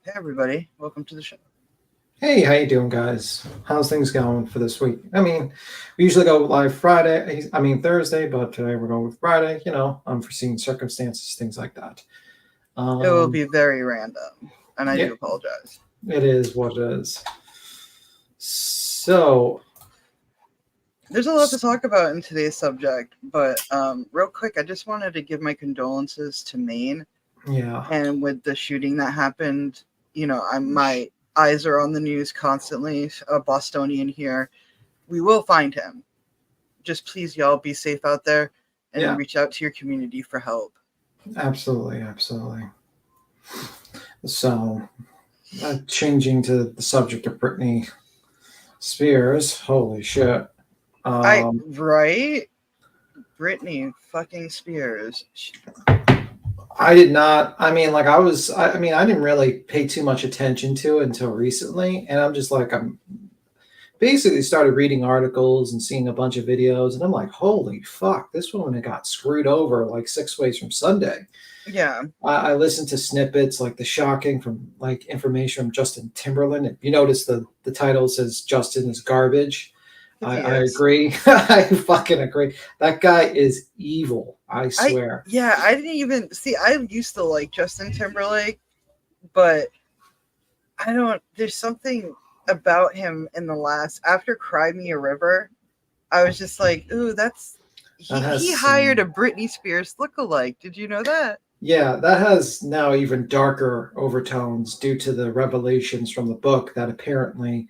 Hey everybody, welcome to the show. Hey, how you doing, guys? How's things going for this week? I mean, we usually go live Friday. I mean Thursday, but today we're going with Friday. Unforeseen circumstances, things like that. It will Um, be very random, and I yeah, do apologize. it is what it is. So, There's a lot to talk about in today's subject, but real quick, I just wanted to give my condolences to Maine yeah, and with the shooting that happened. My eyes are on the news constantly. A Bostonian here. We will find him. Just please, y'all, be safe out there and yeah, reach out to your community for help. absolutely, absolutely. So, changing to the subject of Britney Spears. Holy shit. Um, Right? Britney fucking Spears. I did not. I mean, like I didn't really pay too much attention to it until recently, and I'm basically started reading articles and seeing a bunch of videos, and I'm like, holy fuck, this woman got screwed over like 6 ways from Sunday. Yeah. I listened to snippets like the shocking from like information from Justin Timberland. If you notice the title says Justin is garbage. Because I, he I is. agree. I fucking agree. That guy is evil. I swear. I didn't even see. I used to like Justin Timberlake, but I don't. There's something about him in the last after "Cry Me a River." I was just like, ooh, that's That he has hired some a Britney Spears lookalike. Did you know that? Yeah, that has now even darker overtones due to the revelations from the book that apparently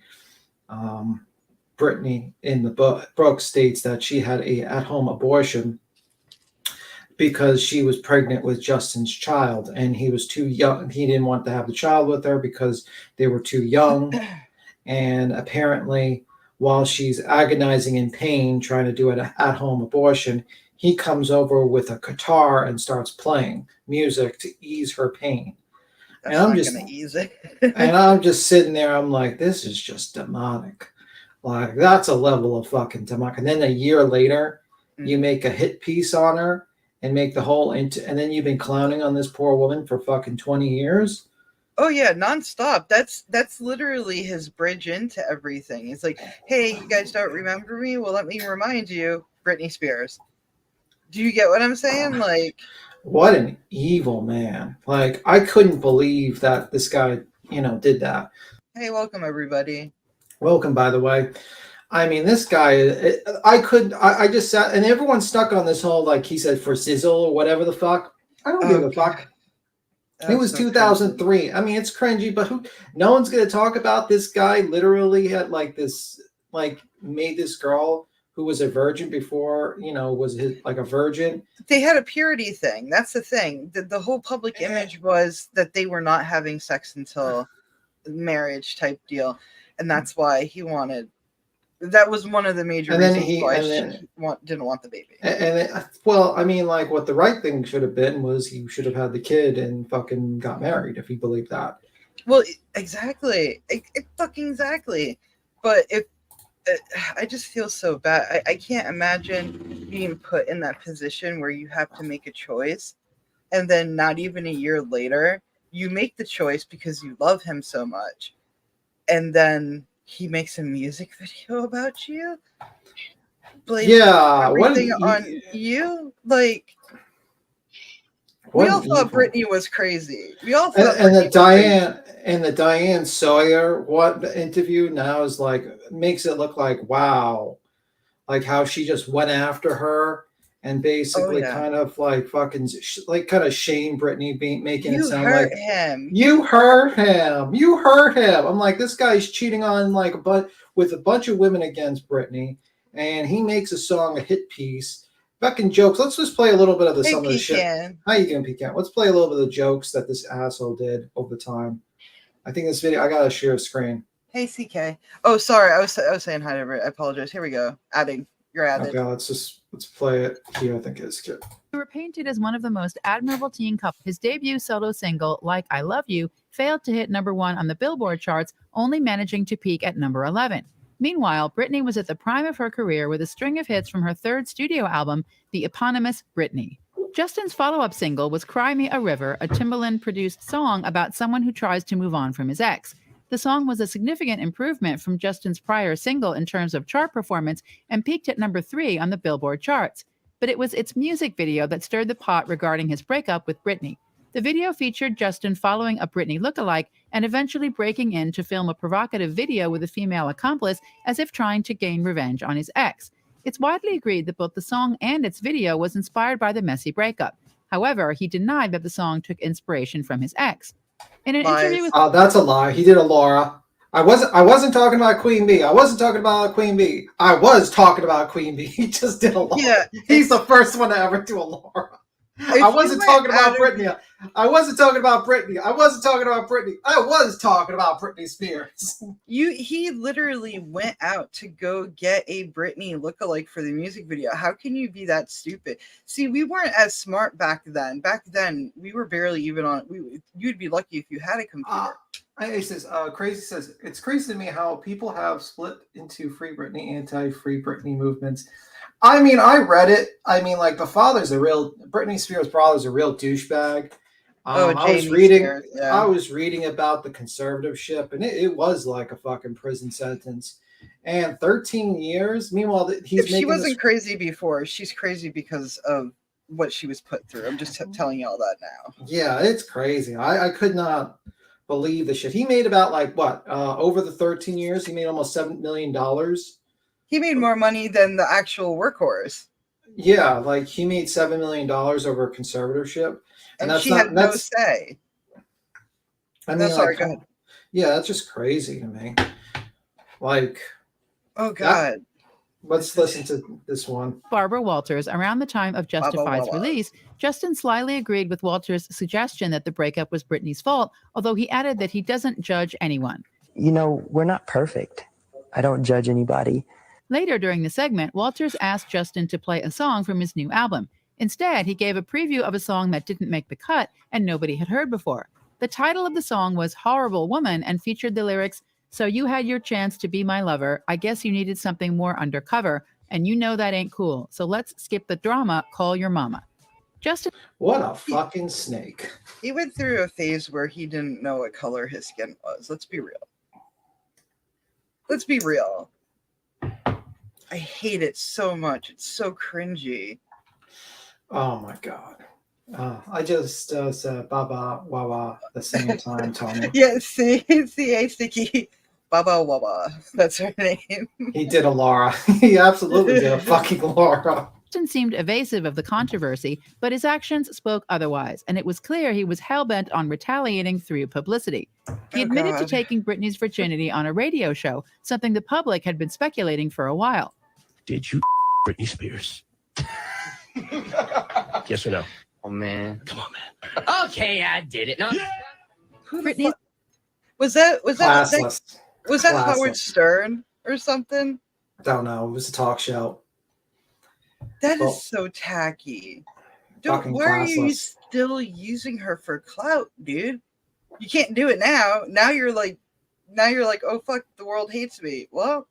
um, Brittany in the book states that she had a at-home abortion because she was pregnant with Justin's child and he was too young. He didn't want to have the child with her because they were too young. And apparently, while she's agonizing in pain trying to do an at-home abortion, he comes over with a guitar and starts playing music to ease her pain. And That's I'm not just gonna ease it. and I'm just sitting there. I'm like, this is just demonic. Like that's a level of fucking demonic. And then a year later, you Mhm. make a hit piece on her and make the whole and then you've been clowning on this poor woman for fucking 20 years. Oh yeah, nonstop. That's literally his bridge into everything. He's like, hey, you guys don't remember me? Well, let me remind you, Britney Spears. Do you get what I'm saying? Like, What an evil man. Like I couldn't believe that this guy, did that. hey, welcome everybody. Welcome, by the way. I mean, this guy, I just sat, and everyone's stuck on this whole, like he said, for sizzle or whatever the fuck. I don't give Oh a fuck. god, It that's was so cringy. 2003. I mean, it's cringy, but no one's going to talk about this guy literally had like this, like made this girl who was a virgin before, was his, like a virgin. They had a purity thing. That's the thing. The whole public image was that they were not having sex until marriage type deal, and that's why he wanted. That was one of the major And then reasons why and she then, didn't want the baby. well, I mean, like what the right thing should have been was he should have had the kid and fucking got married if he believed that. Well, exactly, fucking exactly. But if I just feel so bad. I can't imagine being put in that position where you have to make a choice, and then not even a year later, you make the choice because you love him so much, and then he makes a music video about you, blames Yeah, everything on you. Like, we what all an thought evil. Britney was crazy. We all And, thought and the Britney was crazy. Diane Sawyer what interview now is like makes it look like wow, like how she just went after her and Oh basically yeah, kind of like fucking like kind of shame Brittany being making it you sound hurt like him. you hurt him, you hurt him. I'm like this guy's cheating on like with a bunch of women against Brittany, and he makes a song a hit piece. Fucking jokes. Let's just play a little bit of Hey, some of the shit. Pecan. How you doing, Pecan? Let's play a little bit of the jokes that this asshole did over time. I think this video. I gotta share a screen. Hey, CK. Oh, sorry. I was saying hi to everybody. I apologize. Here we go. Adding. You're added. Okay, let's play it here. I think it's good. They were painted as one of the most admirable teen couples. His debut solo single, Like I Love You, failed to hit number one on the Billboard charts, only managing to peak at number 11. Meanwhile, Britney was at the prime of her career with a string of hits from her third studio album, the eponymous Britney. Justin's follow-up single was Cry Me a River, a Timbaland-produced song about someone who tries to move on from his ex. The song was a significant improvement from Justin's prior single in terms of chart performance and peaked at number 3 on the Billboard charts. But it was its music video that stirred the pot regarding his breakup with Britney. The video featured Justin following a Britney lookalike and eventually breaking in to film a provocative video with a female accomplice as if trying to gain revenge on his ex. It's widely agreed that both the song and its video was inspired by the messy breakup. However, he denied that the song took inspiration from his ex. In an interview with that's a lie. He did a Laura. I wasn't talking about Queen Bee. I wasn't talking about Queen Bee. I was talking about Queen Bee. He just did a Laura. Yeah, he's the first one to ever do a Laura. I wasn't talking about Britney. I wasn't talking about Britney. I wasn't talking about Britney. I was talking about Britney Spears. He literally went out to go get a Britney lookalike for the music video. How can you be that stupid? See, we weren't as smart back then. Back then, we were barely even on. You'd be lucky if you had a computer. Crazy says, it's crazy to me how people have split into Free Britney, anti-Free Britney movements. I mean, I read it. I mean, like, Britney Spears' brother's a real douchebag. I was reading about the conservatorship, and it was like a fucking prison sentence. And 13 years. Meanwhile, she wasn't crazy before. She's crazy because of what she was put through. I'm just telling you all that now. Yeah, it's crazy. I could not believe the shit. He made about over the 13 years, he made almost $7 million. He made more money than the actual workhorse. Yeah, like he made $7 million over a conservatorship. And that's she had no say. I mean, sorry, go ahead. Yeah, that's just crazy to me. Like, oh God. Let's listen to this one. Barbara Walters, around the time of Justified's release, Justin slyly agreed with Walters' suggestion that the breakup was Britney's fault, although he added that he doesn't judge anyone. You know, we're not perfect. I don't judge anybody. Later during the segment, Walters asked Justin to play a song from his new album. Instead, he gave a preview of a song that didn't make the cut and nobody had heard before. The title of the song was Horrible Woman and featured the lyrics, "So you had your chance to be my lover. I guess you needed something more undercover, and you know that ain't cool. So let's skip the drama. Call your mama." Justin. What a fucking snake. He went through a phase where he didn't know what color his skin was. Let's be real. Let's be real. I hate it so much. It's so cringy. Oh my God. I just said Baba Wawa the same time, Tony. Yeah, C.A. Sticky Baba Wawa. That's her name. He did a Laura. He absolutely did a fucking Laura. Justin seemed evasive of the controversy, but his actions spoke otherwise, and it was clear he was hell-bent on retaliating through publicity. He admitted to taking Britney's virginity on a radio show, something the public had been speculating for a while. Did you Britney Spears? Yes or no? Oh, man. Come on, man. Okay, I did it. No. Britney. Was that Classless. Was that Howard Stern or something? I don't know. It was a talk show. That is so tacky. Why are you still using her for clout, dude? You can't do it now. Now you're like, oh fuck, the world hates me. Well,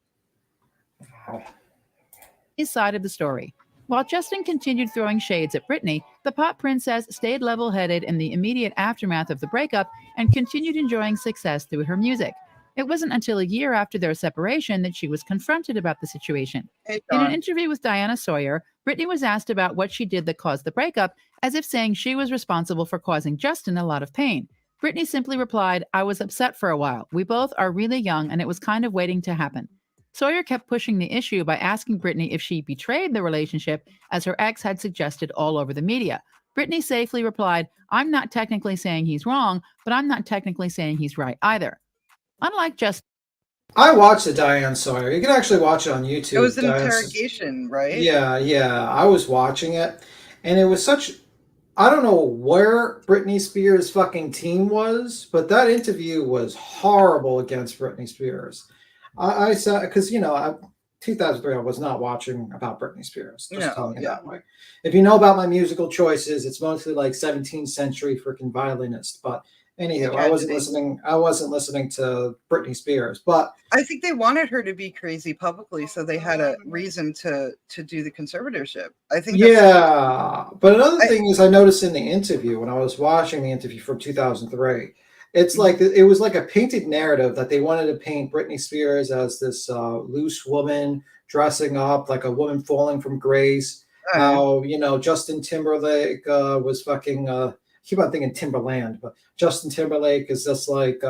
his side of the story. While Justin continued throwing shades at Britney, the pop princess stayed level-headed in the immediate aftermath of the breakup and continued enjoying success through her music. It wasn't until a year after their separation that she was confronted about the situation. In an interview with Diana Sawyer, Britney was asked about what she did that caused the breakup, as if saying she was responsible for causing Justin a lot of pain. Britney simply replied, "I was upset for a while. We both are really young, and it was kind of waiting to happen." Sawyer kept pushing the issue by asking Britney if she betrayed the relationship, as her ex had suggested all over the media. Britney safely replied, "I'm not technically saying he's wrong, but I'm not technically saying he's right either." Unlike Justin. I watched the Diane Sawyer. You can actually watch it on YouTube. It was an interrogation, right? Yeah. I was watching it, and it was such... I don't know where Britney Spears' fucking team was, but that interview was horrible against Britney Spears. I saw, because, 2003, I was not watching about Britney Spears. Just telling you that way. If you know about my musical choices, it's mostly like 17th century freaking violinist, but Anywho, Tragedy. I wasn't listening to Britney Spears, but I think they wanted her to be crazy publicly, so they had a reason to do the conservatorship. I think that's yeah. But another I, thing is, I noticed in the interview when I was watching the interview from 2003, it's like it was like a painted narrative that they wanted to paint Britney Spears as this loose woman dressing up like a woman falling from grace. uh, How Justin Timberlake was fucking. I keep on thinking Timberland, but Justin Timberlake is just like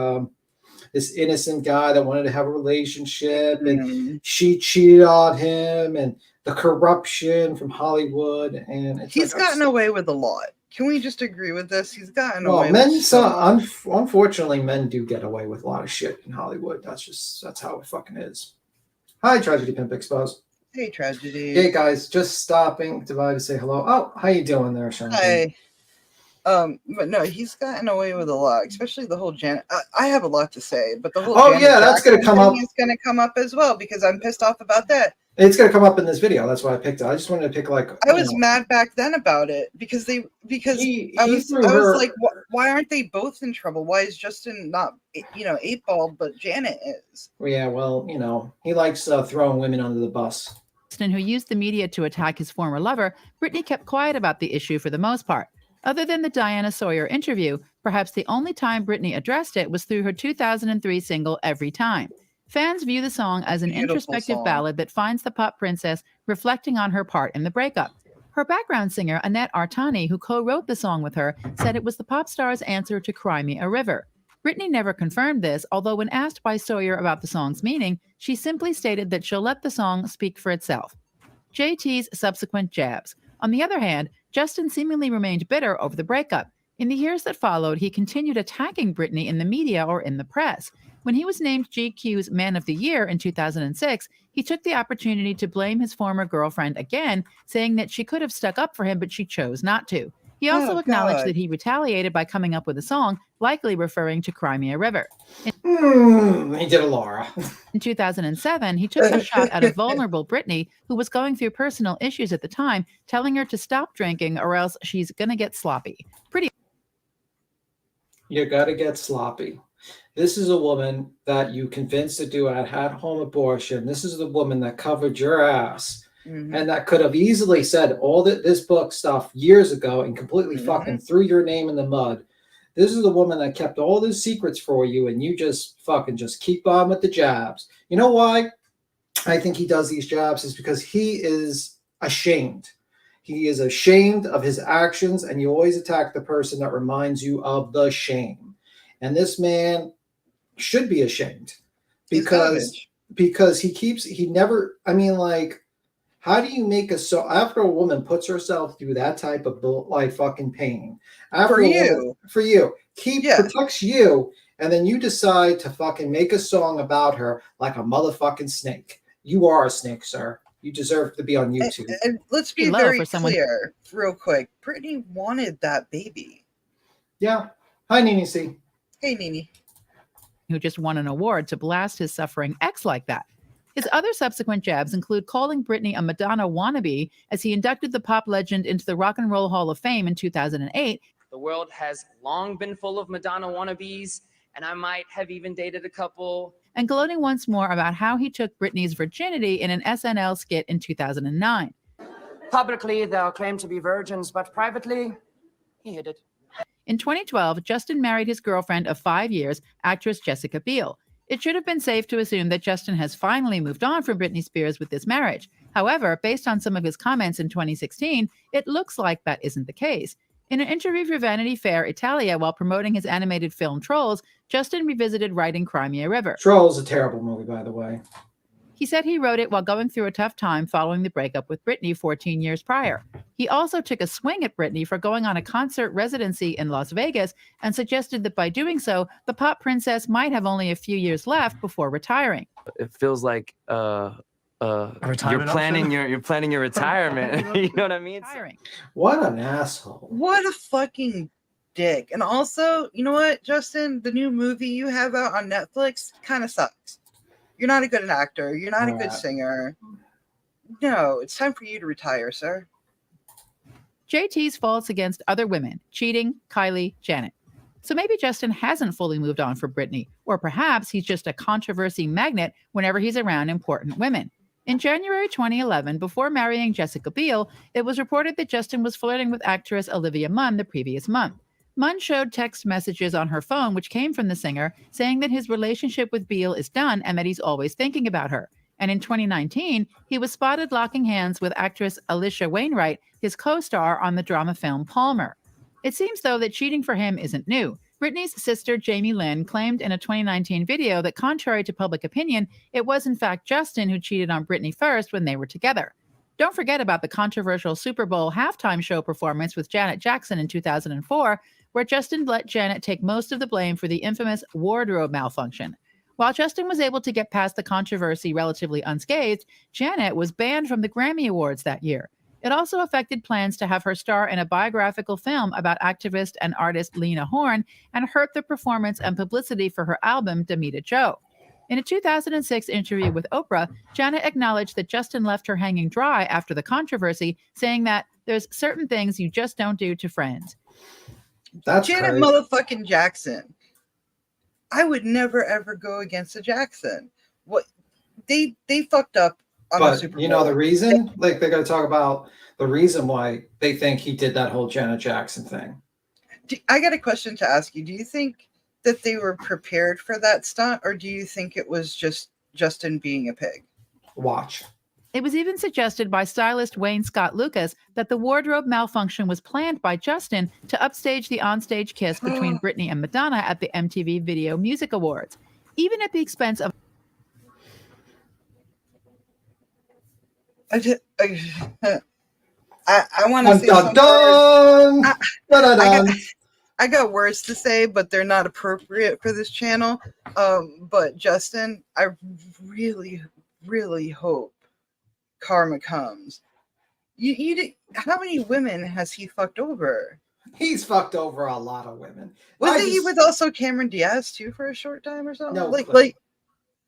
this innocent guy that wanted to have a relationship, and mm, she cheated on him, and the corruption from Hollywood, and it's he's like, gotten away with a lot. Can we just agree with this? He's gotten well, away with men. so much. Unfortunately, men do get away with a lot of shit in Hollywood. That's how it fucking is. Hi, Tragedy Pimp Exposed. Hey, tragedy. Hey guys, just stopping by to say hello. Oh, how you doing there, Sean? Hi. But no, he's gotten away with a lot, especially the whole Janet. I have a lot to say, but the whole Janet That's gonna Jackson come thing up. is going to come up as well because I'm pissed off about that. It's gonna come up in this video. That's why I picked it. I just wanted to pick I was mad back then about it because I was like, why aren't they both in trouble? Why is Justin not, 8-balled, but Janet is? Yeah, well, he likes throwing women under the bus. Who used the media to attack his former lover, Britney kept quiet about the issue for the most part. Other than the Diana Sawyer interview, perhaps the only time Britney addressed it was through her 2003 single, Every Time. Fans view the song as an Beautiful introspective song. ballad that finds the pop princess reflecting on her part in the breakup. Her background singer, Annette Artani, who co-wrote the song with her, said it was the pop star's answer to Cry Me a River. Britney never confirmed this, although when asked by Sawyer about the song's meaning, she simply stated that she'll let the song speak for itself. JT's subsequent jabs. On the other hand, Justin seemingly remained bitter over the breakup. In the years that followed, he continued attacking Britney in the media or in the press. When he was named GQ's Man of the Year in 2006, he took the opportunity to blame his former girlfriend again, saying that she could have stuck up for him, but she chose not to. He also acknowledged that he retaliated by coming up with a song, likely referring to Cry Me a River. He did a Laura. In 2007, he took a shot at a vulnerable Britney who was going through personal issues at the time, telling her to stop drinking or else she's going to get sloppy. You got to get sloppy. This is a woman that you convinced to do an at-home abortion. This is the woman that covered your ass. Mm-hmm. And that could have easily said all this book stuff years ago and completely fucking threw your name in the mud. This is the woman that kept all those secrets for you, and you just keep on with the jabs. You know why I think he does these jabs is because he is ashamed. He is ashamed of his actions, and you always attack the person that reminds you of the shame. And this man should be ashamed because how do you make after a woman puts herself through that type of fucking pain protects you, and then you decide to fucking make a song about her like a motherfucking snake. You are a snake, sir. You deserve to be on YouTube. And let's be very clear, real quick. Britney wanted that baby. Yeah. Hi, Nene C. Hey, Nene. Who just won an award to blast his suffering ex like that. His other subsequent jabs include calling Britney a Madonna wannabe as he inducted the pop legend into the Rock and Roll Hall of Fame in 2008. The world has long been full of Madonna wannabes, and I might have even dated a couple. And gloating once more about how he took Britney's virginity in an SNL skit in 2009. Publicly, they'll claim to be virgins, but privately, he hid it. In 2012, Justin married his girlfriend of 5 years, actress Jessica Biel. It should have been safe to assume that Justin has finally moved on from Britney Spears with this marriage. However, based on some of his comments in 2016, it looks like that isn't the case. In an interview for Vanity Fair Italia while promoting his animated film Trolls, Justin revisited writing Cry Me a River. Trolls is a terrible movie, by the way. He said he wrote it while going through a tough time following the breakup with Britney 14 years prior. He also took a swing at Britney for going on a concert residency in Las Vegas and suggested that by doing so, the pop princess might have only a few years left before retiring. It feels like you're planning your retirement. You know what I mean? What an asshole. What a fucking dick. And also, you know what, Justin? The new movie you have out on Netflix kind of sucks. You're not a good actor. You're not a good singer. No, it's time for you to retire, sir. JT's faults against other women, cheating, Kylie, Janet. So maybe Justin hasn't fully moved on for Britney, or perhaps he's just a controversy magnet whenever he's around important women. In January 2011, before marrying Jessica Biel, it was reported that Justin was flirting with actress Olivia Munn the previous month. Munn showed text messages on her phone which came from the singer saying that his relationship with Biel is done and that he's always thinking about her. And in 2019, he was spotted locking hands with actress Alicia Wainwright, his co-star on the drama film Palmer. It seems, though, that cheating for him isn't new. Britney's sister, Jamie Lynn, claimed in a 2019 video that, contrary to public opinion, it was in fact Justin who cheated on Britney first when they were together. Don't forget about the controversial Super Bowl halftime show performance with Janet Jackson in 2004, where Justin let Janet take most of the blame for the infamous wardrobe malfunction. While Justin was able to get past the controversy relatively unscathed, Janet was banned from the Grammy Awards that year. It also affected plans to have her star in a biographical film about activist and artist Lena Horne and hurt the performance and publicity for her album Damita Jo. In a 2006 interview with Oprah, Janet acknowledged that Justin left her hanging dry after the controversy, saying that there's certain things you just don't do to friends. That's Janet crazy. motherfucking Jackson. I would never ever go against a Jackson. What they fucked up on the But Super you know Bowl. the reason? Like they're gonna talk about the reason why they think he did that whole Janet Jackson thing. I got a question to ask you. Do you think that they were prepared for that stunt, or do you think it was just Justin being a pig? Watch. It was even suggested by stylist Wayne Scott Lucas that the wardrobe malfunction was planned by Justin to upstage the onstage kiss between Britney and Madonna at the MTV Video Music Awards, even at the expense of I want to say Dun, some dun, words. dun, dun, dun. I got words to say, but they're not appropriate for this channel. But Justin, I really, really hope karma comes. How many women has he fucked over? He's fucked over a lot of women. Was he with also Cameron Diaz too for a short time or something? No,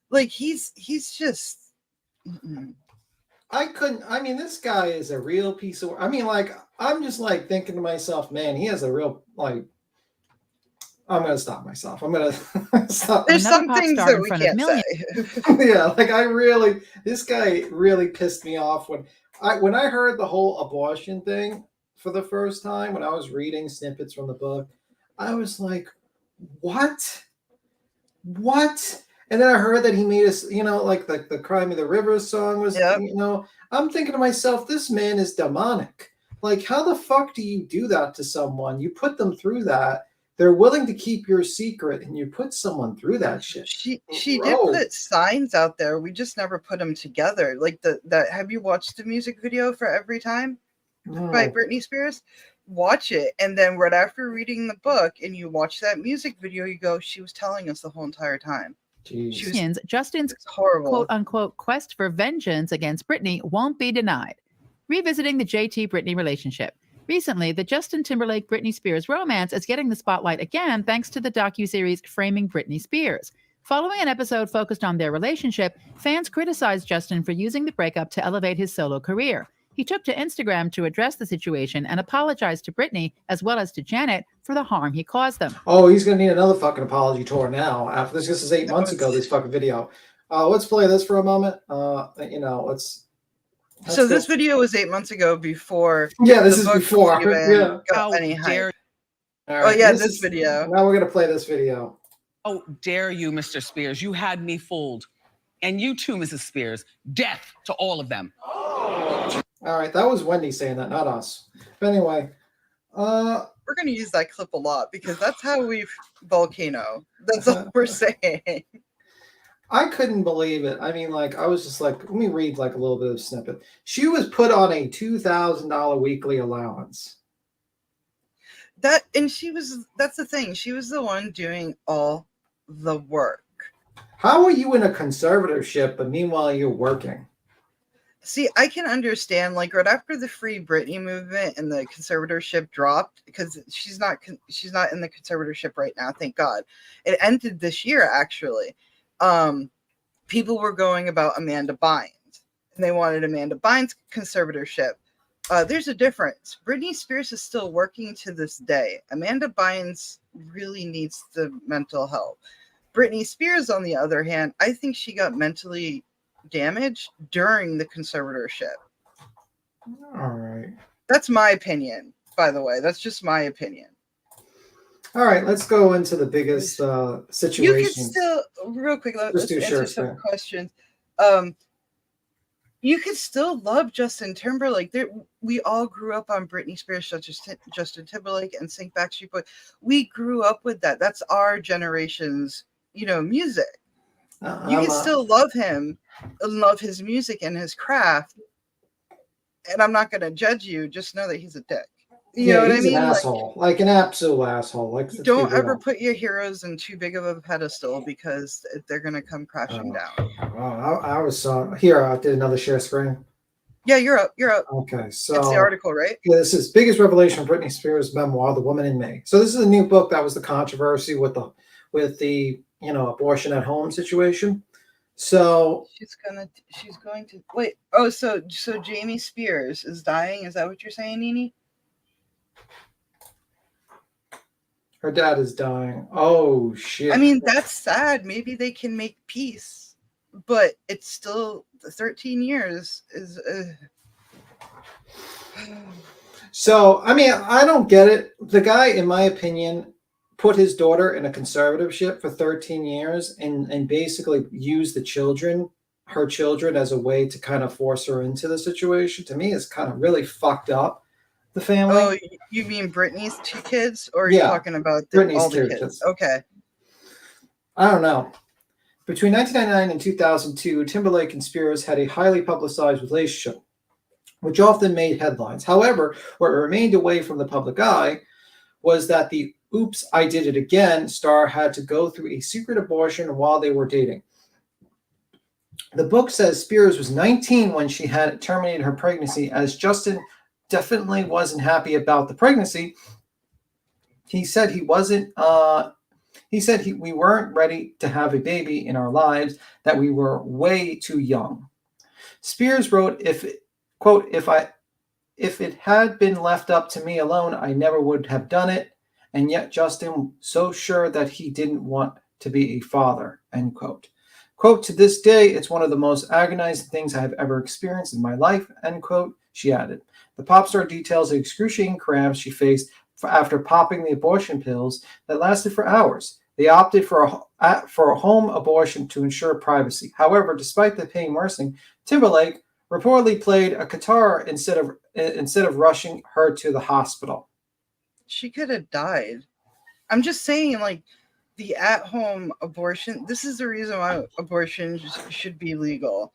like he's just. Mm-mm. I mean, this guy is a real piece of. I mean, like, I'm just like thinking to myself, man, he has a real like. I'm gonna stop myself. I'm gonna stop. There's Another some pop things star that in we front of can't millions. say. Yeah, like this guy really pissed me off when I heard the whole abortion thing for the first time when I was reading snippets from the book. I was like, what? And then I heard that he made us, like the Cry Me the River song was, Yep. I'm thinking to myself, this man is demonic. Like, how the fuck do you do that to someone? You put them through that. They're willing to keep your secret, and you put someone through that shit. She did put signs out there. We just never put them together. Like that. Have you watched the music video for Every Time by Britney Spears? Watch it, and then right after reading the book, and you watch that music video, you go, "She was telling us the whole entire time." Justin's horrible, quote-unquote quest for vengeance against Britney won't be denied. Revisiting the JT-Britney relationship. Recently, the Justin Timberlake-Britney Spears romance is getting the spotlight again thanks to the docuseries Framing Britney Spears. Following an episode focused on their relationship, fans criticized Justin for using the breakup to elevate his solo career. He took to Instagram to address the situation and apologized to Britney, as well as to Janet, for the harm he caused them. Oh, he's going to need another fucking apology tour now. After this is 8 months ago, this fucking video. Let's play this for a moment. So this video was 8 months ago before. Yeah, this is before. Yeah. Got any hype. Oh yeah, this video. Now we're gonna play this video. Oh, dare you, Mr. Spears? You had me fooled, and you too, Mrs. Spears. Death to all of them. All right, that was Wendy saying that, not us. But anyway, we're gonna use that clip a lot because that's how we volcano. That's all we're saying. I couldn't believe it. I mean, like, I was just like, let me read like a little bit of snippet. She was put on a $2,000 weekly allowance. That's the thing. She was the one doing all the work. How are you in a conservatorship, but meanwhile you're working? See, I can understand, like, right after the Free Britney movement and the conservatorship dropped, because she's not in the conservatorship right now, thank God. It ended this year, actually. People were going about Amanda Bynes, and they wanted Amanda Bynes' conservatorship. There's a difference. Britney Spears is still working to this day. Amanda Bynes really needs the mental help. Britney Spears, on the other hand, I think she got mentally damaged during the conservatorship. All right. That's my opinion, by the way. That's just my opinion. All right, let's go into the biggest You situations. could still, real quick, let's answer some questions. You could still love Justin Timberlake. We all grew up on Britney Spears, Justin Timberlake, and Sync Backstreet Boys. We grew up with that. That's our generation's, music. You can still love him and love his music and his craft. And I'm not going to judge you. Just know that he's a dick. You know what I mean? He's an asshole, like an absolute asshole. Like, don't ever put your heroes in too big of a pedestal because they're gonna come crashing down. I was here. I did another share screen. Yeah, you're up. You're up. Okay, so it's the article, right? Yeah, this is biggest revelation of Britney Spears' memoir, "The Woman in Me." So this is a new book that was the controversy with the abortion at home situation. So she's going to wait. Oh, so Jamie Spears is dying. Is that what you're saying, Nini? Her dad is dying. Oh, shit. I mean, that's sad. Maybe they can make peace, but it's still 13 years is. So, I mean, I don't get it. The guy, in my opinion, put his daughter in a conservatorship for 13 years and basically used her children, as a way to kind of force her into the situation. To me, it's kind of really fucked up. The family. Oh, you mean Britney's two kids, or are you talking about all the kids? Okay. I don't know. Between 1999 and 2002, Timberlake and Spears had a highly publicized relationship, which often made headlines. However, what remained away from the public eye was that the "Oops, I Did It Again" star had to go through a secret abortion while they were dating. The book says Spears was 19 when she had terminated her pregnancy, as Justin definitely wasn't happy about the pregnancy. He said we weren't ready to have a baby in our lives, that we were way too young. Spears wrote, if it had been left up to me alone, I never would have done it. And yet Justin so sure that he didn't want to be a father, end quote. Quote, to this day, it's one of the most agonizing things I have ever experienced in my life, end quote, she added. The pop star details the excruciating cramps she faced after popping the abortion pills that lasted for hours. They opted for a home abortion to ensure privacy. However, despite the pain worsening, Timberlake reportedly played a guitar instead of rushing her to the hospital. She could have died. I'm just saying, like, the at-home abortion. This is the reason why abortion should be legal,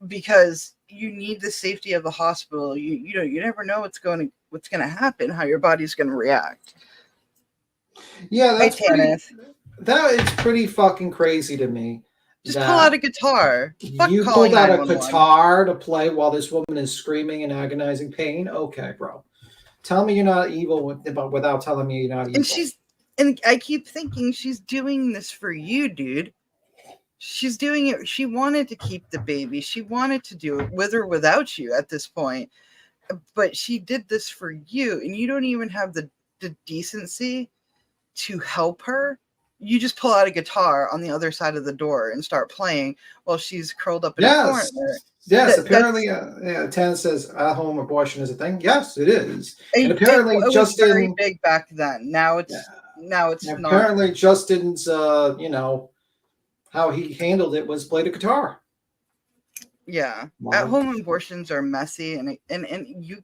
because you need the safety of the hospital. You never know what's going to happen, how your body's going to react. Yeah, that is pretty fucking crazy to me. Just pull out a guitar. You pulled out a guitar to play while this woman is screaming in agonizing pain? Okay, bro. Tell me you're not evil without telling me you're not evil. And I keep thinking she's doing this for you, dude. She's doing it. She wanted to keep the baby. She wanted to do it with or without you at this point. But she did this for you, and you don't even have the decency to help her. You just pull out a guitar on the other side of the door and start playing while she's curled up in a corner. Yes, apparently, Tan says at-home abortion is a thing. Yes, it is. And apparently, it was very big back then. Now it's not. Apparently, Justin's, how he handled it was played a guitar. Yeah, at-home abortions are messy, and you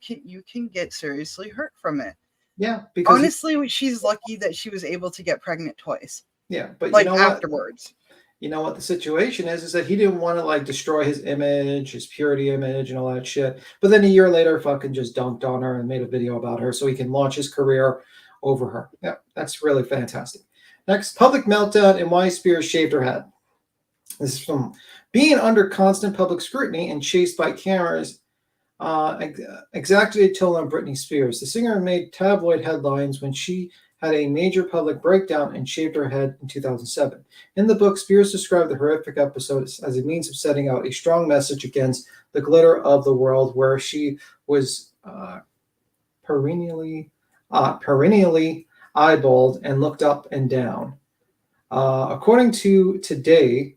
can get seriously hurt from it. Yeah, because honestly, she's lucky that she was able to get pregnant twice. Yeah, but like afterwards. You know what the situation is that he didn't want to like destroy his image, his purity image, and all that shit. But then a year later, fucking just dunked on her and made a video about her so he can launch his career over her. Yeah, that's really fantastic. Next, public meltdown and why Spears shaved her head. This is from being under constant public scrutiny and chased by cameras. Exactly a toll on Britney Spears. The singer made tabloid headlines when she had a major public breakdown and shaved her head in 2007. In the book, Spears described the horrific episode as a means of setting out a strong message against the glitter of the world, where she was perennially eyeballed and looked up and down. According to Today,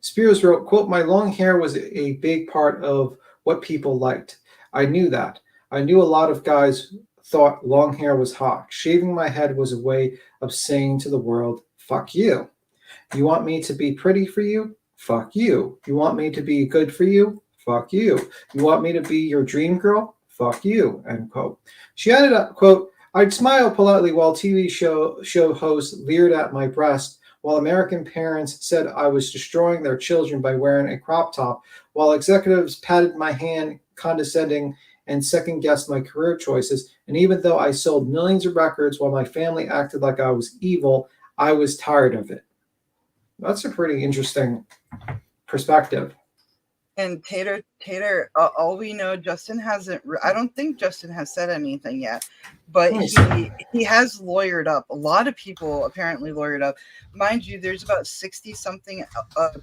Spears wrote, quote, "My long hair was a big part of what people liked. I knew that. I knew a lot of guys thought long hair was hot. Shaving my head was a way of saying to the world, fuck you. You want me to be pretty for you? Fuck you. You want me to be good for you? Fuck you. You want me to be your dream girl? Fuck you," end quote. She added, quote, "I'd smile politely while TV show hosts leered at my breast, while American parents said I was destroying their children by wearing a crop top, while executives patted my hand condescending and second-guessed my career choices, and even though I sold millions of records while my family acted like I was evil, I was tired of it." That's a pretty interesting perspective. And Tater, all we know, Justin hasn't. I don't think Justin has said anything yet, but he has lawyered up. A lot of people apparently lawyered up. Mind you, there's about 60 something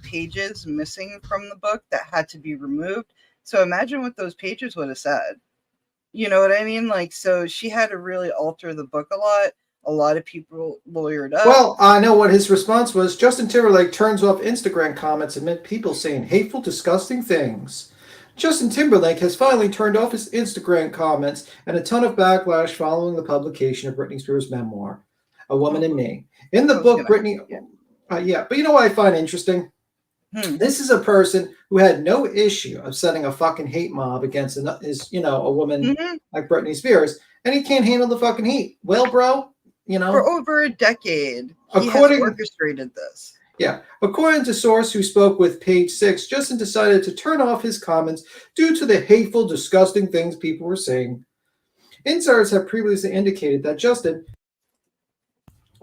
pages missing from the book that had to be removed. So imagine what those pages would have said. You know what I mean? Like, so she had to really alter the book a lot. A lot of people lawyered up. Well, I know what his response was. Justin Timberlake turns off Instagram comments amid people saying hateful, disgusting things. Justin Timberlake has finally turned off his Instagram comments and a ton of backlash following the publication of Britney Spears' memoir, A Woman in Me. In the book, Britney... Yeah, but you know what I find interesting? This is a person who had no issue of setting a fucking hate mob against a woman like Britney Spears, and he can't handle the fucking heat. Well, bro, for over a decade, he has orchestrated this. Yeah. According to source who spoke with Page 6, Justin decided to turn off his comments due to the hateful, disgusting things people were saying. Insiders have previously indicated that Justin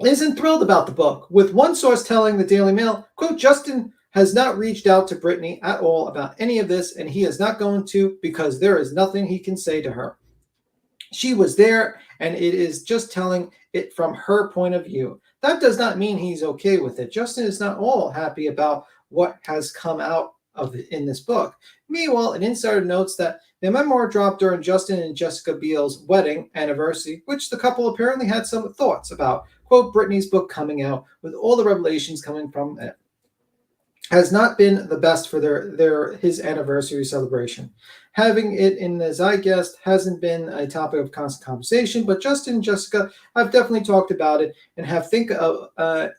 isn't thrilled about the book, with one source telling the Daily Mail, quote, "Justin has not reached out to Britney at all about any of this, and he is not going to because there is nothing he can say to her. She was there, and it is just telling it from her point of view. That does not mean he's okay with it. Justin is not all happy about what has come out of it in this book." Meanwhile, an insider notes that the memoir dropped during Justin and Jessica Biel's wedding anniversary, which the couple apparently had some thoughts about. Quote, "Britney's book coming out with all the revelations coming from it has not been the best for his anniversary celebration. Having it in the zeitgeist hasn't been a topic of constant conversation, but Justin and Jessica have definitely talked about it and have think of all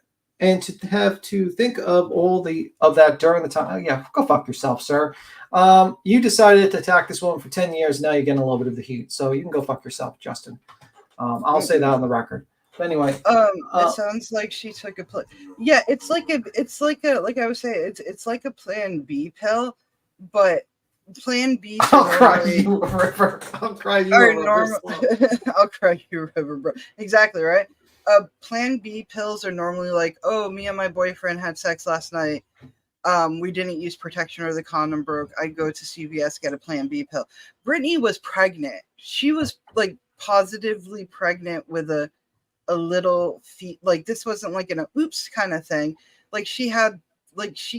of that during the time." Yeah, go fuck yourself, sir. You decided to attack this woman for 10 years. Now you're getting a little bit of the heat, so you can go fuck yourself, Justin. I'll say that on the record. But anyway, it sounds like she took a play. Yeah, it's like I was saying, it's like a Plan B pill, but Plan B. I'll cry you a river. I'll cry you a river. I'll cry you a river, bro. Exactly right. Plan B pills are normally like, oh, me and my boyfriend had sex last night. We didn't use protection or the condom broke. I go to CVS, get a Plan B pill. Britney was pregnant. She was like positively pregnant with a little feet. Like this wasn't like an oops kind of thing. Like she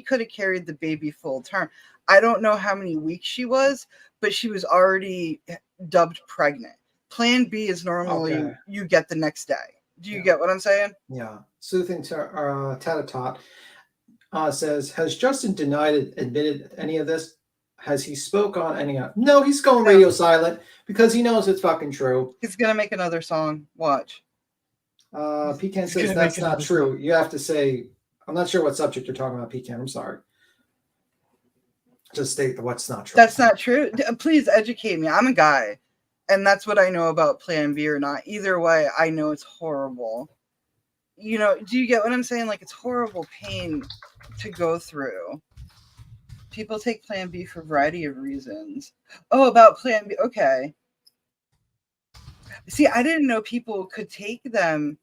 could have carried the baby full term. I don't know how many weeks she was, but she was already dubbed pregnant. Plan B is normally you get the next day. Do you get what I'm saying? Yeah. Soothing Tatatot says, "Has Justin admitted any of this? Has he spoke on any of it?" No, he's going radio silent because he knows it's fucking true. He's going to make another song. Watch. Pecan says that's not true. You have to say, I'm not sure what subject you're talking about, Pecan. I'm sorry. Just state what's not true. That's not true. Please educate me. I'm a guy, and that's what I know about Plan B or not. Either way, I know it's horrible. You know, do you get what I'm saying? Like, it's horrible pain to go through. People take Plan B for a variety of reasons. Oh, about Plan B. Okay. See, I didn't know people could take them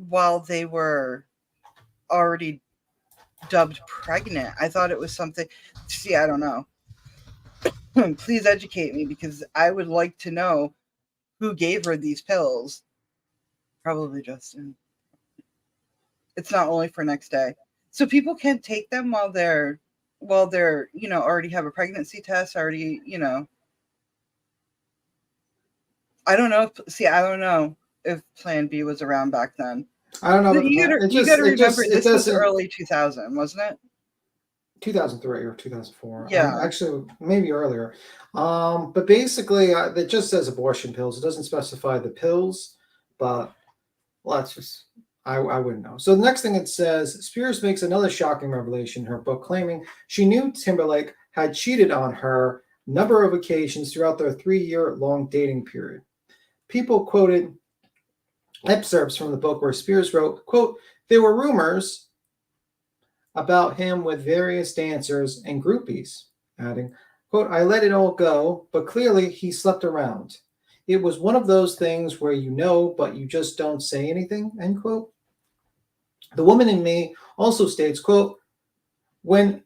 while they were already dubbed pregnant. I thought it was something. See, I don't know. Please educate me because I would like to know who gave her these pills. Probably Justin. It's not only for next day. So people can take them while they're, already have a pregnancy test, already, I don't know. I don't know. if Plan B was around back then. I don't know. You gotta remember, this was early 2000, wasn't it? 2003 or 2004. Yeah. Actually, maybe earlier. But basically, it just says abortion pills. It doesn't specify the pills, but well, that's just, I wouldn't know. So the next thing it says, Spears makes another shocking revelation in her book, claiming she knew Timberlake had cheated on her a number of occasions throughout their 3-year-long dating period. People quoted excerpts from the book where Spears wrote, quote, there were rumors about him with various dancers and groupies, adding, quote, I let it all go, but clearly he slept around. It was one of those things where you know, but you just don't say anything, end quote. The Woman in Me also states, quote, when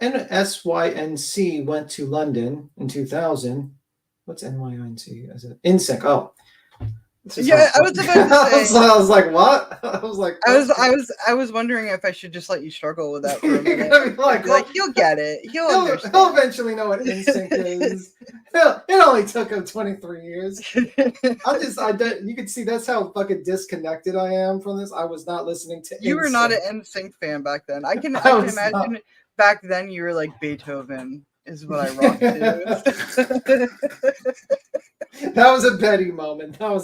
SYNC went to London in 2000, what's NYNC? Is it NSYNC? Oh. Yeah, I was about to say. I was like, what? I was like, I was wondering if I should just let you struggle with that for a minute. like, he'll get it. He'll understand. He'll eventually know what NSYNC is. It only took him 23 years. You can see that's how fucking disconnected I am from this. I was not listening to. You were not an NSYNC fan back then. I can imagine back then you were like Beethoven is what I rocked to. That was a Betty moment. A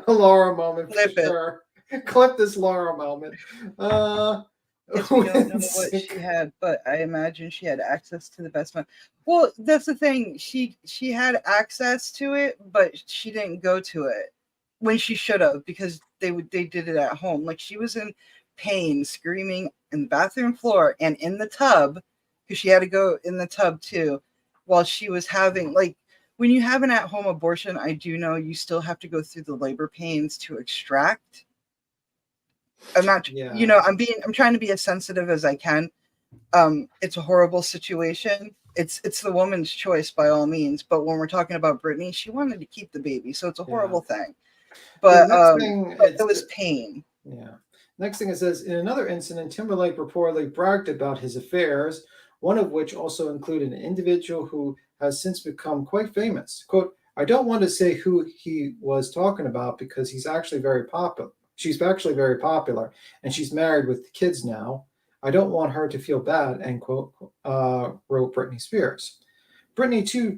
Laura moment for sure. Clip this Laura moment. Yes, we don't know what she had, but I imagine she had access to the best one. Well, that's the thing. She had access to it, but she didn't go to it when she should have, because they did it at home. Like, she was in pain, screaming in the bathroom floor and in the tub, because she had to go in the tub too, while she was having, like, when you have an at-home abortion, I do know you still have to go through the labor pains to extract. I'm not, I'm trying to be as sensitive as I can. It's a horrible situation. It's the woman's choice by all means. But when we're talking about Britney, she wanted to keep the baby, so it's a horrible thing. But it was pain. Yeah. Next thing it says, in another incident, Timberlake reportedly bragged about his affairs, one of which also included an individual who has since become quite famous. Quote, I don't want to say who he was talking about because he's actually very popular. She's actually very popular, and she's married with kids now. I don't want her to feel bad, end quote, wrote Britney Spears. Britney, too,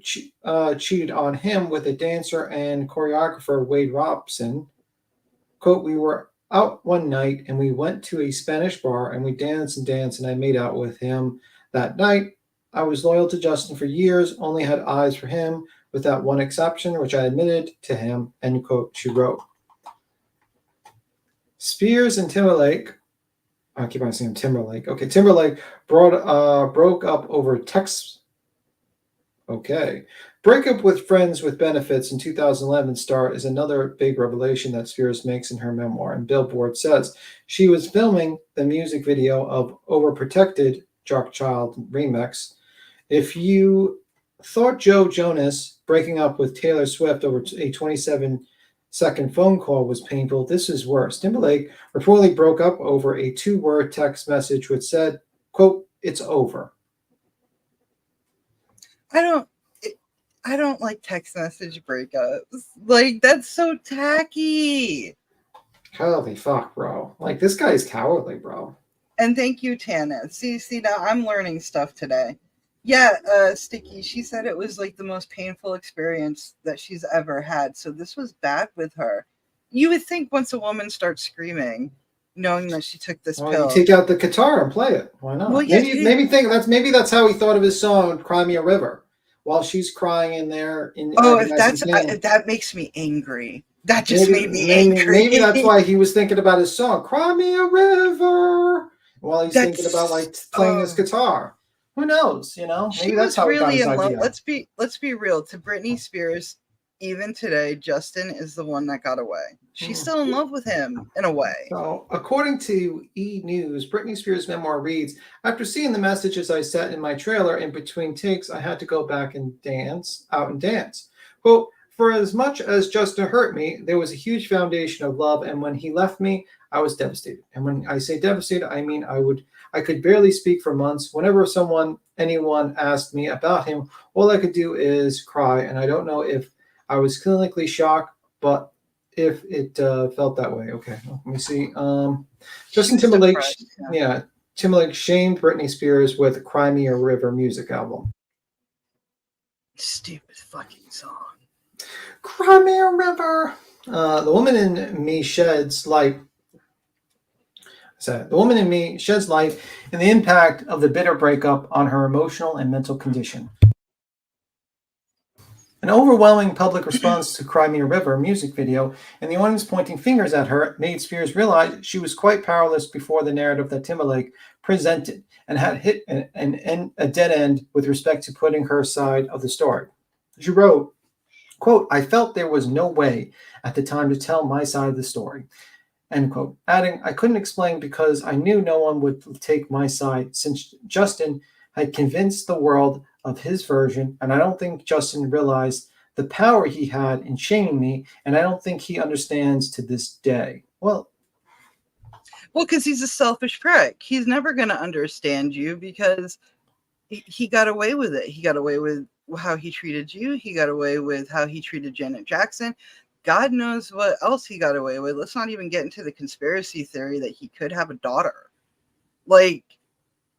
cheated on him with a dancer and choreographer, Wade Robson. Quote, we were out one night, and we went to a Spanish bar, and we danced, and I made out with him that night. I was loyal to Justin for years, only had eyes for him, with that one exception, which I admitted to him, end quote, she wrote. Spears and Timberlake, I keep on saying Timberlake. Okay, Timberlake broke up over text. Okay. Breakup with friends with benefits in 2011 star is another big revelation that Spears makes in her memoir. And Billboard says she was filming the music video of Overprotected Dark Child remix. If you thought Joe Jonas breaking up with Taylor Swift over a 27-second phone call was painful, this is worse. Timberlake reportedly broke up over a 2-word text message which said, quote, it's over. I don't like text message breakups. Like, that's so tacky. Holy fuck, bro. Like, this guy is cowardly, bro. And thank you, Tana. See, now I'm learning stuff today. Yeah, Sticky, she said it was like the most painful experience that she's ever had. So this was bad with her. You would think once a woman starts screaming, knowing that she took this pill. You take out the guitar and play it. Why not? Well, yeah, maybe that's how he thought of his song, Cry Me a River, while she's crying in there. That makes me angry. That just made me angry. Maybe that's why he was thinking about his song, Cry Me a River, while he's thinking about like playing his guitar. Who knows? Maybe that's how really he got his in love. idea. Let's be real. To Britney Spears, even today, Justin is the one that got away. She's still in love with him in a way. So, according to E! News, Britney Spears' memoir reads, after seeing the messages I set in my trailer in between takes, I had to go back and out and dance. Quote, for as much as Justin hurt me, there was a huge foundation of love, and when he left me, I was devastated. And when I say devastated, I mean I could barely speak for months. Whenever anyone asked me about him, all I could do is cry, and I don't know if I was clinically shocked, but if it felt that way. Okay, well, let me see. Justin was Timberlake, depressed, yeah, Timberlake shamed Britney Spears with Cry Me a River music album. Stupid fucking song. Cry Me a River. The woman in me sheds light. The woman in me sheds light in the impact of the bitter breakup on her emotional and mental condition. An overwhelming public response to Cry Me a River music video and the audience pointing fingers at her made Spears realize she was quite powerless before the narrative that Timberlake presented and had hit a dead end with respect to putting her side of the story. She wrote, quote, I felt there was no way at the time to tell my side of the story, end quote, adding, I couldn't explain because I knew no one would take my side since Justin had convinced the world of his version, and I don't think Justin realized the power he had in shaming me, and I don't think he understands to this day. Well, because he's a selfish prick. He's never going to understand you because he got away with it. He got away with how he treated you. He got away with how he treated Janet Jackson. God knows what else he got away with. Let's not even get into the conspiracy theory that he could have a daughter. Like,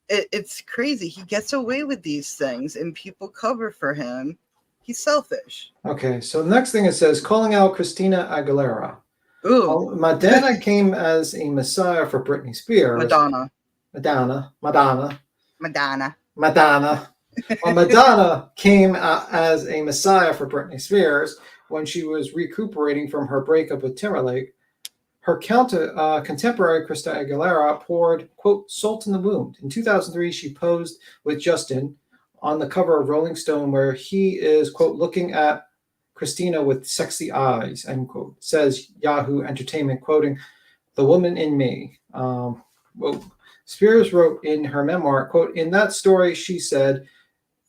it's crazy. He gets away with these things and people cover for him. He's selfish. Okay, so the next thing it says, calling out Christina Aguilera. Ooh. Madonna came as a messiah for Britney Spears. Madonna. Well, Madonna came as a messiah for Britney Spears when she was recuperating from her breakup with Timberlake. Her contemporary Christina Aguilera poured, quote, salt in the wound. In 2003, she posed with Justin on the cover of Rolling Stone where he is, quote, looking at Christina with sexy eyes, end quote, says Yahoo Entertainment, quoting, the woman in me. Spears wrote in her memoir, quote, in that story, she said,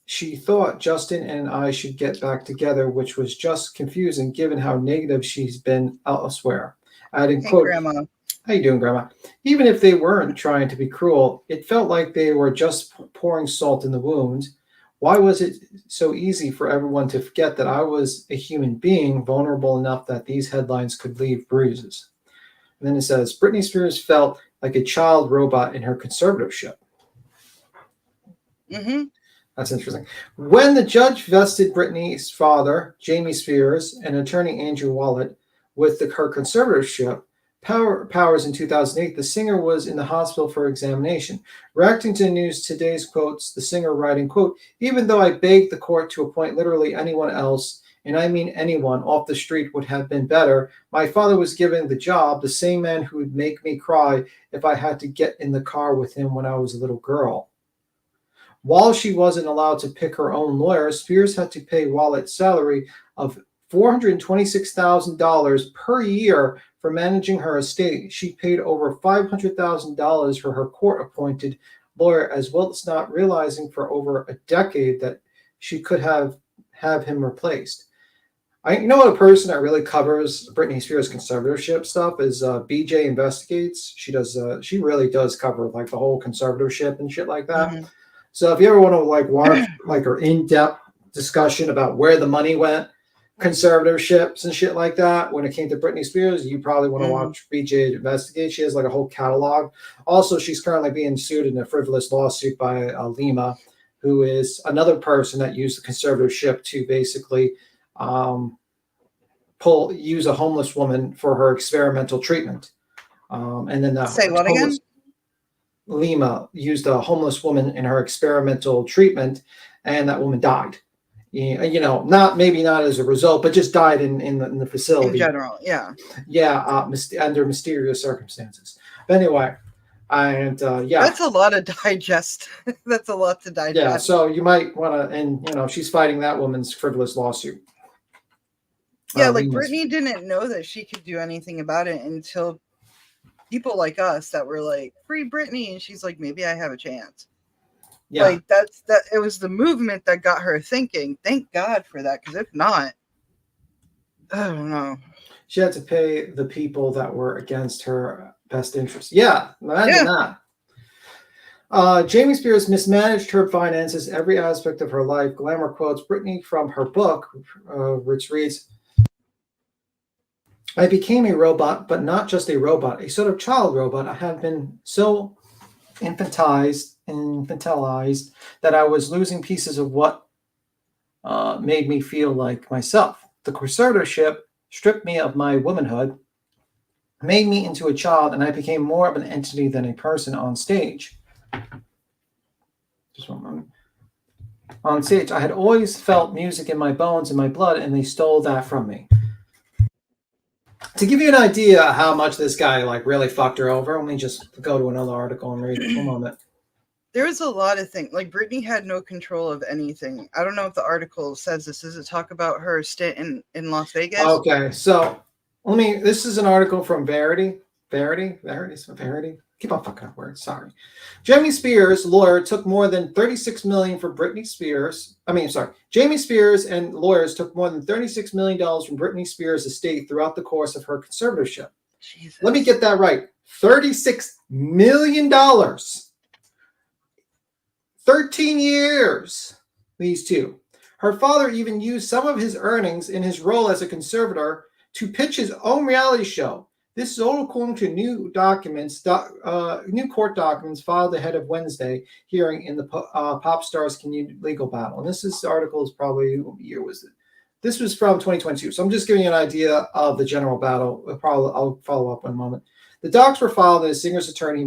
she thought Justin and I should get back together, which was just confusing given how negative she's been elsewhere. Adding, hey, quote, Grandma. How you doing, Grandma? Even if they weren't trying to be cruel, it felt like they were just pouring salt in the wound. Why was it so easy for everyone to forget that I was a human being vulnerable enough that these headlines could leave bruises? And then it says, Britney Spears felt like a child robot in her conservatorship. Mm-hmm. That's interesting. When the judge vested Britney's father, Jamie Spears, and attorney Andrew Wallet with her conservatorship powers in 2008, the singer was in the hospital for examination. Reacting to News Today's quotes, the singer writing, quote, even though I begged the court to appoint literally anyone else, and I mean anyone, off the street would have been better, my father was given the job, the same man who would make me cry if I had to get in the car with him when I was a little girl. While she wasn't allowed to pick her own lawyer, Spears had to pay Wallet's salary of $426,000 per year for managing her estate. She paid over $500,000 for her court-appointed lawyer, as well as not realizing for over a decade that she could have him replaced. You know what a person that really covers Britney Spears conservatorship stuff is BJ Investigates. She really does cover like the whole conservatorship and shit like that. Mm-hmm. So if you ever want to like watch like an in-depth discussion about where the money went, conservatorships and shit like that, when it came to Britney Spears, you probably want to watch BJ Investigate. She has like a whole catalog. Also, she's currently being sued in a frivolous lawsuit by Lima, who is another person that used the conservatorship to basically use a homeless woman for her experimental treatment. And then say what again? Lima used a homeless woman in her experimental treatment, and that woman died. You know, not as a result, but just died in the facility. In general, yeah. Yeah, under mysterious circumstances. But anyway, and yeah. That's a lot of digest. That's a lot to digest. Yeah, so you might want to, and you know, she's fighting that woman's frivolous lawsuit. Yeah, like Britney didn't know that she could do anything about it until people like us that were like, free Britney, and she's like, maybe I have a chance. Yeah. Like it was the movement that got her thinking. Thank God for that, because if not, I don't know. She had to pay the people that were against her best interest. Yeah, imagine that. Jamie Spears mismanaged her finances, every aspect of her life. Glamour quotes Britney from her book, which reads, I became a robot, but not just a robot, a sort of child robot. I had been so infantilized that I was losing pieces of what made me feel like myself. The conservatorship stripped me of my womanhood, made me into a child, and I became more of an entity than a person on stage. Just one moment. On stage, I had always felt music in my bones and my blood, and they stole that from me. To give you an idea how much this guy really fucked her over, let me just go to another article and read it for a moment. There was a lot of things. Like, Britney had no control of anything. I don't know if the article says this. Does it talk about her stint in Las Vegas? Okay, so this is an article from Verity. Verity? Keep on fucking up words, sorry. Jamie Spears' lawyer took more than $36 million from Britney Spears. Jamie Spears and lawyers took more than $36 million from Britney Spears' estate throughout the course of her conservatorship. Jesus. Let me get that right. $36 million. 13 years, these two. Her father even used some of his earnings in his role as a conservator to pitch his own reality show. This is all according to new court documents filed ahead of Wednesday hearing in the pop stars continued legal battle. And this article is probably, what year was it? This was from 2022. So I'm just giving you an idea of the general battle. I'll follow up in a moment. The docs were filed by the singer's attorney,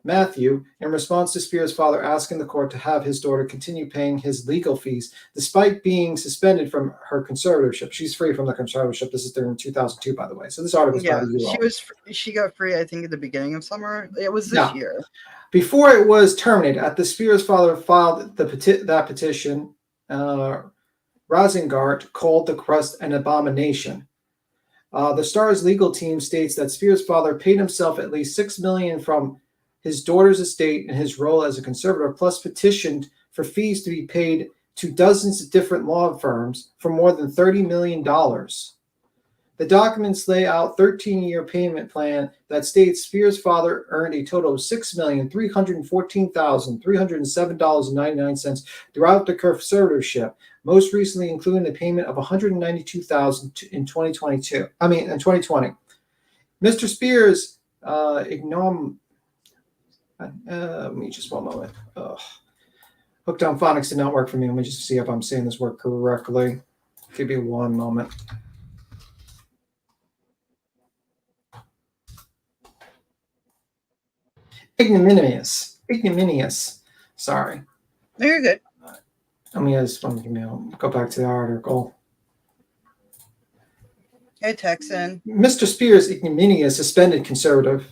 Matthew, in response to Spears' father asking the court to have his daughter continue paying his legal fees despite being suspended from her conservatorship. She's free from the conservatorship. This is during 2002, by the way. So this article is about a year old. She got free, I think, at the beginning of summer. It was this year. Before it was terminated, at the Spears' father filed that petition, Rosengart called the crust an abomination. The star's legal team states that Spears' father paid himself at least $6 million from his daughter's estate in his role as a conservator, plus petitioned for fees to be paid to dozens of different law firms for more than $30 million. The documents lay out a 13-year payment plan that states Spears' father earned a total of $6,314,307.99 throughout the conservatorship, most recently including the payment of $192,000 in 2020. Mr. Spears let me just one moment. Hooked on Phonics did not work for me. Let me just see if I'm saying this word correctly. Give me one moment. Ignominious. Sorry. No, you're good. Let me just go back to the article. Hey, Texan. Mr. Spears' ignominious suspended conservator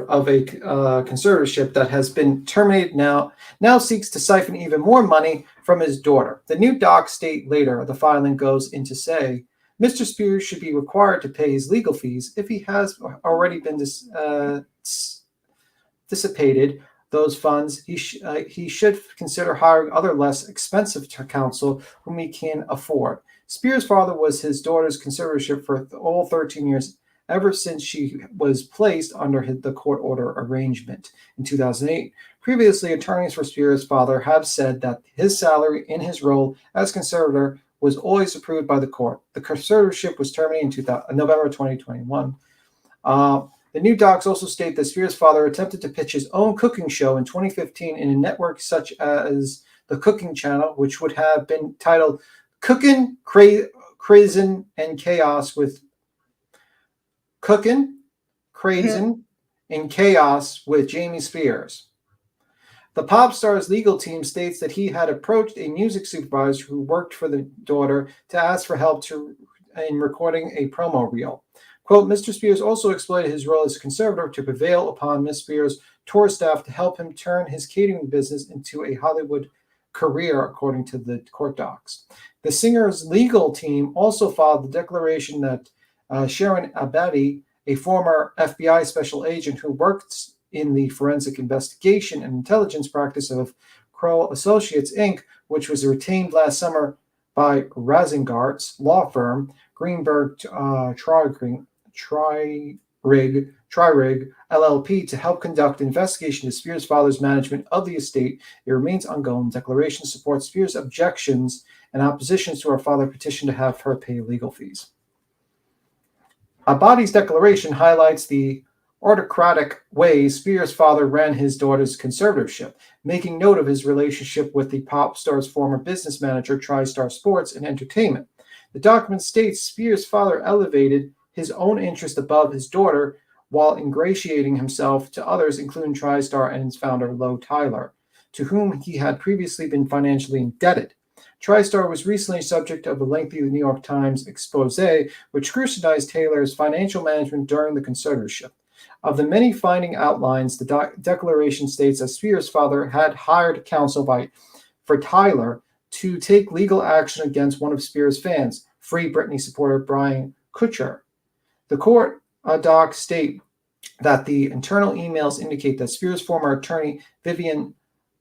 of a conservatorship that has been terminated now seeks to siphon even more money from his daughter. The new docs state later, the filing goes into say, Mr. Spears should be required to pay his legal fees if he has already been dissipated those funds. He should consider hiring other less expensive counsel whom he can afford. Spears' father was his daughter's conservatorship for all 13 years, ever since she was placed under the court order arrangement in 2008. Previously, attorneys for Spears' father have said that his salary in his role as conservator was always approved by the court. The conservatorship was terminated in November 2021. The new docs also state that Spears' father attempted to pitch his own cooking show in 2015 in a network such as the Cooking Channel, which would have been titled Cookin', Crazen, and Chaos with Cookin', Crazen, and Chaos with Jamie Spears. The pop star's legal team states that he had approached a music supervisor who worked for the daughter to ask for help in recording a promo reel. Quote, Mr. Spears also exploited his role as a conservator to prevail upon Miss Spears' tour staff to help him turn his catering business into a Hollywood career, according to the court docs. The singer's legal team also filed the declaration that Sharon Abadi, a former FBI special agent who worked in the forensic investigation and intelligence practice of Kroll Associates, Inc., which was retained last summer by Rasengart's law firm, Greenberg Tri-Rig LLP, to help conduct an investigation into Spears' father's management of the estate. It remains ongoing. The declaration supports Spears' objections and oppositions to her father's petition to have her pay legal fees. Abadi's declaration highlights the autocratic way Spears' father ran his daughter's conservatorship, making note of his relationship with the pop star's former business manager, TriStar Sports and Entertainment. The document states Spears' father elevated his own interest above his daughter while ingratiating himself to others, including TriStar and its founder, Lo Tyler, to whom he had previously been financially indebted. TriStar was recently subject of a lengthy New York Times expose, which scrutinized Taylor's financial management during the conservatorship. Of the many finding outlines, the declaration states that Spears' father had hired counsel for Tyler to take legal action against one of Spears' fans, Free Britney supporter Brian Kutcher. The court docs state that the internal emails indicate that Spears' former attorney, Vivian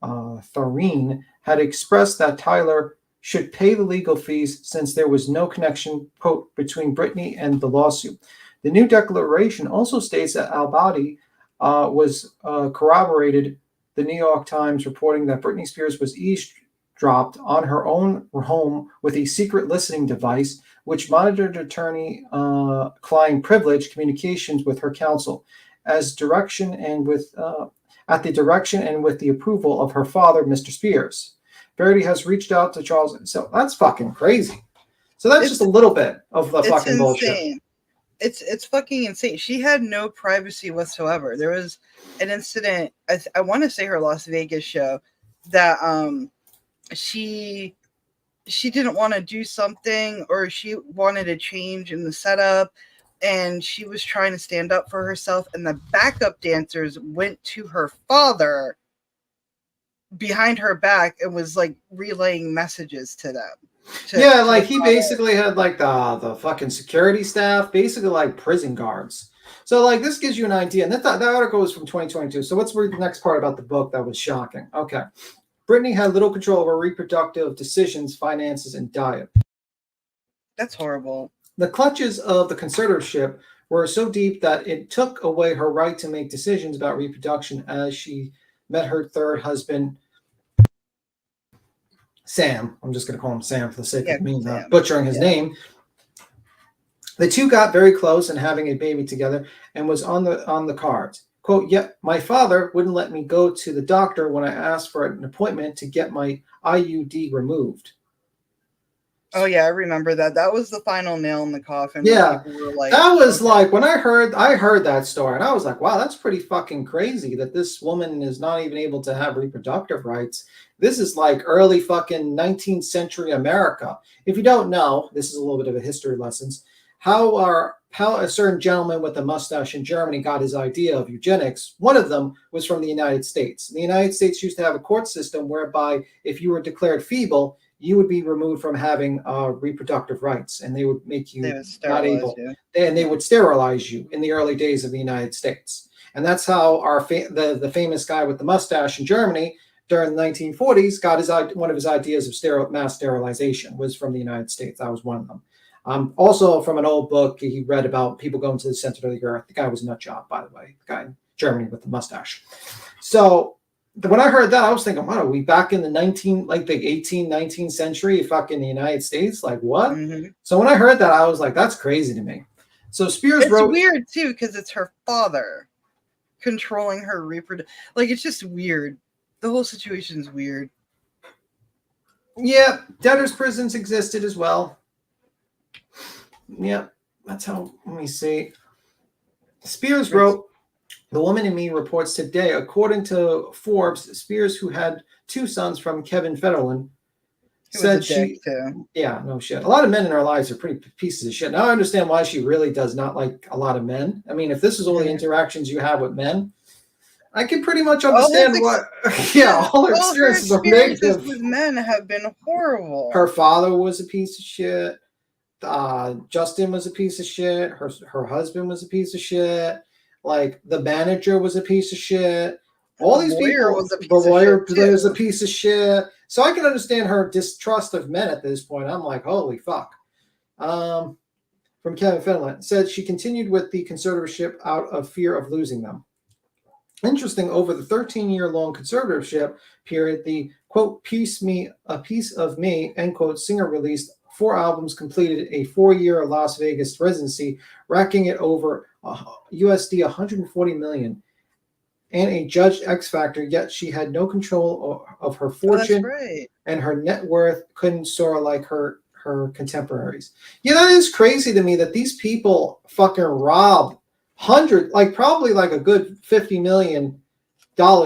Thoreen, had expressed that Tyler should pay the legal fees since there was no connection, quote, between Britney and the lawsuit. The new declaration also states that Abadi was corroborated the New York Times reporting that Britney Spears was eavesdropped on her own home with a secret listening device, which monitored attorney-client privilege communications with her counsel, at the direction and with the approval of her father, Mr. Spears. Verity has reached out to Charles. So that's fucking crazy. So that's just a little bit of the fucking bullshit. It's fucking insane. She had no privacy whatsoever. There was an incident, I want to say her Las Vegas show, that she didn't want to do something, or she wanted a change in the setup, and she was trying to stand up for herself, and the backup dancers went to her father behind her back and was like relaying messages to them. He basically had like the fucking security staff, basically like prison guards. So like this gives you an idea. And that article was from 2022. So let's read the next part about the book that was shocking. Okay. Britney had little control over reproductive decisions, finances, and diet. That's horrible. The clutches of the conservatorship were so deep that it took away her right to make decisions about reproduction as she met her third husband, Sam. I'm just going to call him Sam for the sake of me not butchering his name. The two got very close and having a baby together and was on the cards. Quote, yet my father wouldn't let me go to the doctor when I asked for an appointment to get my IUD removed. Oh yeah, I remember that. That was the final nail in the coffin. Yeah, like, that was like when I heard that story, and I was like, wow, that's pretty fucking crazy that this woman is not even able to have reproductive rights. This is like early fucking 19th century America. If you don't know, this is a little bit of a history lessons. How a certain gentleman with a mustache in Germany got his idea of eugenics. One of them was from the United States. The United States used to have a court system whereby if you were declared feeble, you would be removed from having reproductive rights, and they would make you not able. And they would sterilize you in the early days of the United States. And that's how the famous guy with the mustache in Germany during the 1940s got one of his ideas of mass sterilization was from the United States. That was one of them. Also from an old book he read about people going to the center of the earth. The guy was a nut job, by the way, the guy in Germany with the mustache. So when I heard that, I was thinking, wow, are we back in the 18th, 19th century, fucking the United States? Like what? Mm-hmm. So when I heard that, I was like, that's crazy to me. So Spears wrote. It's weird too, because it's her father controlling her reproduction. Like, it's just weird. The whole situation's weird. Yeah, debtors' prisons existed as well. Yeah, that's how, let me see. Spears wrote, The Woman in Me reports today, according to Forbes, Spears, who had two sons from Kevin Federline, said she, yeah, no shit. A lot of men in our lives are pretty pieces of shit. Now I understand why she really does not like a lot of men. I mean, if this is all the interactions you have with men, I can pretty much understand what. Yeah, all her experiences are negative. With men have been horrible. Her father was a piece of shit. Justin was a piece of shit. Her husband was a piece of shit. Like the manager was a piece of shit. All these people, the lawyer was a piece of shit. So I can understand her distrust of men at this point. I'm like, holy fuck. From Kevin Federline said she continued with the conservatorship out of fear of losing them. Interesting, over the 13-year-long conservatorship period, the quote, a piece of me, end quote, singer released 4 albums, completed a 4-year Las Vegas residency, racking it over USD 140 million, and a judged X Factor. Yet she had no control of her Oh, that's fortune, right. and her net worth couldn't soar like her contemporaries. Yeah, that is crazy to me that these people fucking rob probably like a good $50 million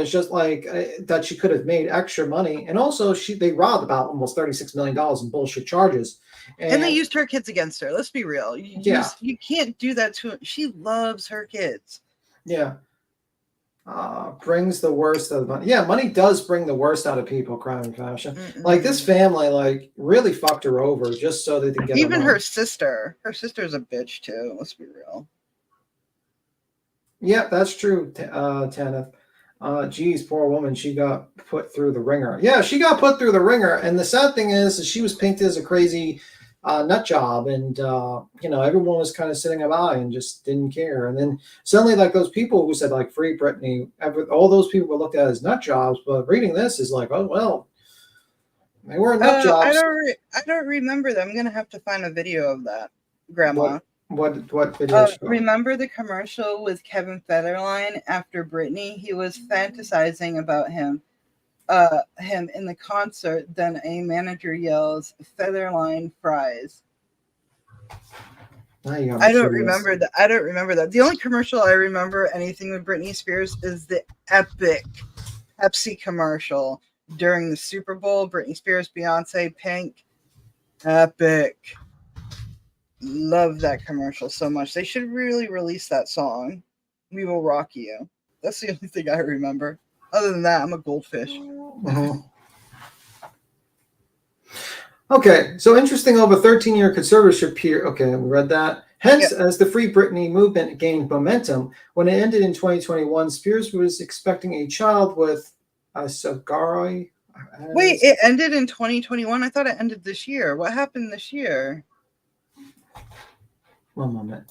just like that she could have made extra money, and also they robbed about almost $36 million in bullshit charges, And they used her kids against her. Let's be real. You can't do that to her. She loves her kids. Yeah. Brings the worst of the money. Yeah, money does bring the worst out of people, crime and fashion. Mm-mm. Like this family, like really fucked her over just so they could get even her her sister. Her sister's a bitch too. Let's be real. Yeah, that's true, Tanith. Geez, poor woman. She got put through the ringer. Yeah, she got put through the ringer. And the sad thing is she was painted as a crazy nut job. And, everyone was kind of sitting by and just didn't care. And then suddenly, like those people who said, like, free Britney, all those people were looked at as nut jobs. But reading this is like, oh, well, they weren't nut jobs. I don't remember that. I'm going to have to find a video of that, Grandma. What video? Remember the commercial with Kevin Federline after Britney? He was fantasizing about him in the concert. Then a manager yells, "Federline fries." I don't remember that. I don't remember that. The only commercial I remember anything with Britney Spears is the epic Pepsi commercial during the Super Bowl. Britney Spears, Beyonce, Pink. Epic. Love that commercial so much. They should really release that song. We Will Rock You. That's the only thing I remember. Other than that, I'm a goldfish. Mm-hmm. Okay, so interesting over 13-year conservatorship period. Okay, we read that. Hence, as the Free Britney movement gained momentum, when it ended in 2021, Spears was expecting a child with Sagaroi. Wait, it ended in 2021? I thought it ended this year. What happened this year? One moment.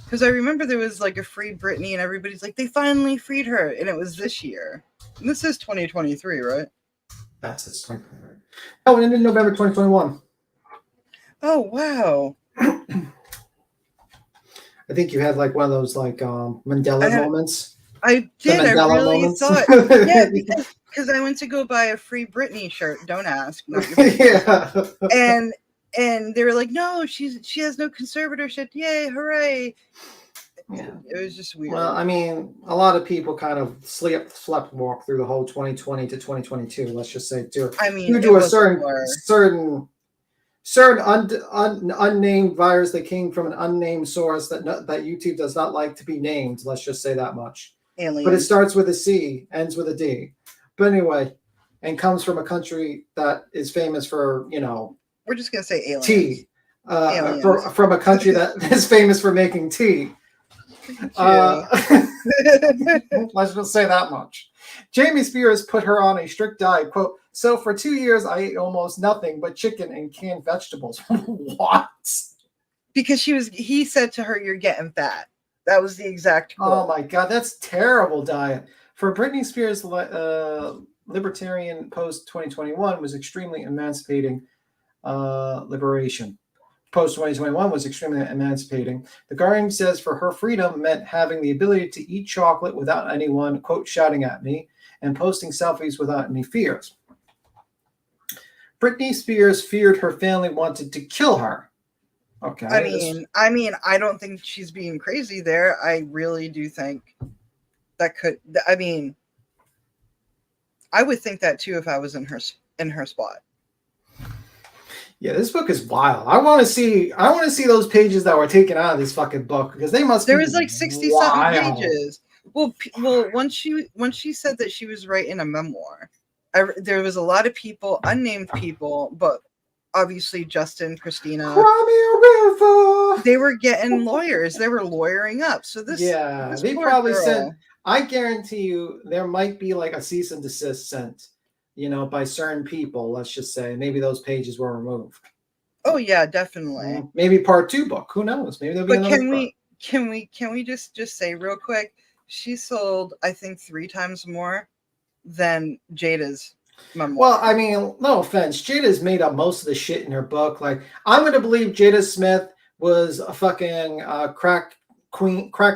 Because I remember there was like a Free Britney and everybody's like, they finally freed her. And it was this year. And this is 2023, right? That's it. Oh, it ended in November 2021. Oh, wow. I think you had like one of those like Mandela moments. I did. I really moments. thought. Yeah, because I went to go buy a Free Britney shirt. Don't ask. Yeah. And they were like, no, she has no conservatorship. Yay, hooray. Yeah. It was just weird. Well, I mean, a lot of people kind of slept walk through the whole 2020 to 2022, let's just say, too. I mean, due to a certain unnamed virus that came from an unnamed source that YouTube does not like to be named, let's just say that much. Aliens. But it starts with a C, ends with a D. But anyway, and comes from a country that is famous for, we're just going to say aliens. Tea. From a country that is famous for making tea. Let's just say that much. Jamie Spears put her on a strict diet. Quote, so for 2 years, I ate almost nothing but chicken and canned vegetables. What? Because he said to her, you're getting fat. That was the exact quote. Oh my God, that's terrible diet. For Britney Spears, Libertarian Post 2021 was extremely emancipating. Liberation. Post 2021 was extremely emancipating. The Guardian says for her freedom meant having the ability to eat chocolate without anyone, quote, shouting at me, and posting selfies without any fears. Britney Spears feared her family wanted to kill her. Okay. I mean, I don't think she's being crazy there. I really do think that could. I mean, I would think that too if I was in her spot. Yeah, this book is wild. I want to see those pages that were taken out of this fucking book because they must. There was like 60-something pages. Well, once she said that she was writing a memoir, there was a lot of people, unnamed people, but obviously Justin, Christina. They were getting lawyers. They were lawyering up. So this. Yeah, this they probably sent. I guarantee you, there might be like a cease and desist sent. By certain people, let's just say. Maybe those pages were removed. Oh yeah, definitely. Maybe part 2 book. Who knows? Maybe there'll be another book. Can we just say real quick? She sold, I think, 3 times more than Jada's memoir. Well, I mean, no offense. Jada's made up most of the shit in her book. Like, I'm going to believe Jada Smith was a fucking crack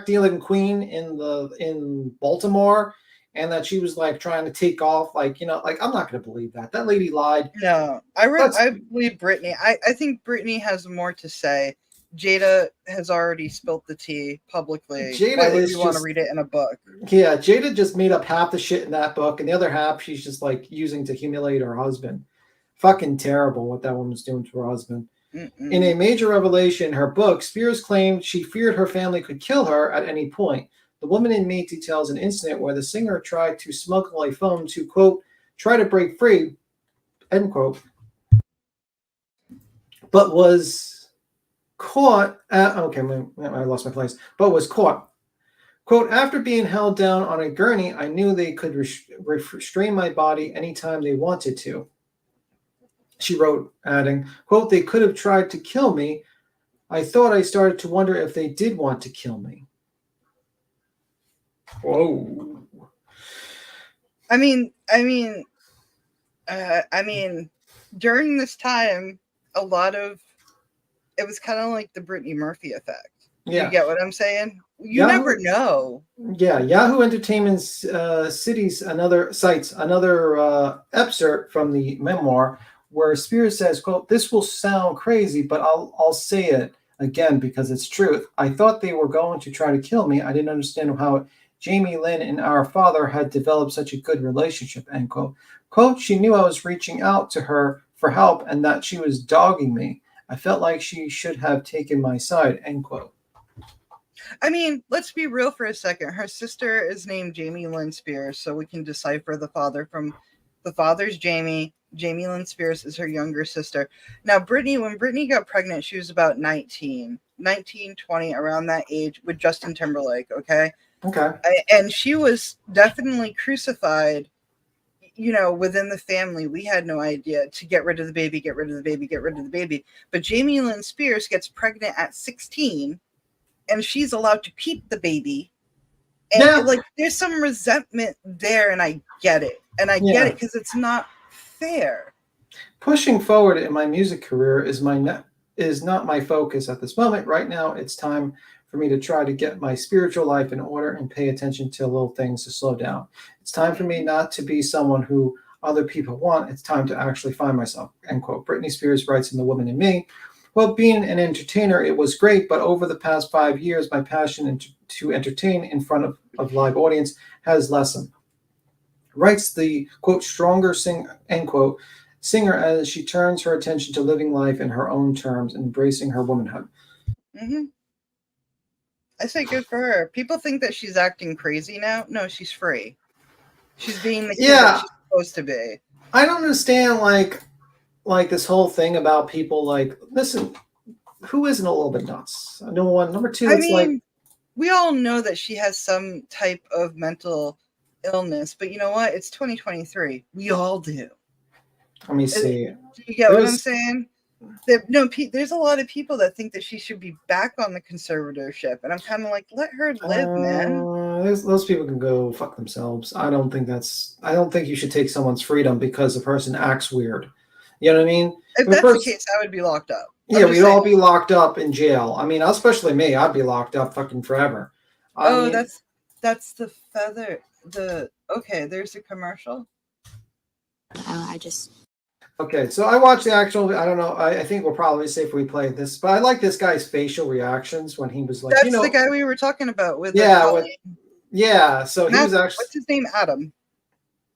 dealing queen in Baltimore, and that she was like trying to take off. Like, like I'm not going to believe that. That lady lied. No, I believe Britney. I think Britney has more to say. Jada has already spilt the tea publicly. Jada Why would is you want to just- read it in a book? Yeah, Jada just made up half the shit in that book, and the other half she's just like using to humiliate her husband. Fucking terrible what that woman's doing to her husband. Mm-mm. In a major revelation in her book, Spears claimed she feared her family could kill her at any point. The woman inmate details an incident where the singer tried to smuggle a phone to, quote, try to break free, end quote, but was caught. I lost my place. But was caught. Quote, after being held down on a gurney, I knew they could restrain my body anytime they wanted to. She wrote, adding, quote, they could have tried to kill me. I thought I started to wonder if they did want to kill me. Whoa. I mean, during this time, it was kind of like the Brittany Murphy effect. Yeah. You get what I'm saying? You never know. Yeah, Yahoo Entertainment's cites another excerpt from the memoir where Spears says, quote, this will sound crazy, but I'll say it again because it's truth. I thought they were going to try to kill me. I didn't understand how Jamie Lynn and our father had developed such a good relationship, end quote. Quote, she knew I was reaching out to her for help and that she was dogging me. I felt like she should have taken my side, end quote. I mean, let's be real for a second. Her sister is named Jamie Lynn Spears, so we can decipher the father from the father's Jamie. Jamie Lynn Spears is her younger sister. Now, when Britney got pregnant, she was about 19, 20, around that age with Justin Timberlake, okay? Okay. And she was definitely crucified, within the family. We had no idea to get rid of the baby, get rid of the baby, get rid of the baby. But Jamie Lynn Spears gets pregnant at 16, and she's allowed to keep the baby. And there's some resentment there, and I get it. And I get it because it's not fair. Pushing forward in my music career is not my focus at this moment. Right now, it's time for me to try to get my spiritual life in order and pay attention to little things to slow down. It's time for me not to be someone who other people want. It's time to actually find myself, end quote. Britney Spears writes in The Woman in Me, well, being an entertainer, it was great, but over the past 5 years, my passion to entertain in front of live audience has lessened. Writes the, quote, stronger end quote, singer as she turns her attention to living life in her own terms, embracing her womanhood. Mm-hmm. I say good for her. People think that she's acting crazy now. No, she's free. She's being the kid that she's supposed to be. I don't understand, like this whole thing about people like, listen, who isn't a little bit nuts? Number one. Number two, we all know that she has some type of mental illness, but you know what? It's 2023. We all do. Let me see. Do you get what I'm saying? There's a lot of people that think that she should be back on the conservatorship, and I'm kind of like, let her live, man. Those people can go fuck themselves. I don't think you should take someone's freedom because a person acts weird. You know what I mean? If that's the case, I would be locked up. We'd all be locked up in jail. I mean, especially me. I'd be locked up fucking forever. That's the feather. Okay, there's a commercial. Okay, so I watched the actual. I don't know. I think we'll probably say if we play this, but I like this guy's facial reactions when he was like, that's the guy we were talking about with. So he was actually. What's his name? Adam.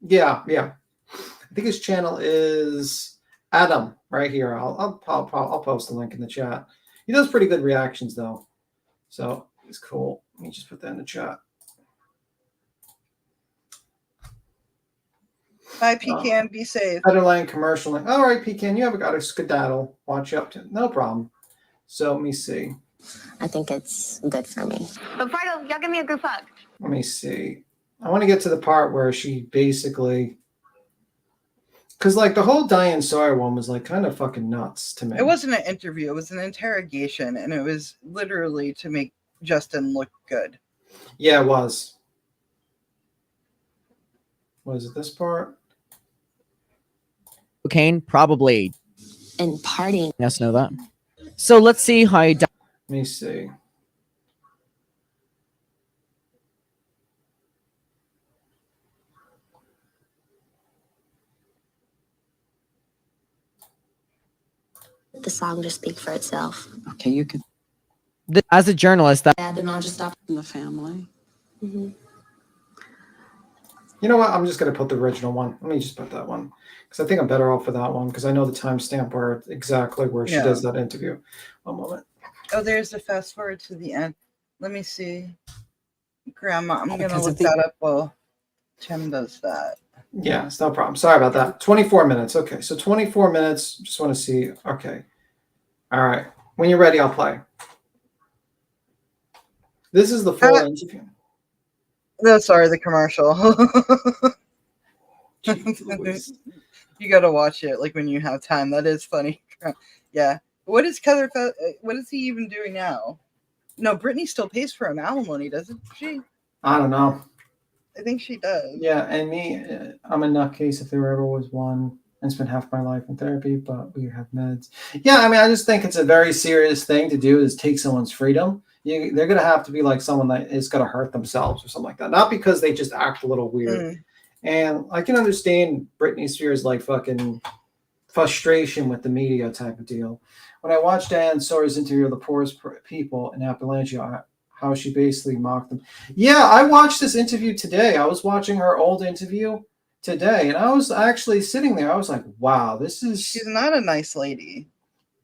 Yeah. I think his channel is Adam right here. I'll post the link in the chat. He does pretty good reactions though, so it's cool. Let me just put that in the chat. Bye, Pecan. Be safe. Underlying commercial. All right, Pecan, you have got a skedaddle. Watch up to no problem. So let me see. I think it's good for me. Before I go, y'all give me a group hug. Let me see. I want to get to the part where she basically, because like the whole Diane Sawyer one was like kind of fucking nuts to me. It wasn't an interview. It was an interrogation, and it was literally to make Justin look good. Yeah, it was. Was it this part? Cocaine, probably. And partying. Yes, know that. So let's see how he. Let me see. The song just speak for itself. Okay, you can. As a journalist, that. Dad, and I'll just stop in the family. Mm-hmm. You know what? I'm just going to put the original one. Let me just put that one. Because I think I'm better off with that one. Because I know the timestamp where she does that interview. One moment. Oh, there's the fast forward to the end. Let me see. Grandma, I'm going to look that up while Tim does that. Yeah, it's no problem. Sorry about that. 24 minutes. Okay, so 24 minutes. Just want to see. Okay. All right. When you're ready, I'll play. This is the full interview. No, sorry, the commercial. You got to watch it like when you have time. That is funny. Yeah. What is what is he even doing now? No, Britney still pays for him alimony, doesn't she? I don't know. I think she does. Yeah, and me, I'm a nutcase if there ever was one, and spent half my life in therapy, but we have meds. Yeah, I mean, I just think it's a very serious thing to do is take someone's freedom. They're going to have to be like someone that is going to hurt themselves or something like that. Not because they just act a little weird. And I can understand Britney Spears' like fucking frustration with the media type of deal. When I watched Diane Sawyer's interview of the poorest people in Appalachia, how she basically mocked them. Yeah, I watched this interview today. I was watching her old interview today, and I was actually sitting there. I was like, wow, she's not a nice lady.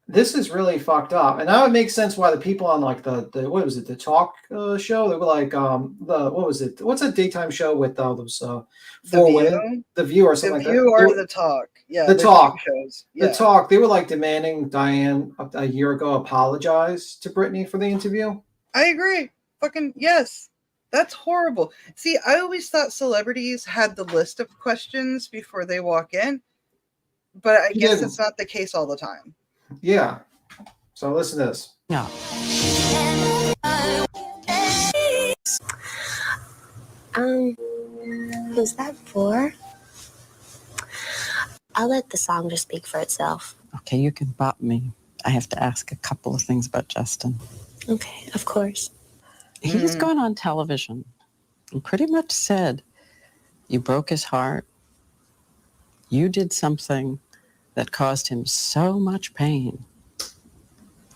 This is really fucked up. And that would make sense why the people on like the what was it, the talk show? They were like what was it? What's that daytime show with those four women? The View or something like that. The View or The Talk. Yeah. The Talk. Shows. Yeah. The Talk. They were like demanding Diane a year ago apologize to Britney for the interview. I agree. Fucking yes. That's horrible. See, I always thought celebrities had the list of questions before they walk in, but I guess it's not the case all the time. Yeah. So listen to this. Yeah. Who's that for? I'll let the song just speak for itself. Okay, you can bop me. I have to ask a couple of things about Justin. Okay, of course. He's gone on television and pretty much said you broke his heart. You did something that caused him so much pain,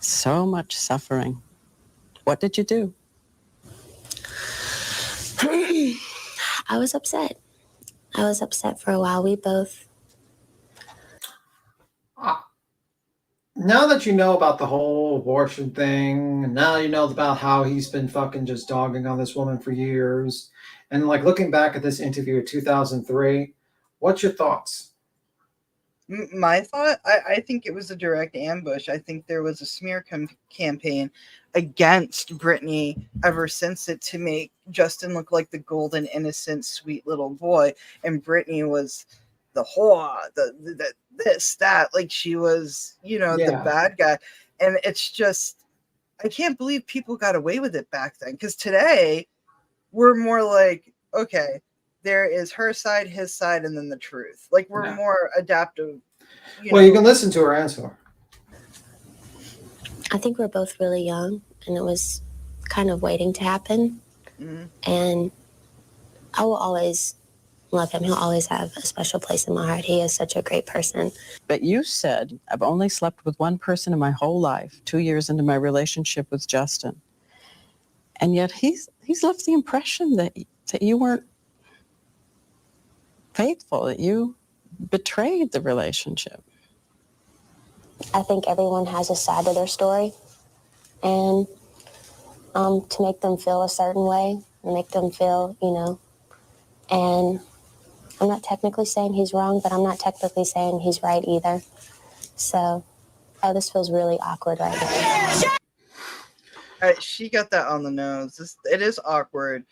so much suffering. What did you do? I was upset. I was upset for a while. We both. Now that you know about the whole abortion thing, and now you know about how he's been fucking just dogging on this woman for years, and like looking back at this interview in 2003, what's your thoughts? My thought, I think it was a direct ambush. I think there was a smear campaign against Britney ever since it to make Justin look like the golden, innocent, sweet little boy, and Britney was the whore, the this, that, like she was, the bad guy. And it's just, I can't believe people got away with it back then. Because today, we're more like, okay, there is her side, his side, and then the truth. Like we're more adaptive. You can listen to her answer. I think we're both really young, and it was kind of waiting to happen. Mm-hmm. And I will always love him. He'll always have a special place in my heart. He is such a great person. But you said, I've only slept with one person in my whole life, 2 years into my relationship with Justin. And yet he's left the impression that you weren't faithful, that you betrayed the relationship. I think everyone has a side to their story. And to make them feel a certain way, make them feel, and I'm not technically saying he's wrong, but I'm not technically saying he's right either. So, this feels really awkward right now. She got that on the nose. It is awkward.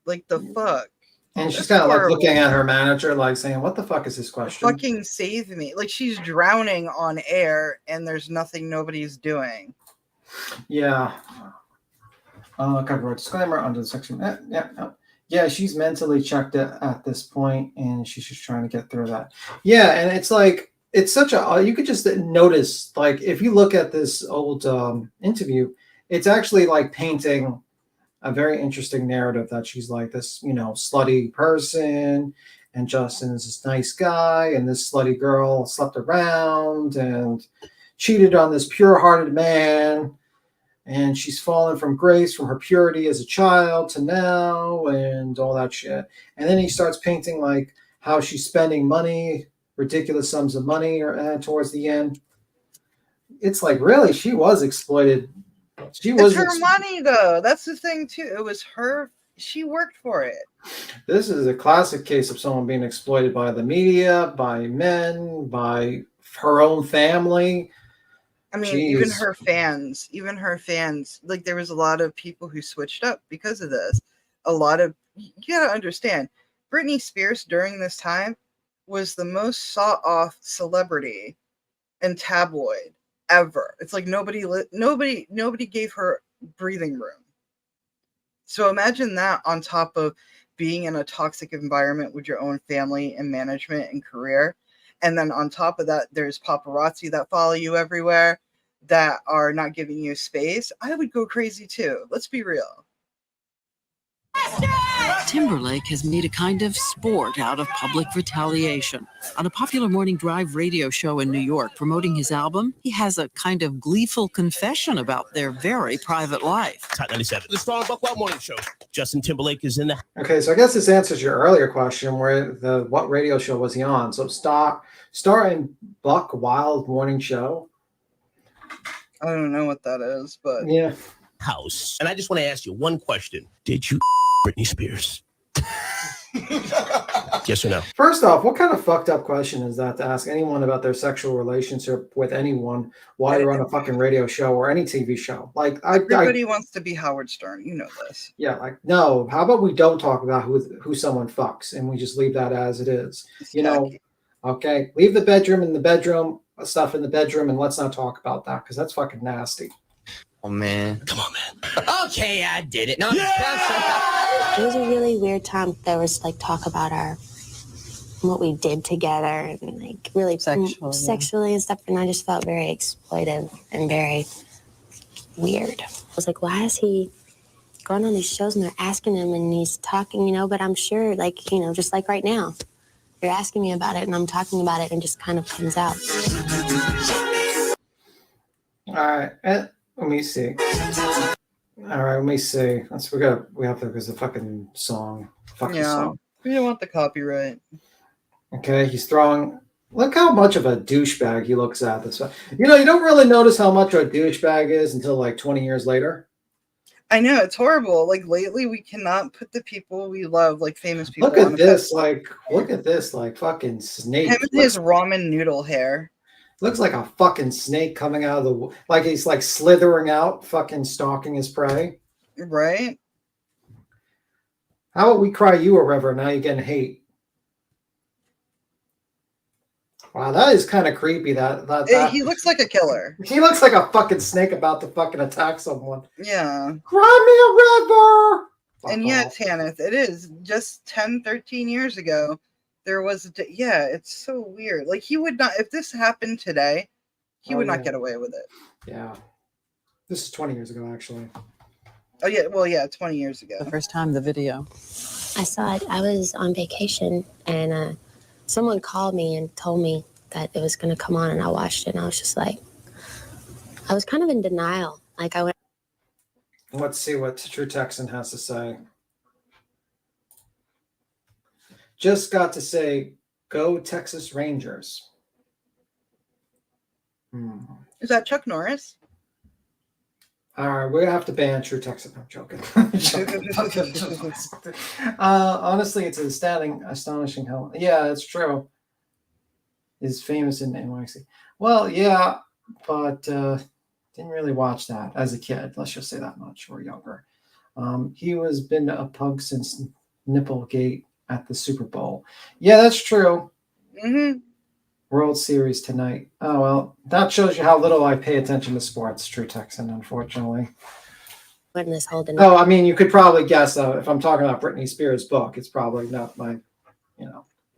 Like, the fuck? And she's kind of like looking at her manager, like saying, what the fuck is this question? Fucking save me. Like, she's drowning on air, and there's nothing nobody's doing. Yeah. Copyright disclaimer under the section. Yeah, she's mentally checked at this point, and she's just trying to get through that. Yeah, and it's like it's such a you could just notice, like, if you look at this old interview, it's actually like painting a very interesting narrative that she's like this, slutty person, and Justin is this nice guy, and this slutty girl slept around and cheated on this pure-hearted man, and she's fallen from grace from her purity as a child to now, and all that shit. And then he starts painting like how she's spending money, ridiculous sums of money, towards the end. It's like, really, she was exploited. It's her money, though. That's the thing too. It was her. She worked for it. This is a classic case of someone being exploited by the media, by men, by her own family. I mean, even her fans, like, there was a lot of people who switched up because of this. You gotta understand, Britney Spears during this time was the most sought-off celebrity in tabloid ever. It's like nobody gave her breathing room. So imagine that on top of being in a toxic environment with your own family and management and career. And then on top of that, there's paparazzi that follow you everywhere that are not giving you space. I would go crazy too. Let's be real. Timberlake has made a kind of sport out of public retaliation. On a popular morning drive radio show in New York promoting his album, he has a kind of gleeful confession about their very private life. Hot 97, the Star Buckwell Morning Show. Justin Timberlake is in the... Okay, so I guess this answers your earlier question, what radio show was he on? So Star and Buck Wild Morning Show. I don't know what that is, but... Yeah. House. And I just want to ask you one question. Did you Britney Spears? Yes or no? First off, what kind of fucked up question is that to ask anyone about their sexual relationship with anyone while you're on a fucking radio show or any TV show? Like, everybody wants to be Howard Stern. You know this. Yeah, like, no. How about we don't talk about who someone fucks and we just leave that as it is? Okay, leave the bedroom in the bedroom, stuff in the bedroom, and let's not talk about that because that's fucking nasty. Oh man, come on, man. Okay, I did it. No, It was a really weird time. There was like talk about what we did together and like really sexually and stuff, and I just felt very exploitive and very weird. I was like, why is he going on these shows and they're asking him and he's talking, but I'm sure, like, just like right now, you're asking me about it and I'm talking about it and just kind of comes out. All right, let me see. All right, let me see. We have to because the fucking song. Song. We don't want the copyright. Okay, he's throwing. Look how much of a douchebag he looks at this. You don't really notice how much a douchebag is until like 20 years later. I know, it's horrible. Like, lately, we cannot put the people we love, like famous people. Look at this, like fucking snake. Him and his ramen noodle hair. Looks like a fucking snake coming out of the... Like he's like slithering out, fucking stalking his prey. Right? How about we cry you a river, now you're getting hate. Wow, that is kind of creepy. He looks like a killer. He looks like a fucking snake about to fucking attack someone. Yeah. Cry me a river! And yet, Tanith, it is just 10, 13 years ago. There was, it's so weird. Like, he would not, if this happened today, he would not get away with it. Yeah. This is 20 years ago, actually. Oh, yeah. Well, yeah, 20 years ago. The first time the video. I saw it. I was on vacation and someone called me and told me that it was going to come on and I watched it and I was just like, I was kind of in denial. Like, I went. Let's see what True Texan has to say. Just got to say, go Texas Rangers. Is that Chuck Norris? All right, we're going to have to ban True Texan. I'm joking. Honestly, it's astonishing how... Yeah, it's true. Is famous in NYC. Well, yeah, but didn't really watch that as a kid. Let's just say that much, or younger. He was been a pug since Nipplegate at the Super Bowl. Yeah, that's true. Mm-hmm. World Series tonight. Oh, well, that shows you how little I pay attention to sports, True Texan, unfortunately. in this whole Oh, I mean, you could probably guess if I'm talking about Britney Spears' book, it's probably not my,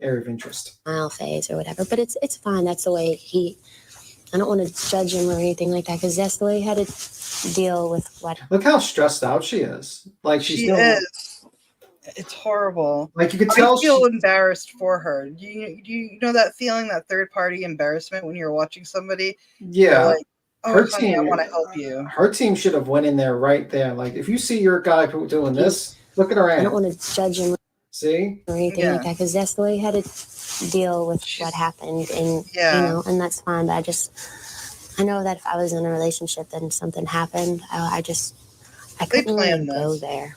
area of interest. denial phase or whatever. But it's fine. That's the way I don't want to judge him or anything like that because that's the way he had to deal with what. Look how stressed out she is. Like she is. It's horrible. Like you could tell I feel embarrassed for her. Do you know that feeling, that third party embarrassment when you're watching somebody? Yeah. Like, oh, her honey, team, I want to help you. Her team should have went in there right there. Like if you see your guy doing this, look at her hand. I don't want to judge him. See? Or anything like that because that's the way he had to deal with what happened, and and that's fine. But I know that if I was in a relationship and something happened, I couldn't really go there.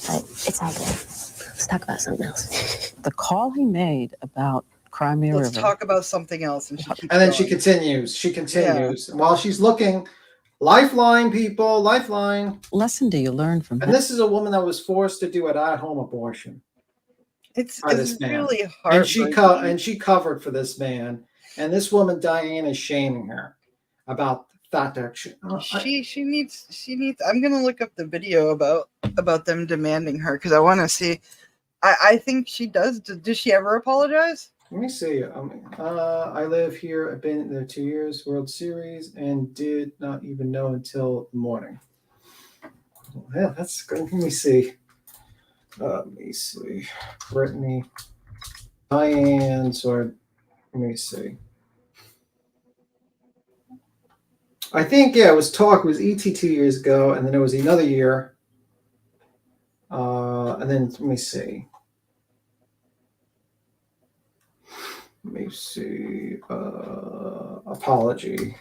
But it's all good. Let's talk about something else. The call he made about Crimea Let's River. talk about something else, and then she continues. She continues while she's looking. Lifeline, people, lifeline. Lesson do you learn from And this is a woman that was forced to do an at-home abortion. It's man. really hard. And she covered for this man. And this woman, Diane, is shaming her about that action. She needs. I'm gonna look up the video about them demanding her because I want to see. I think she does. Did she ever apologize? Let me see. I live here. I've been there 2 years. World Series, and did not even know until the morning. Yeah, that's good. Let me see. Britney, Diane. Let me see. I think it was talk. It was ET 2 years ago, and then it was another year. And then let me see. Apology.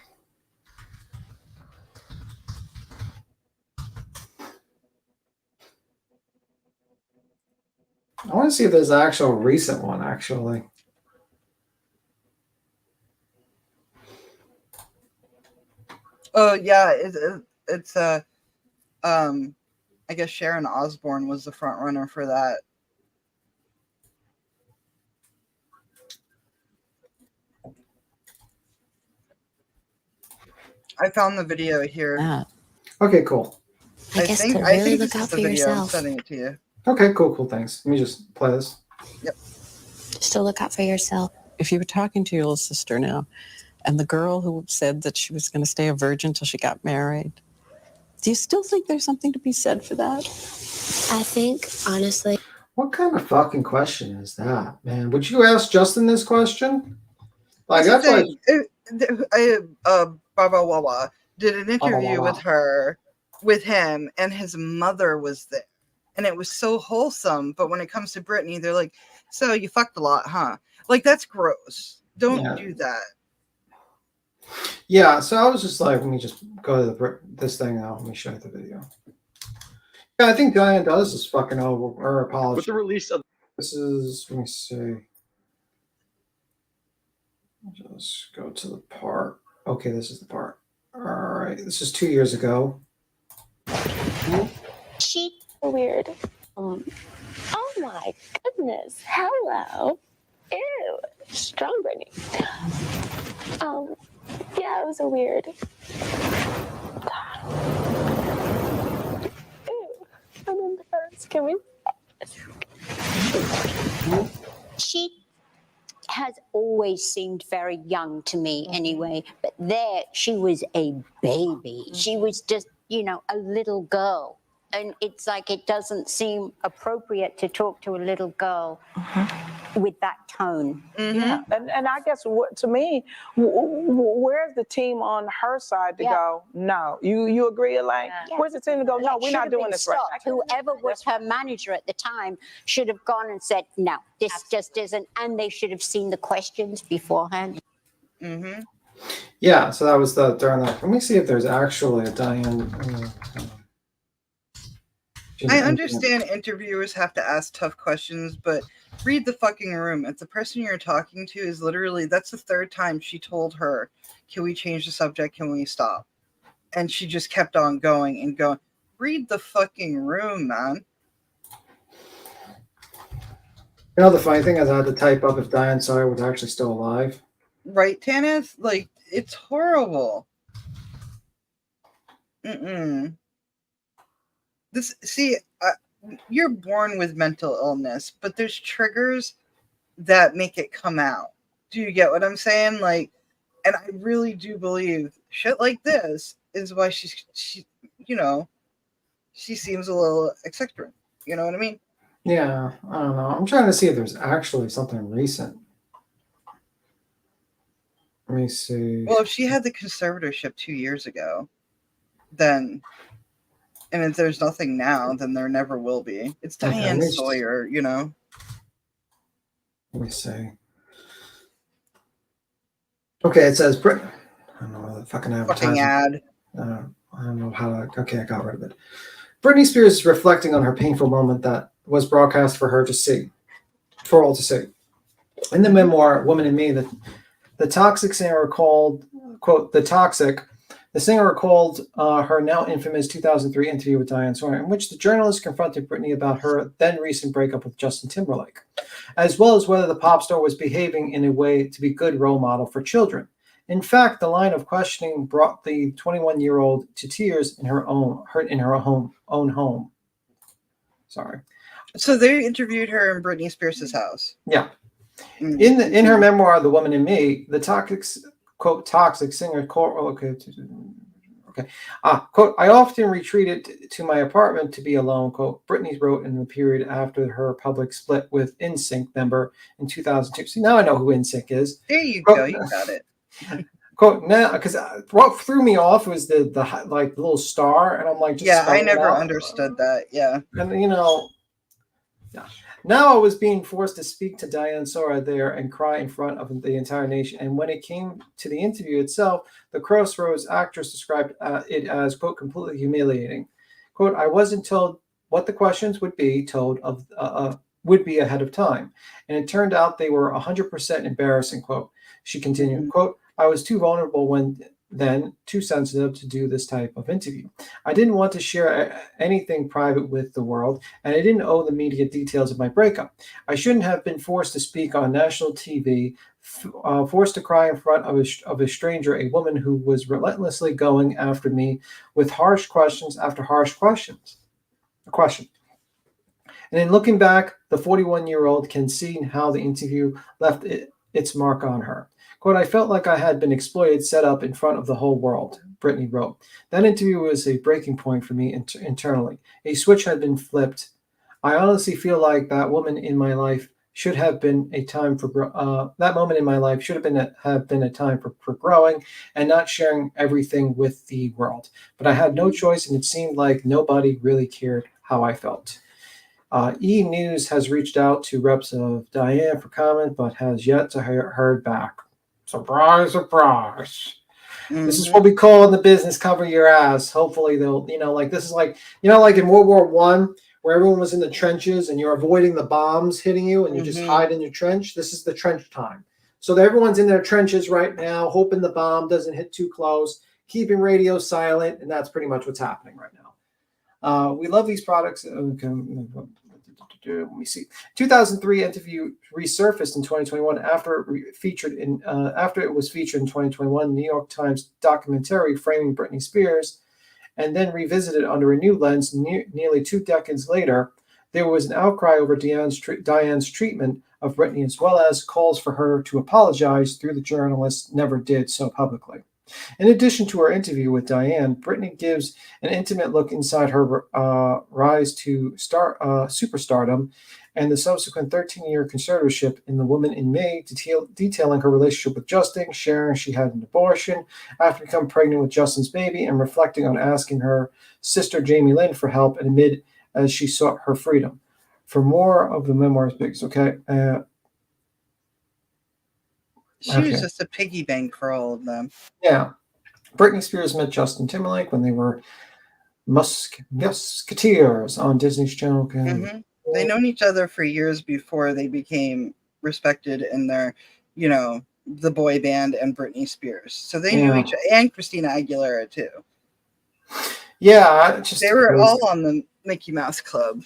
I want to see if there's an actual recent one, actually. Oh yeah, it's I guess Sharon Osbourne was the front runner for that. I found the video here. Okay, cool. I think this is the video. I'm sending it to you. Okay, cool. Thanks. Let me just play this. Yep. Still look out for yourself. If you were talking to your little sister now, and the girl who said that she was going to stay a virgin till she got married, do you still think there's something to be said for that? I think, honestly. What kind of fucking question is that, man? Would you ask Justin this question? Like, that's like. Baba Wawa did an interview with him, and his mother was there. And it was so wholesome. But when it comes to Britney, they're like, so you fucked a lot, huh? Like, that's gross. Don't do that. Yeah, so I was just like, let me just go to this thing now. Let me show you the video. Yeah, I think Diane does this fucking over her apology. With the release of this is, let me see. Just go to the part. Okay, this is the part. All right, this is 2 years ago. She weird. Oh my goodness. Hello. Ew. Strong Britney. Yeah, it was a weird. Ew. I'm embarrassed. Can we? She has always seemed very young to me anyway, but there she was a baby. She was just, a little girl. And it's like it doesn't seem appropriate to talk to a little girl with that tone. Mm-hmm. Yeah, and I guess to me, where's the team on her side to go? No, you agree, Elaine? Yeah. Where's the team to go? No, we're not doing this right. Whoever was her manager at the time should have gone and said, no, this just isn't, and they should have seen the questions beforehand. Mm-hmm. Yeah, so that was during that. Let me see if there's actually a Diane. I understand interviewers have to ask tough questions, but read the fucking room. If the person you're talking to is literally, that's the third time she told her, can we change the subject? Can we stop? And she just kept on going and going. Read the fucking room, man. The funny thing is I had to type up if Diane Sawyer was actually still alive. Right, Tanith? Like, it's horrible. Mm-mm. You're born with mental illness, but there's triggers that make it come out. Do you get what I'm saying? Like, and I really do believe shit like this is why she seems a little eccentric. You know what I mean? Yeah, I don't know. I'm trying to see if there's actually something recent. Let me see. Well, if she had the conservatorship 2 years ago, then, and if there's nothing now, then there never will be. It's Diane Sawyer, you know. Let me see. Okay, it says Britney. I don't know the fucking advertising. Fucking ad. I don't know how to. Okay, I got rid of it. Britney Spears is reflecting on her painful moment that was broadcast for her to see, for all to see. In the memoir, Woman in Me, the Toxic singer recalled, quote, the singer recalled her now infamous 2003 interview with Diane Sawyer, in which the journalist confronted Britney about her then recent breakup with Justin Timberlake, as well as whether the pop star was behaving in a way to be a good role model for children. In fact, the line of questioning brought the 21-year-old to tears in her own home. Sorry. So they interviewed her in Britney Spears' house. Yeah. In her memoir, The Woman in Me, the toxic singer, quote, I often retreated to my apartment to be alone, quote, Britney wrote in the period after her public split with NSYNC member in 2002. See, now I know who NSYNC is. There you go, you got it. Quote, now, because what threw me off was the like little star, and I'm like, just I never understood that. Yeah. And yeah. Now I was being forced to speak to Diane Sawyer there and cry in front of the entire nation. And when it came to the interview itself, the Crossroads actress described it as, quote, completely humiliating. Quote, I wasn't told what the questions would be would be ahead of time. And it turned out they were 100% embarrassing, quote. She continued, quote, I was too vulnerable too sensitive to do this type of interview. I didn't want to share anything private with the world, and I didn't owe the media details of my breakup. I shouldn't have been forced to speak on national TV, forced to cry in front of a stranger, a woman who was relentlessly going after me with harsh questions after harsh questions. And in looking back, the 41-year-old can see how the interview left its mark on her. Quote, I felt like I had been exploited, set up in front of the whole world, Britney wrote. That interview was a breaking point for me internally. A switch had been flipped. I honestly feel like that woman in my life should have been a time for that moment in my life should have been a time for growing and not sharing everything with the world. But I had no choice, and it seemed like nobody really cared how I felt. E! News has reached out to reps of Diane for comment, but has yet to heard back. Surprise, surprise. Mm-hmm. This is what we call in the business cover your ass. Hopefully they'll, this is like in World War I, where everyone was in the trenches and you're avoiding the bombs hitting you and you just hide in your trench. This is the trench time. So everyone's in their trenches right now, hoping the bomb doesn't hit too close, keeping radio silent, and that's pretty much what's happening right now. We love these products. Okay. Let me see. 2003 interview resurfaced in 2021 after it was featured in 2021 New York Times documentary framing Britney Spears, and then revisited under a new lens nearly 2 decades later. There was an outcry over Diane's treatment of Britney, as well as calls for her to apologize, though the journalist never did so publicly. In addition to her interview with Diane, Britney gives an intimate look inside her rise to superstardom and the subsequent 13-year conservatorship in The Woman in Me, detailing her relationship with Justin, sharing she had an abortion after becoming pregnant with Justin's baby, and reflecting on asking her sister Jamie Lynn for help and amid as she sought her freedom. For more of the memoirs, okay. She was just a piggy bank for all of them. Yeah. Britney Spears met Justin Timberlake when they were musketeers on Disney's channel. Mm-hmm. They known each other for years before they became respected in their, the boy band and Britney Spears. So they knew each other, and Christina Aguilera too. Yeah. They were all on the Mickey Mouse Club.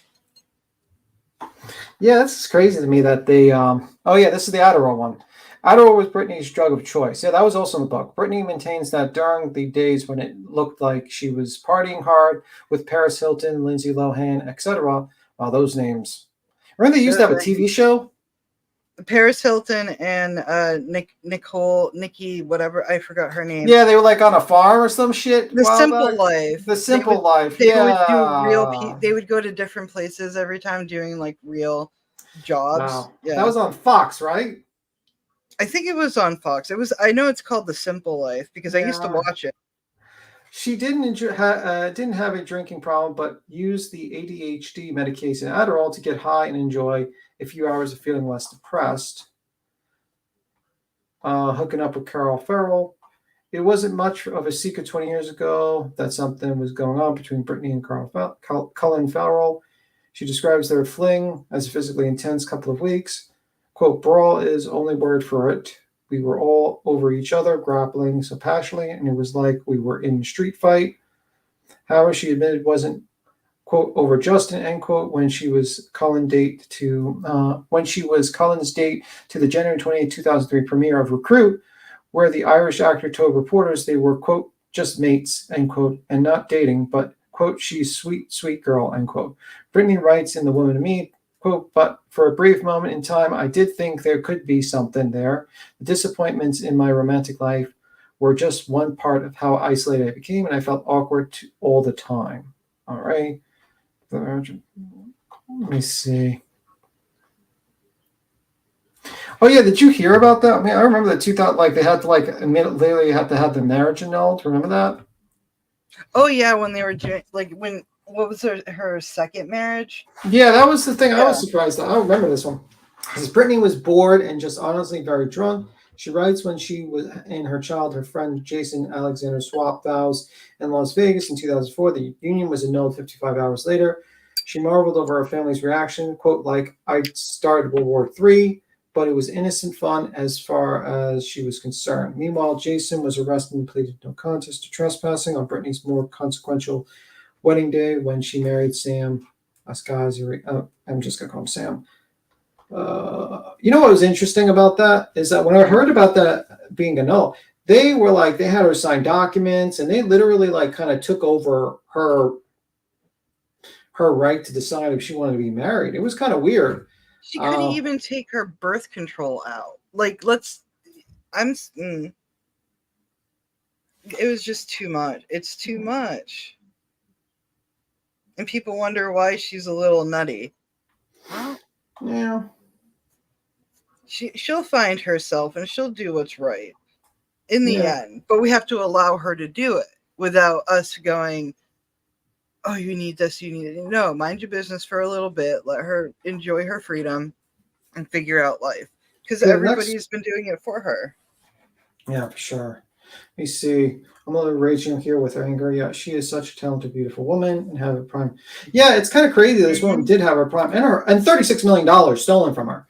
Yeah, this is crazy to me that they, this is the Adderall one. Adderall was Britney's drug of choice. Yeah, that was also in the book. Britney maintains that during the days when it looked like she was partying hard with Paris Hilton, Lindsay Lohan, etc. Wow, those names. Remember they used to have a TV show? Paris Hilton and Nikki, whatever, I forgot her name. Yeah, they were like on a farm or some shit. The Simple Life. The Simple Life. They would do real. They would go to different places every time doing like real jobs. Wow. Yeah, That was on Fox, right? I think it was on Fox. It was. I know it's called The Simple Life because I used to Yeah. watch it. She didn't have a drinking problem, but used the ADHD medication Adderall to get high and enjoy a few hours of feeling less depressed. Hooking up with Carol Farrell. It wasn't much of a secret 20 years ago that something was going on between Britney and Colin Farrell. She describes their fling as a physically intense couple of weeks. Quote, brawl is only word for it. We were all over each other, grappling so passionately, and it was like we were in a street fight. However, she admitted it wasn't, quote, over Justin, end quote, when she was Colin's date to the January 28, 2003 premiere of Recruit, where the Irish actor told reporters they were, quote, just mates, end quote, and not dating, but, quote, she's sweet, sweet girl, end quote. Britney writes in The Woman to Me, quote, but for a brief moment in time, I did think there could be something there. The disappointments in my romantic life were just one part of how isolated I became, and I felt awkward all the time. All right. Let me see. Oh yeah, did you hear about that? I mean, I remember the 2000, like they had to like immediately had to have the marriage annulled. Remember that? Oh yeah, when they were doing like what was her second marriage? Yeah, that was the thing. I was surprised. I remember this one. Because Britney was bored and just honestly very drunk. She writes when she was in her her friend Jason Alexander swapped vows in Las Vegas in 2004. The union was annulled 55 hours later. She marveled over her family's reaction, quote, like, I started World War III, but it was innocent fun as far as she was concerned. Meanwhile, Jason was arrested and pleaded no contest to trespassing on Britney's more consequential wedding day when she married Sam Asghari. I'm just going to call him Sam. You know what was interesting about that is that when I heard about that being annulled, they were like, they had her sign documents and they literally like kind of took over her right to decide if she wanted to be married. It was kind of weird. She couldn't even take her birth control out. Like, it was just too much. It's too much. And people wonder why she's a little nutty. Yeah. She'll find herself and she'll do what's right in the end. But we have to allow her to do it without us going, oh, you need this, you need it. No, mind your business for a little bit. Let her enjoy her freedom and figure out life. Because everybody's been doing it for her. Yeah, for sure. Let me see. I'm a little raging here with her anger. Yeah, she is such a talented, beautiful woman and have a prime. Yeah, it's kind of crazy that this woman did have her prime and $36 million stolen from her.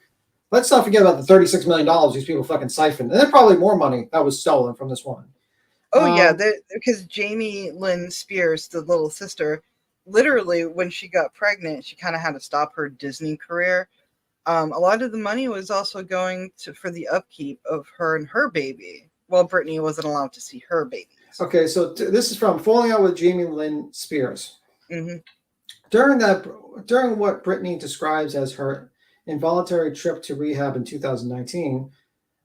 Let's not forget about the $36 million these people fucking siphoned. And then probably more money that was stolen from this woman. Oh, yeah, because Jamie Lynn Spears, the little sister, literally, when she got pregnant, she kind of had to stop her Disney career. A lot of the money was also going for the upkeep of her and her baby. Well, Britney wasn't allowed to see her baby. Okay, so this is from Falling Out with Jamie Lynn Spears. Mm-hmm. During what Britney describes as her involuntary trip to rehab in 2019,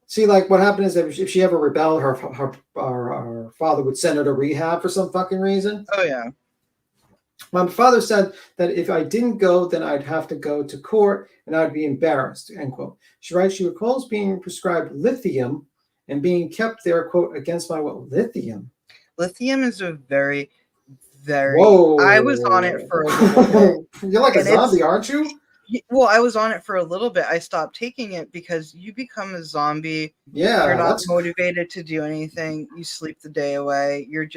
see, like what happened is that if she ever rebelled, her father would send her to rehab for some fucking reason. Oh yeah. My father said that if I didn't go, then I'd have to go to court and I'd be embarrassed, end quote. She writes, she recalls being prescribed lithium and being kept there, quote, against my will. Lithium? Lithium is a very, very... Whoa. I was on it for a little bit. You're like a zombie, aren't you? Well, I was on it for a little bit. I stopped taking it because you become a zombie. Yeah. You're not motivated to do anything. You sleep the day away. You're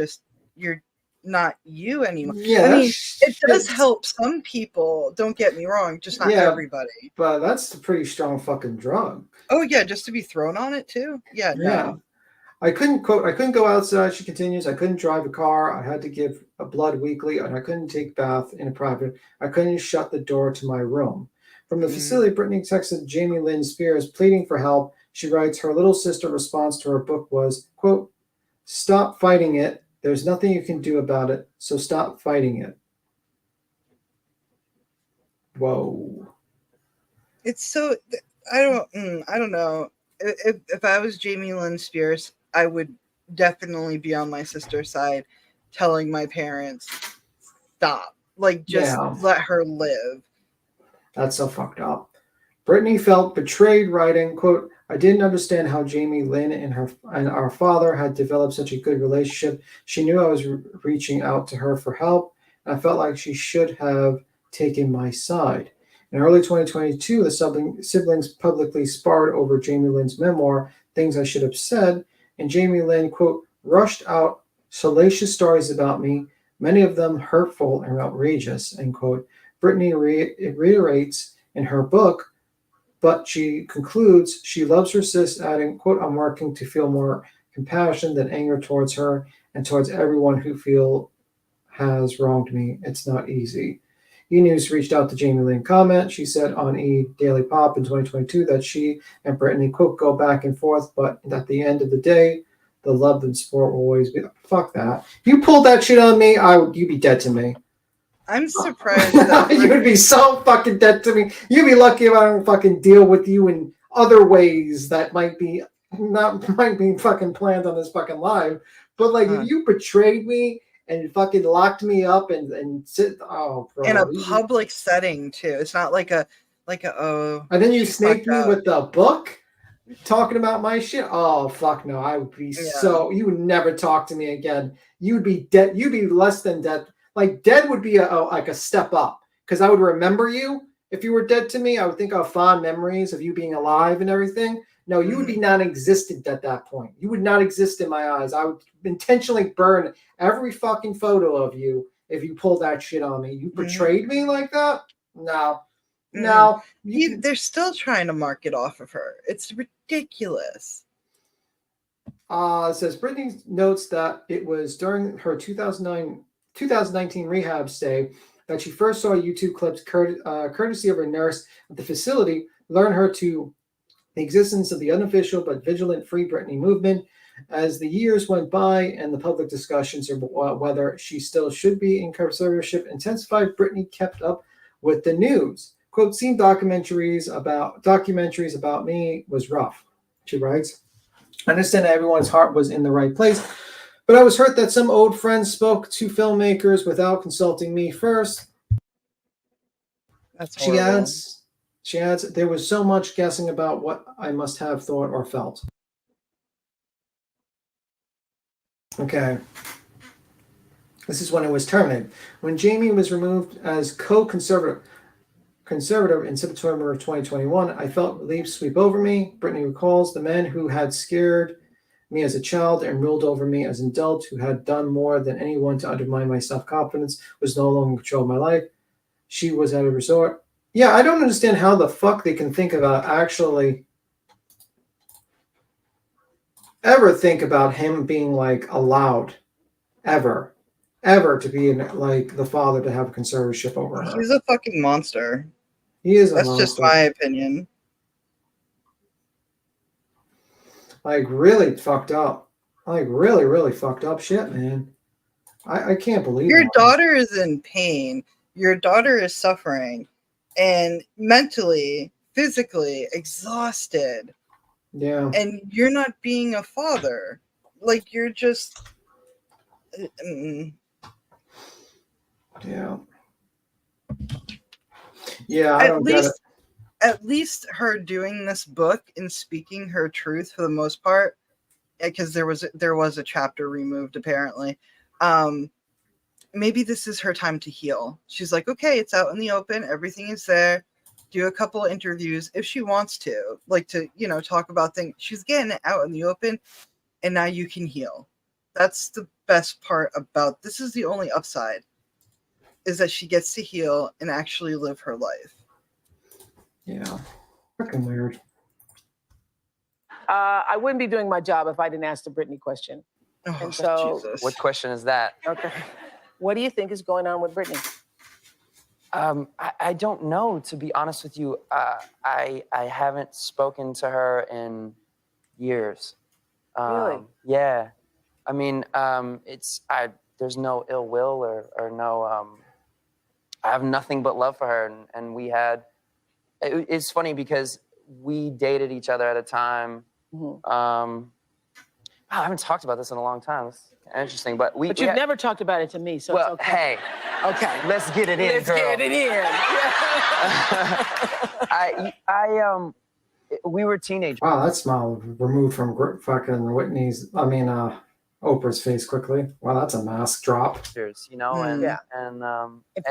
not you anymore. Yeah, I mean, it does help some people. Don't get me wrong, just not everybody. But that's a pretty strong fucking drug. Oh yeah, just to be thrown on it too. Yeah. No. I couldn't go outside. She continues. I couldn't drive a car. I had to give a blood weekly, and I couldn't take bath in a private. I couldn't shut the door to my room. From the facility, Britney texted Jamie Lynn Spears pleading for help. She writes, her little sister response to her book was, quote, "Stop fighting it. There's nothing you can do about it, so stop fighting it." Whoa. It's so I don't know. If I was Jamie Lynn Spears, I would definitely be on my sister's side, telling my parents, stop. Like, just let her live. That's so fucked up. Britney felt betrayed, writing, quote, "I didn't understand how Jamie Lynn and our father had developed such a good relationship. She knew I was reaching out to her for help, and I felt like she should have taken my side." In early 2022, the siblings publicly sparred over Jamie Lynn's memoir, Things I Should Have Said, and Jamie Lynn, quote, "rushed out salacious stories about me, many of them hurtful and outrageous," end quote. Britney reiterates in her book, but she concludes she loves her sis, adding, quote, "I'm working to feel more compassion than anger towards her and towards everyone who has wronged me. It's not easy." E! News reached out to Jamie Lynn comment. She said on E! Daily Pop in 2022 that she and Britney, quote, "go back and forth, but at the end of the day, the love and support will always be." Fuck that. You pulled that shit on me, you'd be dead to me. I'm surprised that You'd be so fucking dead to me. You'd be lucky if I don't fucking deal with you in other ways that might be fucking planned on this fucking live. But like, if you betrayed me and fucking locked me up and sit, oh, bro, in a public setting too. It's not like a and then you snaked me with the book talking about my shit. Oh fuck no, I would be so. You would never talk to me again. You'd be dead. You'd be less than dead. Like, dead would be like a step up, because I would remember you. If you were dead to me, I would think of fond memories of you being alive and everything. No, you would be non-existent at that point. You would not exist in my eyes. I would intentionally burn every fucking photo of you if you pulled that shit on me. You betrayed me like that? No. No. They're still trying to market off of her. It's ridiculous. It says Britney notes that it was during her 2019 rehab stay that she first saw YouTube clips courtesy of her nurse at the facility, learn her to the existence of the unofficial but vigilant Free Britney movement. As the years went by and the public discussions of whether she still should be in conservatorship intensified, Britney kept up with the news. Quote, "Seeing documentaries about me was rough," she writes. "I understand that everyone's heart was in the right place, but I was hurt that some old friends spoke to filmmakers without consulting me first." That's horrible. She adds, "There was so much guessing about what I must have thought or felt." Okay. This is when it was terminated. When Jamie was removed as co-conservator in September of 2021, I felt relief sweep over me. Britney recalls, "The men who had scared me as a child and ruled over me as an adult, who had done more than anyone to undermine my self-confidence, was no longer in control of my life. She was at a resort." Yeah, I don't understand how the fuck they can think about ever think about him being like allowed ever to be like the father to have a conservatorship over her. He's a fucking monster. He is a That's monster. just my opinion. Like, really fucked up. Like, really, really fucked up shit, man. I can't believe Your that. daughter is in pain. Your daughter is suffering and mentally, physically exhausted. Yeah. And you're not being a father. Like, you're just... Yeah. Yeah, I don't get it. At least her doing this book and speaking her truth for the most part, because there was a chapter removed apparently. Maybe this is her time to heal. She's like, okay, it's out in the open, everything is there. Do a couple of interviews if she wants to, like, to, talk about things. She's getting it out in the open, and now you can heal. That's the best part about this. Is the only upside, is that she gets to heal and actually live her life. Yeah. Fucking weird. I wouldn't be doing my job if I didn't ask the Britney question. Oh, and so, Jesus. What question is that? Okay. What do you think is going on with Britney? I don't know, to be honest with you. I haven't spoken to her in years. Really? Yeah. I mean, there's no ill will or no, I have nothing but love for her. And we had, it's funny because we dated each other at a time. I haven't talked about this in a long time. It's interesting, but But you've never talked about it to me, so well, it's okay. hey, Okay. let's get it in, Let's girl. get it in. We were teenagers. Wow, that smile removed from fucking Whitney's, Oprah's face quickly. Wow, that's a mask drop. You know, And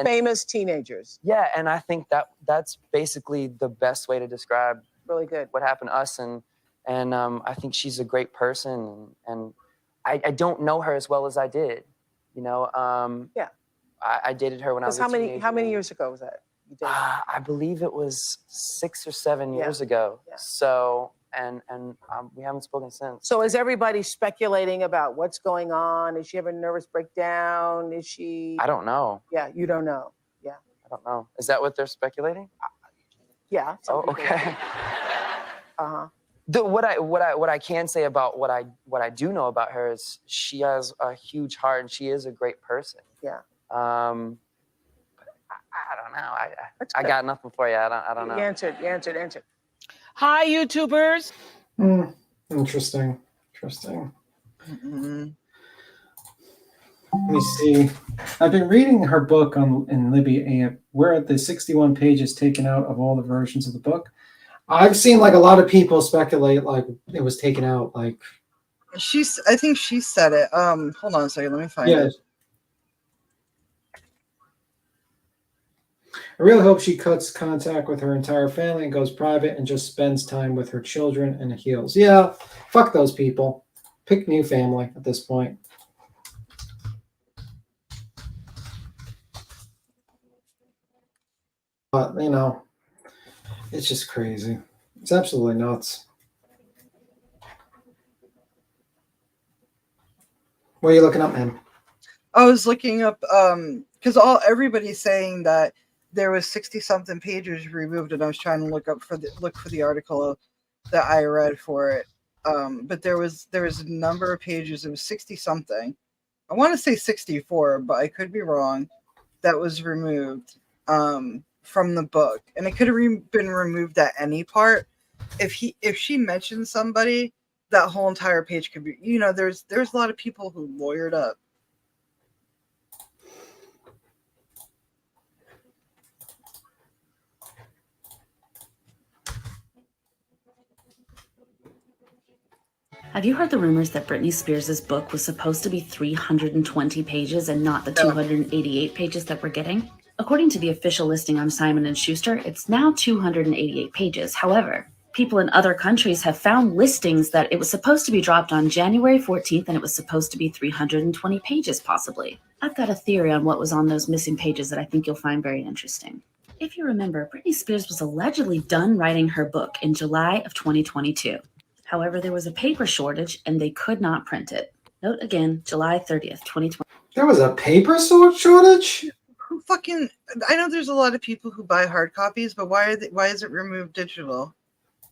famous teenagers. Yeah, and I think that's basically the best way to describe really good what happened to us, and I think she's a great person, and I don't know her as well as I did, you know. Yeah. I dated her when I was Because a teenager. how many years ago was that? You dated? I believe it was 6 or 7 years ago. Yeah. So, and we haven't spoken since. So is everybody speculating about what's going on? Is she having a nervous breakdown? Is she? I don't know. Yeah, you don't know. Yeah. I don't know. Is that what they're speculating? Yeah. Oh, okay. Uh-huh. What I can say about what I do know about her is she has a huge heart and she is a great person. Yeah. I don't know. I got nothing for you. I don't know. You answered. Hi, YouTubers. Interesting. Let me see. I've been reading her book in Libby, and where the 61 pages taken out of all the versions of the book. I've seen like a lot of people speculate like it was taken out. Like I think she said it. Hold on a second. Let me find it. I really hope she cuts contact with her entire family and goes private and just spends time with her children and heals. Yeah, fuck those people. Pick new family at this point. But, you know, it's just crazy. It's absolutely nuts. What are you looking up, man? I was looking up because everybody's saying that there was 60-something pages removed, and I was trying to look for the article that I read for it. But there was a number of pages. It was 60-something. I want to say 64, but I could be wrong. That was removed from the book, and it could have been removed at any part. If she mentioned somebody, that whole entire page could be. You know, there's a lot of people who lawyered up. Have you heard the rumors that Britney Spears' book was supposed to be 320 pages and not the 288 pages that we're getting? According to the official listing on Simon & Schuster, it's now 288 pages. However, people in other countries have found listings that it was supposed to be dropped on January 14th and it was supposed to be 320 pages possibly. I've got a theory on what was on those missing pages that I think you'll find very interesting. If you remember, Britney Spears was allegedly done writing her book in July of 2022. However, there was a paper shortage and they could not print it. Note again, July 30th, 2020. There was a paper shortage? Who fucking? I know there's a lot of people who buy hard copies, but why is it removed digital?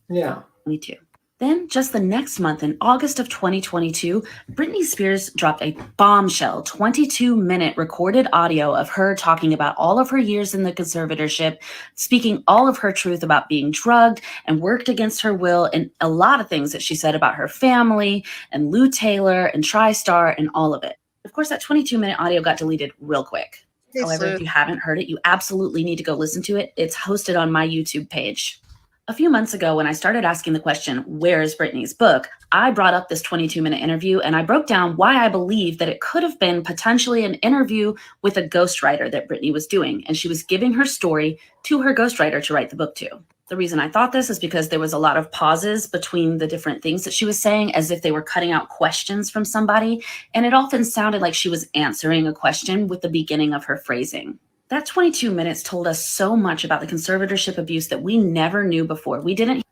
Yeah. 22. Then, just the next month, in August of 2022, Britney Spears dropped a bombshell 22-minute recorded audio of her talking about all of her years in the conservatorship, speaking all of her truth about being drugged and worked against her will, and a lot of things that she said about her family and Lou Taylor and TriStar and all of it. Of course, that 22-minute audio got deleted real quick. However, if you haven't heard it, you absolutely need to go listen to it. It's hosted on my YouTube page. A few months ago, when I started asking the question, where is Britney's book? I brought up this 22-minute interview and I broke down why I believe that it could have been potentially an interview with a ghostwriter that Britney was doing. And she was giving her story to her ghostwriter to write the book to. The reason I thought this is because there was a lot of pauses between the different things that she was saying as if they were cutting out questions from somebody. And it often sounded like she was answering a question with the beginning of her phrasing. That 22 minutes told us so much about the conservatorship abuse that we never knew before. We didn't.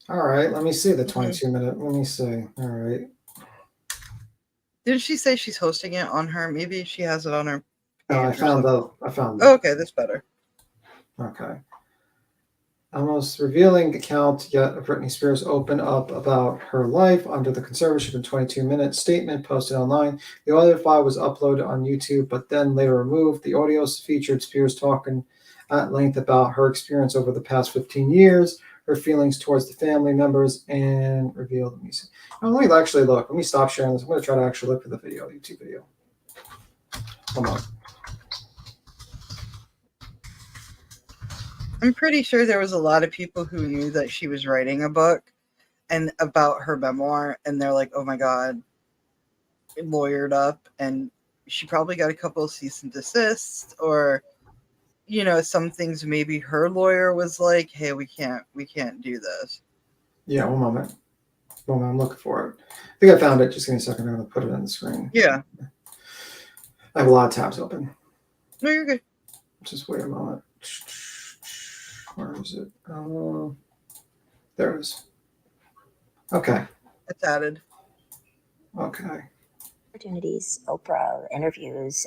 All right, let me see the 22-minute. Let me see. All right. Didn't she say she's hosting it on her? Maybe she has it on her. I found Oh, okay, that's better. Okay. Almost revealing account yet of Britney Spears open up about her life under the conservatorship in 22-minute statement posted online. The audio file was uploaded on YouTube, but then later removed. The audio featured Spears talking at length about her experience over the past 15 years, her feelings towards the family members, and revealed. Let me see. Now, let me actually look. Let me stop sharing this. I'm going to try to actually look for the video, YouTube video. Hold on. I'm pretty sure there was a lot of people who knew that she was writing a book and about her memoir, and they're like, oh my God, lawyered up. And she probably got a couple of cease and desists, or, you know, some things maybe her lawyer was like, hey, we can't do this. Yeah, one moment. I'm looking for it. I think I found it. Just give me a second. I'm going to put it on the screen. Yeah. I have a lot of tabs open. No, you're good. Just wait a moment. Where is it? There it is. Okay. It's added. Okay. Opportunities, Oprah interviews,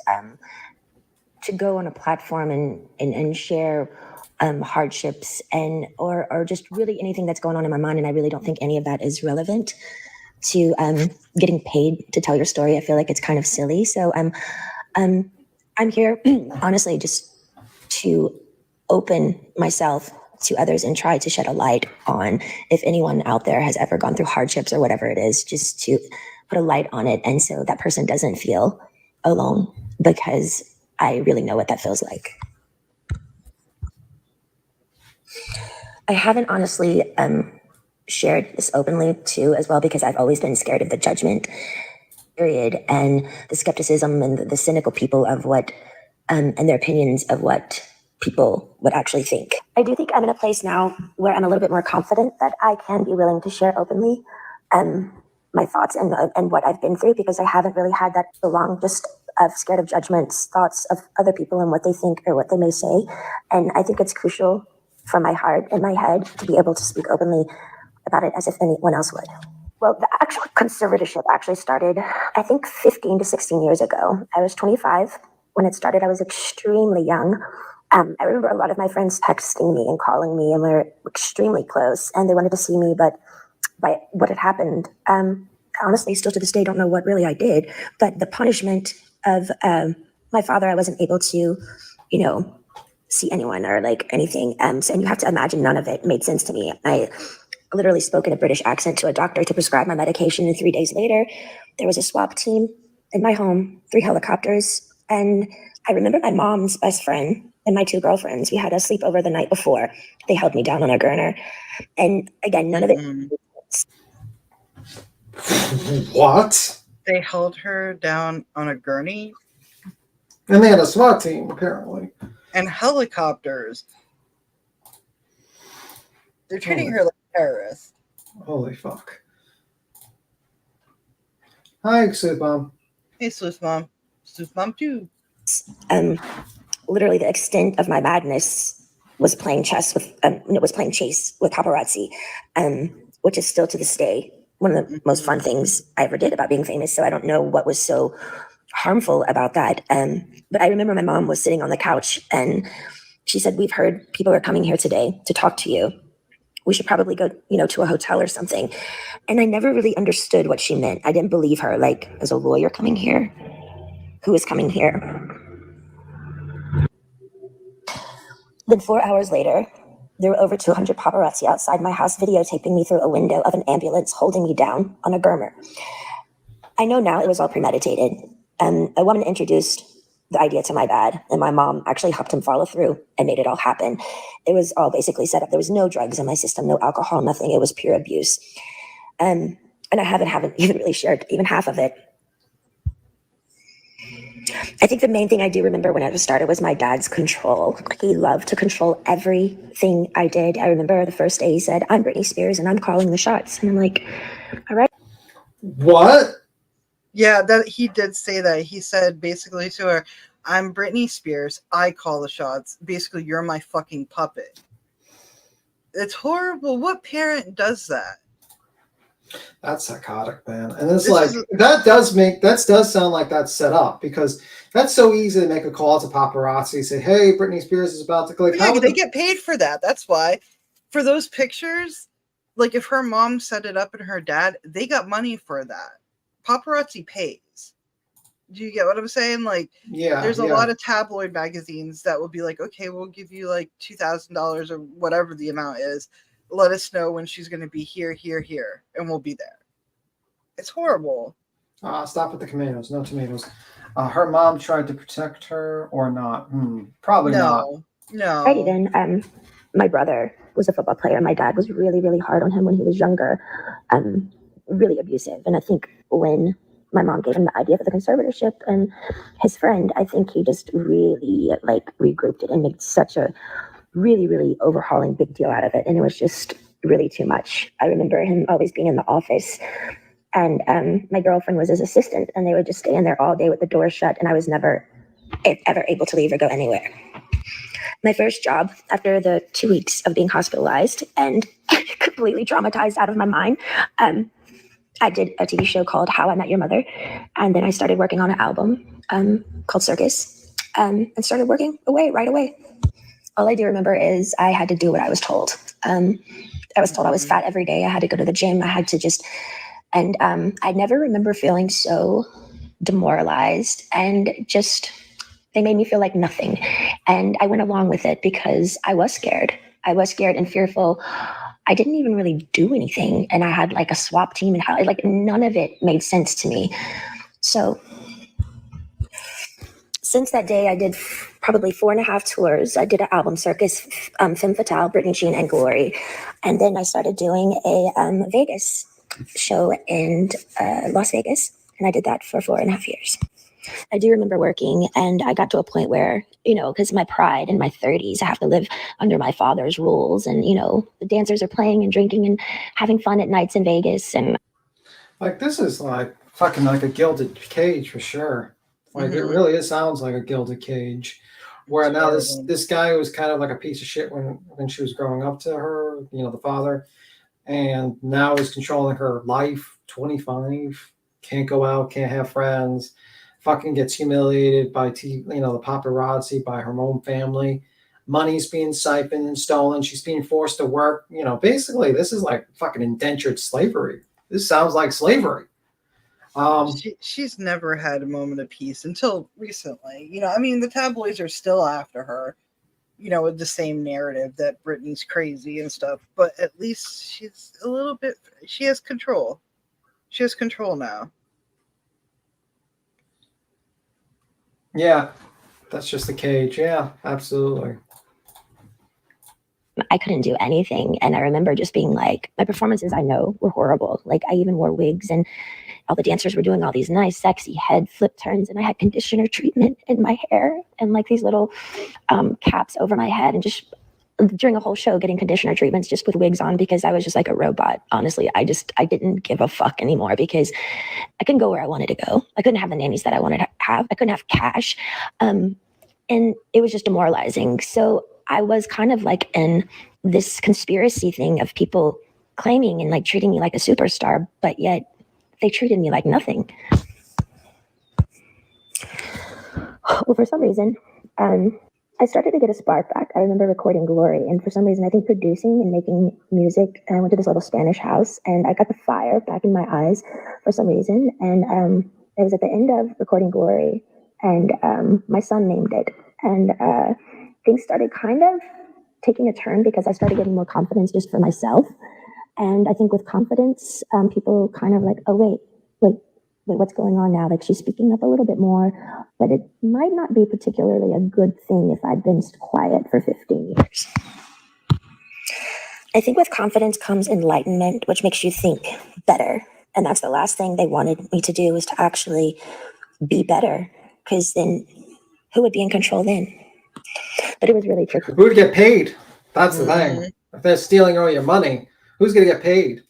to go on a platform and share hardships or just really anything that's going on in my mind. And I really don't think any of that is relevant to getting paid to tell your story. I feel like it's kind of silly. So I'm here honestly just to open myself to others and try to shed a light on if anyone out there has ever gone through hardships or whatever it is, just to put a light on it. And so that person doesn't feel alone, because I really know what that feels like. I haven't honestly shared this openly too as well, because I've always been scared of the judgment period and the skepticism and the cynical people of what and their opinions of what people would actually think. I do think I'm in a place now where I'm a little bit more confident that I can be willing to share openly my thoughts and what I've been through, because I haven't really had that so long, just scared of judgments, thoughts of other people and what they think or what they may say. And I think it's crucial for my heart and my head to be able to speak openly about it as if anyone else would. Well, the actual conservatorship actually started, I think, 15 to 16 years ago. I was 25 when it started. I was extremely young. I remember a lot of my friends texting me and calling me, and we were extremely close, and they wanted to see me, but by what had happened, honestly, still to this day, don't know what really I did, but the punishment of my father, I wasn't able to, see anyone or like anything. So, and you have to imagine none of it made sense to me. I literally spoke in a British accent to a doctor to prescribe my medication, and 3 days later, there was a swap team in my home, 3 helicopters, and I remember my mom's best friend and my 2 girlfriends. We had a sleepover the night before. They held me down on a gurner, and again, none of it. What? They held her down on a gurney? And they had a SWAT team, apparently. And helicopters. They're treating her like a terrorist. Holy fuck. Hi, Sleuth Mom. Hey, Sleuth Mom. Sleuth Mom, too. Literally, the extent of my madness was playing chess with, was playing chase with paparazzi, which is still to this day one of the most fun things I ever did about being famous. So I don't know what was so harmful about that. But I remember my mom was sitting on the couch and she said, "We've heard people are coming here today to talk to you. We should probably go, to a hotel or something." And I never really understood what she meant. I didn't believe her. Like, as a lawyer coming here? Who is coming here? Then 4 hours later, there were over 200 paparazzi outside my house videotaping me through a window of an ambulance holding me down on a gurner. I know now it was all premeditated. A woman introduced the idea to my dad, and my mom actually helped him follow through and made it all happen. It was all basically set up. There was no drugs in my system, no alcohol, nothing. It was pure abuse. And I haven't even really shared even half of it. I think the main thing I do remember when I started was my dad's control. He loved to control everything I did. I remember the first day he said, "I'm Britney Spears and I'm calling the shots." And I'm like, all right. What? Yeah, that he did say that. He said basically to her, "I'm Britney Spears. I call the shots. Basically, you're my fucking puppet." It's horrible. What parent does that? That's psychotic, man. And it's that does sound like that's set up, because that's so easy to make a call to paparazzi, say, "Hey, Britney Spears is about to click." Yeah, they get paid for that. That's why. for those pictures, like if her mom set it up and her dad, they got money for that. Paparazzi pays. Do you get what I'm saying? Like, there's a lot of tabloid magazines that will be like, okay, we'll give you like $2,000 or whatever the amount is. Let us know when she's going to be here, and we'll be there. It's horrible. Stop with the tomatoes. No tomatoes. Her mom tried to protect her or not? Probably not. No. Alrighty then. My brother was a football player. My dad was really, really hard on him when he was younger. Really abusive. And I think when my mom gave him the idea for the conservatorship and his friend, I think he just really like regrouped it and made such a really, really overhauling big deal out of it. And it was just really too much. I remember him always being in the office, and my girlfriend was his assistant, and they would just stay in there all day with the door shut. And I was never ever able to leave or go anywhere. My first job after the 2 weeks of being hospitalized and completely traumatized out of my mind, I did a TV show called How I Met Your Mother. And then I started working on an album called Circus, and started working away right away. All I do remember is I had to do what I was told. I was told I was fat every day. I had to go to the gym. I had to just, and I never remember feeling so demoralized and just, they made me feel like nothing. And I went along with it because I was scared. I was scared and fearful. I didn't even really do anything. And I had like a swap team and how, like, none of it made sense to me. So since that day, I did probably 4.5 tours. I did an album, Circus, Femme Fatale, Britney Jean, and Glory. And then I started doing a Vegas show in Las Vegas. And I did that for 4.5 years. I do remember working, and I got to a point where, you know, because my pride in my 30s, I have to live under my father's rules. And, you know, the dancers are playing and drinking and having fun at nights in Vegas. And like, this is like fucking like a gilded cage for sure. Like, it really sounds like a gilded cage. Where now this guy was kind of like a piece of shit when she was growing up to her, you know, the father, and now is controlling her life. 25, can't go out, can't have friends, fucking gets humiliated by the paparazzi, by her own family. Money's being siphoned and stolen. She's being forced to work. You know, basically, this is like fucking indentured slavery. This sounds like slavery. She's never had a moment of peace until recently. You know, I mean, the tabloids are still after her, you know, with the same narrative that Britney's crazy and stuff. But at least she's a little bit, she has control. She has control now. Yeah, that's just the cage. Yeah, absolutely. I couldn't do anything. And I remember just being like, my performances, I know, were horrible. Like, I even wore wigs, and all the dancers were doing all these nice, sexy head flip turns. And I had conditioner treatment in my hair and like these little caps over my head, and just during a whole show getting conditioner treatments just with wigs on, because I was just like a robot. Honestly, I didn't give a fuck anymore because I couldn't go where I wanted to go. I couldn't have the nannies that I wanted to have. I couldn't have cash. And it was just demoralizing. So I was kind of like in this conspiracy thing of people claiming and like treating me like a superstar, but yet they treated me like nothing. Well, for some reason, I started to get a spark back. I remember recording Glory, and for some reason, I think producing and making music. And I went to this little Spanish house, and I got the fire back in my eyes for some reason. And it was at the end of recording Glory, and my son named it. And things started kind of taking a turn because I started getting more confidence just for myself. And I think with confidence, people kind of like, oh, wait, what's going on now? Like, she's speaking up a little bit more, but it might not be particularly a good thing if I'd been quiet for 15 years. I think with confidence comes enlightenment, which makes you think better. And that's the last thing they wanted me to do, was to actually be better, because then who would be in control then? But it was really tricky. Who would get paid? That's the thing. If they're stealing all your money, who's going to get paid?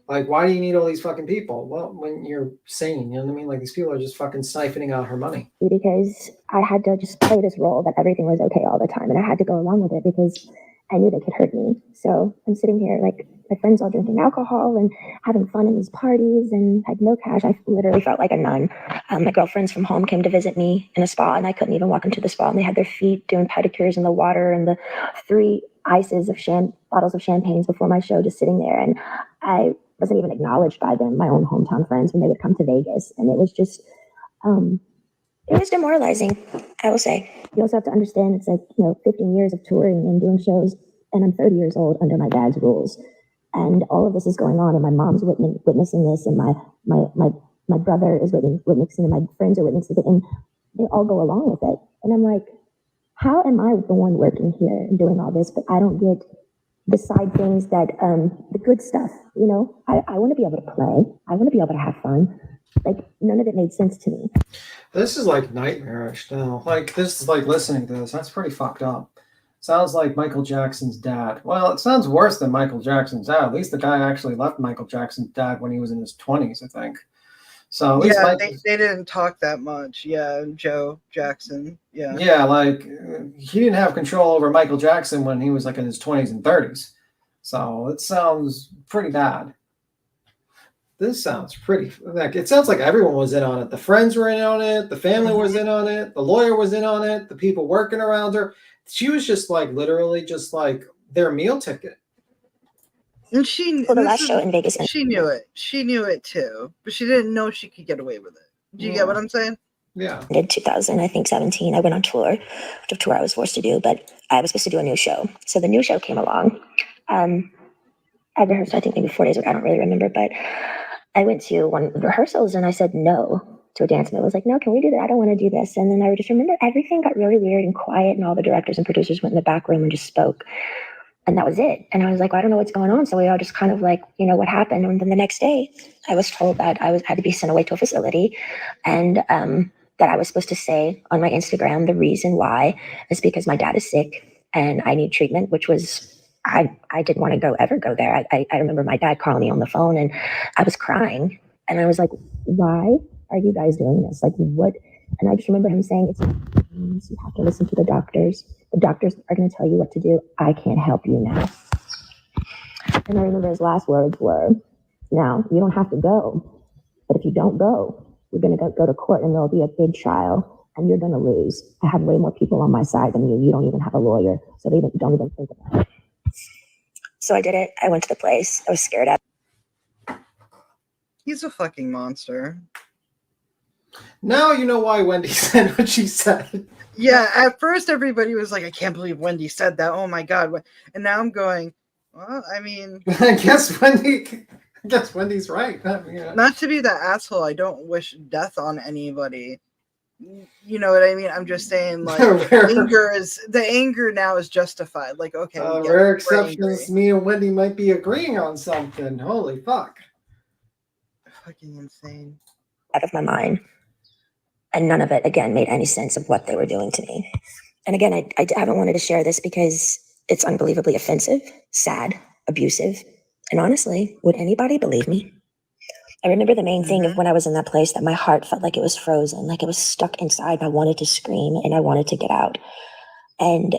Like, why do you need all these fucking people? Well, when you're sane, you know what I mean? Like, these people are just fucking siphoning out her money. Because I had to just play this role that everything was okay all the time. And I had to go along with it because I knew they could hurt me. So I'm sitting here, like, my friends all drinking alcohol and having fun in these parties, and I had no cash. I literally felt like a nun. My girlfriends from home came to visit me in a spa, and I couldn't even walk into the spa. And they had their feet doing pedicures in the water, and the 3 ices of bottles of champagnes before my show, just sitting there. And I wasn't even acknowledged by them, my own hometown friends, when they would come to Vegas. And it was just, it was demoralizing, I will say. You also have to understand it's like, 15 years of touring and doing shows, and I'm 30 years old under my dad's rules. And all of this is going on, and my mom's witnessing this, and my brother is witnessing, and my friends are witnessing it, and they all go along with it. And I'm like, how am I the one working here and doing all this, but I don't get the side things that, the good stuff, I want to be able to play. I want to be able to have fun. Like, none of it made sense to me. This is like nightmarish now. Like, this is like listening to this. That's pretty fucked up. Sounds like Michael Jackson's dad. Well, it sounds worse than Michael Jackson's dad. At least the guy actually left Michael Jackson's dad when he was in his 20s, I think. So at least they didn't talk that much. Yeah, Joe Jackson. Yeah. Yeah, like he didn't have control over Michael Jackson when he was like in his 20s and 30s. So it sounds pretty bad. This sounds pretty, like, it sounds like everyone was in on it. The friends were in on it. The family was in on it. The lawyer was in on it. The people working around her. She was just like literally just like their meal ticket. And she, the last show in Vegas, she knew it. She knew it too, but she didn't know she could get away with it. Do you get what I'm saying? Yeah. In 2017, I went on tour, which of tour I was forced to do, but I was supposed to do a new show. So the new show came along. I rehearsed, I think maybe 4 days ago. I don't really remember, but I went to one of the rehearsals and I said no to a dance. And I was like, no, can we do that? I don't want to do this. And then I just remember everything got really weird and quiet, and all the directors and producers went in the back room and just spoke. And that was it. And I was like, well, I don't know what's going on. So we all just kind of like, what happened? And then the next day I was told that I had to be sent away to a facility, and that I was supposed to say on my Instagram, the reason why is because my dad is sick and I need treatment, which was, I didn't want to ever go there. I remember my dad calling me on the phone and I was crying, and I was like, why are you guys doing this? Like, what? And I just remember him saying, you have to listen to the doctors. The doctors are going to tell you what to do. I can't help you now. And I remember his last words were, now, you don't have to go, but if you don't go, we're going to go to court and there'll be a big trial and you're going to lose. I have way more people on my side than you. You don't even have a lawyer, so they don't even think about it. So I did it. I went to the place. I was scared at. He's a fucking monster. Now you know why Wendy said what she said. Yeah, at first everybody was like, I can't believe Wendy said that. Oh my God. And now I'm going, well, I mean. I guess Wendy's right. Yeah. Not to be that asshole, I don't wish death on anybody. You know what I mean? I'm just saying, like, the anger now is justified. Like, okay. Rare exceptions, me and Wendy might be agreeing on something. Holy fuck. Fucking insane. Out of my mind. And none of it, again, made any sense of what they were doing to me. And again, I haven't wanted to share this because it's unbelievably offensive, sad, abusive. And honestly, would anybody believe me? I remember the main thing of when I was in that place, that my heart felt like it was frozen, like it was stuck inside. I wanted to scream and I wanted to get out. And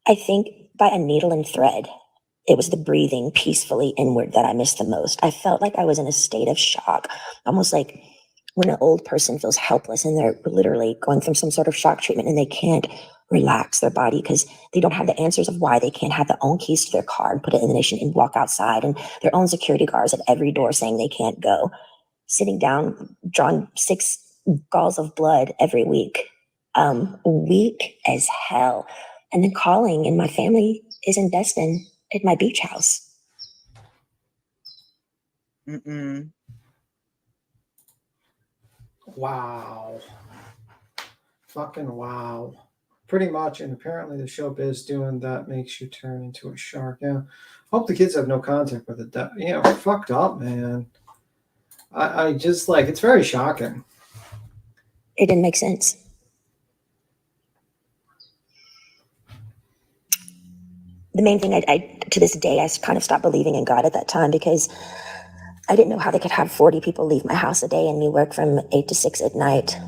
I think by a needle and thread, it was the breathing peacefully inward that I missed the most. I felt like I was in a state of shock, almost like when an old person feels helpless and they're literally going through some sort of shock treatment and they can't relax their body because they don't have the answers of why they can't have their own keys to their car and put it in the ignition and walk outside, and their own security guards at every door saying they can't go, sitting down, drawing 6 galls of blood every week, weak as hell. And then calling, and my family is in Destin at my beach house. Wow. Fucking wow. Pretty much, and apparently the showbiz doing that makes you turn into a shark. Yeah. Hope the kids have no contact with it. Fucked up, man. I just like, it's very shocking. It didn't make sense. The main thing, I to this day, I kind of stopped believing in God at that time because I didn't know how they could have 40 people leave my house a day and me work from 8 to 6 at night.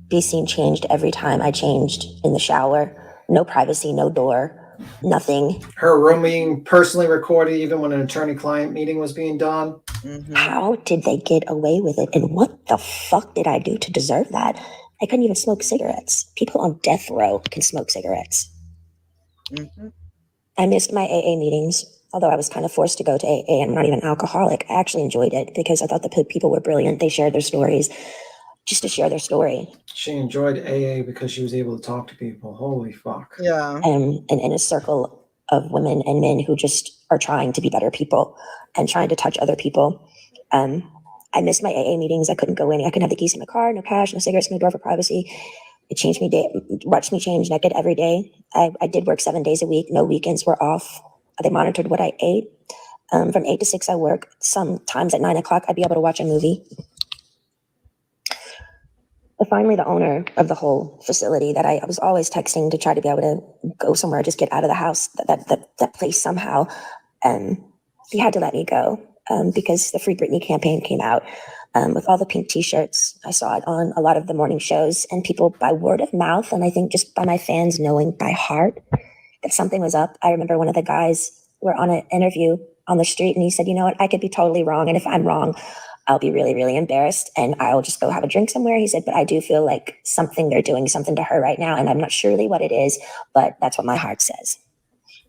Be seen changed every time I changed in the shower. No privacy, no door, nothing. Her room being personally recorded even when an attorney-client meeting was being done. How did they get away with it? And what the fuck did I do to deserve that? I couldn't even smoke cigarettes. People on death row can smoke cigarettes. I missed my AA meetings, although I was kind of forced to go to AA. I'm not even an alcoholic. I actually enjoyed it because I thought the people were brilliant. They shared their stories just to share their story. She enjoyed AA because she was able to talk to people. Holy fuck. Yeah. And in a circle of women and men who just are trying to be better people and trying to touch other people. I missed my AA meetings. I couldn't go in. I couldn't have the keys to my car, no cash, no cigarettes, no door for privacy. It changed me, watched me change naked every day. I did work 7 days a week. No weekends were off. They monitored what I ate. From 8 to 6, I work. Sometimes at 9 o'clock, I'd be able to watch a movie. But finally, the owner of the whole facility that I was always texting to try to be able to go somewhere, just get out of the house, that place somehow, he had to let me go because the Free Britney campaign came out with all the pink t-shirts. I saw it on a lot of the morning shows, and people by word of mouth, and I think just by my fans knowing by heart that something was up. I remember one of the guys were on an interview on the street, and he said, you know what, I could be totally wrong, and if I'm wrong, I'll be really, really embarrassed, and I'll just go have a drink somewhere. He said, but I do feel like they're doing something to her right now, and I'm not surely what it is, but that's what my heart says.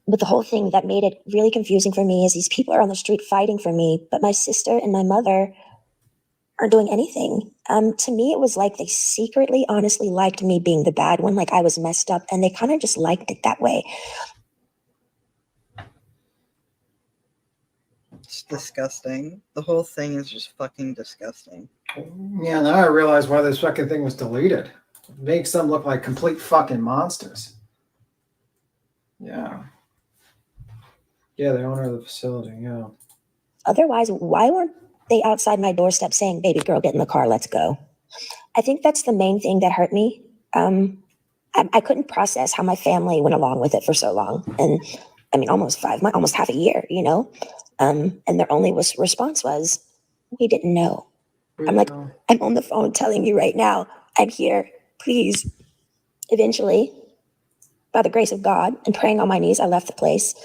But the whole thing that made it really confusing for me is these people are on the street fighting for me, but my sister and my mother aren't doing anything. To me, it was like they secretly, honestly liked me being the bad one, like I was messed up, and they kind of just liked it that way. It's disgusting. The whole thing is just fucking disgusting. Yeah, now I realize why this fucking thing was deleted. It makes them look like complete fucking monsters. Yeah. Yeah, the owner of the facility, yeah. Otherwise, why weren't they outside my doorstep saying, baby girl, get in the car, let's go? I think that's the main thing that hurt me. I couldn't process how my family went along with it for so long. And I mean, almost half a year, you know? And their only response was, we didn't know. I'm like, I'm on the phone telling you right now, I'm here, please. Eventually, by the grace of God and praying on my knees, I left the place.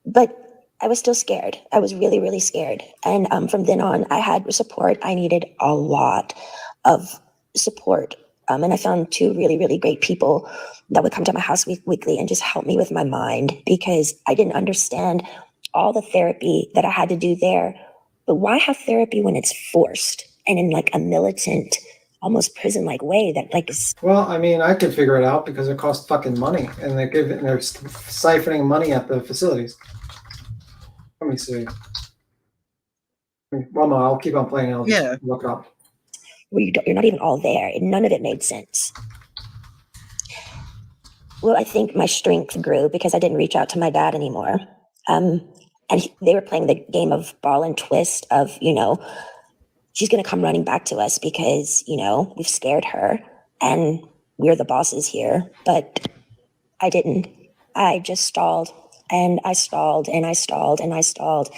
But I was still scared. I was really, really scared. And from then on, I had support. I needed a lot of support. And I found 2 really, really great people that would come to my house weekly and just help me with my mind, because I didn't understand all the therapy that I had to do there. But why have therapy when it's forced and in like a militant, almost prison-like way that like is... Well, I mean, I could figure it out because it costs fucking money, and they're siphoning money at the facilities. Let me see. Well, no, I'll keep on playing. I'll just look it up. Well, you're not even all there. None of it made sense. Well, I think my strength grew because I didn't reach out to my dad anymore. And they were playing the game of ball and twist of, you know, she's going to come running back to us because, you know, we've scared her and we're the bosses here. But I didn't. I just stalled and I stalled and I stalled and I stalled.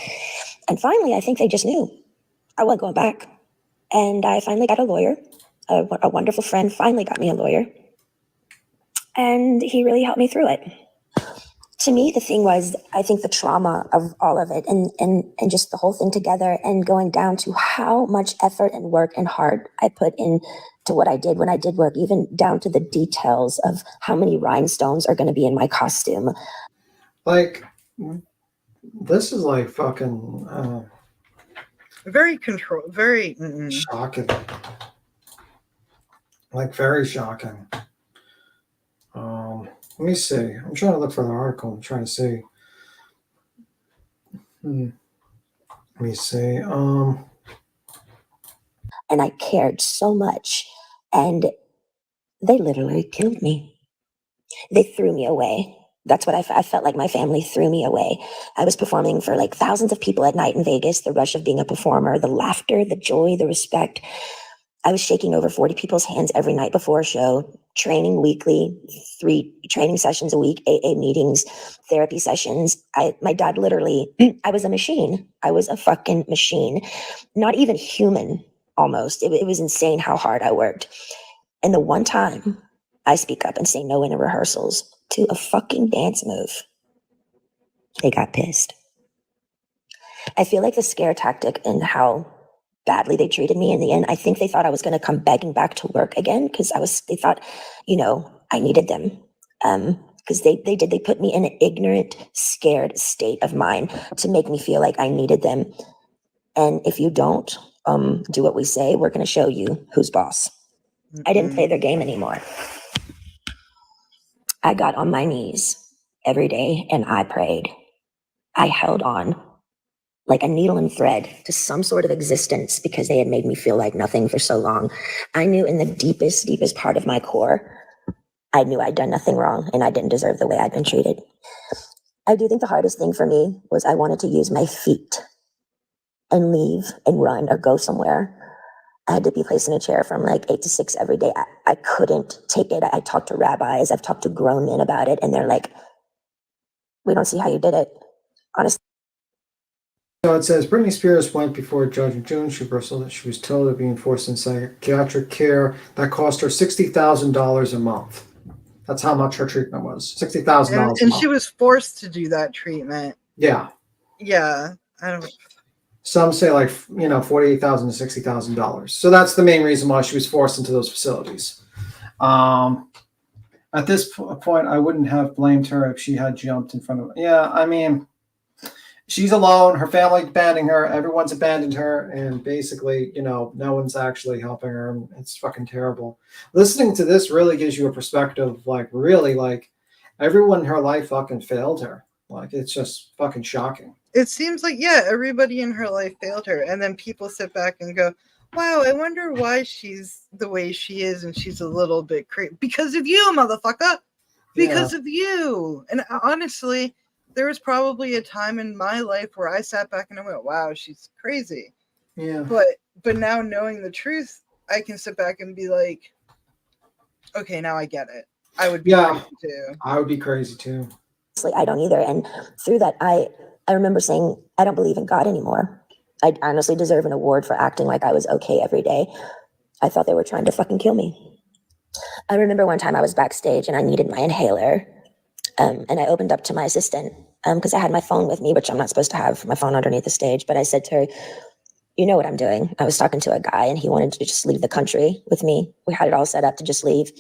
And finally, I think they just knew I wasn't going back. And I finally got a lawyer. A wonderful friend finally got me a lawyer. And he really helped me through it. To me, the thing was, I think the trauma of all of it and just the whole thing together and going down to how much effort and work and heart I put into what I did when I did work, even down to the details of how many rhinestones are going to be in my costume. Like, this is like fucking... very shocking. Like, very shocking. Let me see. I'm trying to look for the article. I'm trying to see. Let me see. And I cared so much. And they literally killed me. They threw me away. That's what I felt like my family threw me away. I was performing for like thousands of people at night in Vegas, the rush of being a performer, the laughter, the joy, the respect. I was shaking over 40 people's hands every night before a show, training weekly, 3 training sessions a week, AA meetings, therapy sessions. My dad literally, I was a machine. I was a fucking machine. Not even human, almost. It was insane how hard I worked. And the one time I speak up and say no in the rehearsals to a fucking dance move, they got pissed. I feel like the scare tactic and how badly they treated me in the end, I think they thought I was going to come begging back to work again because they thought, you know, I needed them. because they put me in an ignorant, scared state of mind to make me feel like I needed them. And if you don't do what we say, we're going to show you who's boss. I didn't play their game anymore. I got on my knees every day and I prayed. I held on like a needle and thread to some sort of existence because they had made me feel like nothing for so long. I knew in the deepest part of my core, I knew I'd done nothing wrong and I didn't deserve the way I'd been treated. I do think the hardest thing for me was I wanted to use my feet and leave and run or go somewhere. I had to be placed in a chair from like 8 to 6 every day. I couldn't take it. I talked to rabbis. I've talked to grown men about it. And they're like, we don't see how you did it. Honestly. So it says Britney Spears went before a judge in June. She bristled that she was told of being forced in psychiatric care that cost her $60,000 a month. That's how much her treatment was. $60,000 a month. And she was forced to do that treatment. Yeah. Yeah. I don't. Some say like, $48,000 to $60,000. So that's the main reason why she was forced into those facilities. At this point, I wouldn't have blamed her if she had jumped in front of. Yeah, I mean, she's alone. Her family abandoning her. Everyone's abandoned her, and basically, no one's actually helping her. And it's fucking terrible. Listening to this really gives you a perspective, like everyone in her life fucking failed her. Like, it's just fucking shocking. It seems like, everybody in her life failed her. And then people sit back and go, wow, I wonder why she's the way she is and she's a little bit crazy. Because of you, motherfucker. Because of you. And honestly, there was probably a time in my life where I sat back and I went, wow, she's crazy. Yeah. But now knowing the truth, I can sit back and be like, okay, now I get it. I would be crazy too. I would be crazy too. I don't either. And through that, I remember saying, I don't believe in God anymore. I honestly deserve an award for acting like I was okay every day. I thought they were trying to fucking kill me. I remember one time I was backstage and I needed my inhaler. And I opened up to my assistant because I had my phone with me, which I'm not supposed to have my phone underneath the stage. But I said to her, you know what I'm doing. I was talking to a guy and he wanted to just leave the country with me. We had it all set up to just leave.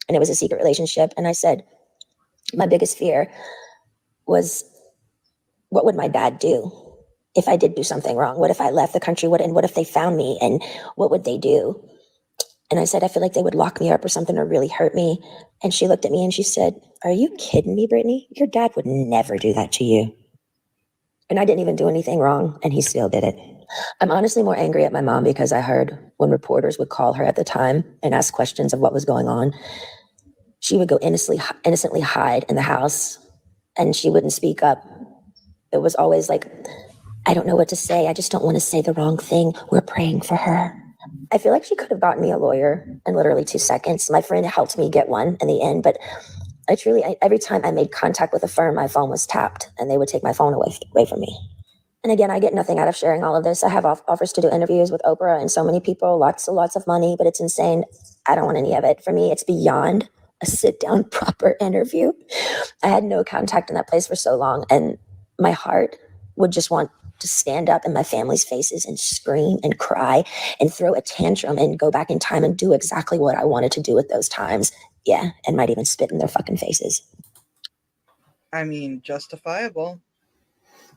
And it was a secret relationship. And I said, my biggest fear was, what would my dad do if I did do something wrong? What if I left the country? What if they found me? And what would they do? And I said, I feel like they would lock me up or something or really hurt me. And she looked at me and she said, are you kidding me, Brittany? Your dad would never do that to you. And I didn't even do anything wrong, and he still did it. I'm honestly more angry at my mom because I heard when reporters would call her at the time and ask questions of what was going on, she would go innocently hide in the house and she wouldn't speak up. It was always like, I don't know what to say. I just don't want to say the wrong thing. We're praying for her. I feel like she could have gotten me a lawyer in literally 2 seconds. My friend helped me get one in the end, but every time I made contact with a firm, my phone was tapped and they would take my phone away from me. And again, I get nothing out of sharing all of this. I have offers to do interviews with Oprah and so many people, lots of money, but it's insane. I don't want any of it. For me, it's beyond a sit-down proper interview. I had no contact in that place for so long, and my heart would just want to stand up in my family's faces and scream and cry and throw a tantrum and go back in time and do exactly what I wanted to do at those times. Yeah, and might even spit in their fucking faces. I mean, justifiable.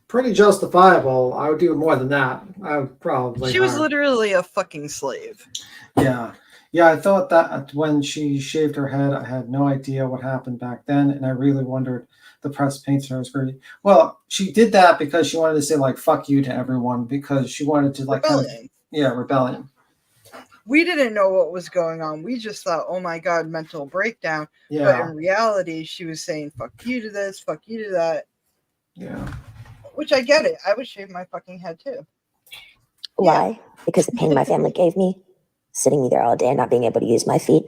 Pretty justifiable. I would do more than that. I would probably. She was literally a fucking slave. Yeah. Yeah, I thought that when she shaved her head, I had no idea what happened back then, and I really wondered. The press painted her as very well. She did that because she wanted to say like "fuck you" to everyone because she wanted to like rebellion. We didn't know what was going on. We just thought, oh my god, mental breakdown. Yeah. But in reality, she was saying "fuck you" to this, "fuck you" to that. Yeah. Which I get it. I would shave my fucking head too. Why? Because the pain my family gave me, sitting me there all day and not being able to use my feet,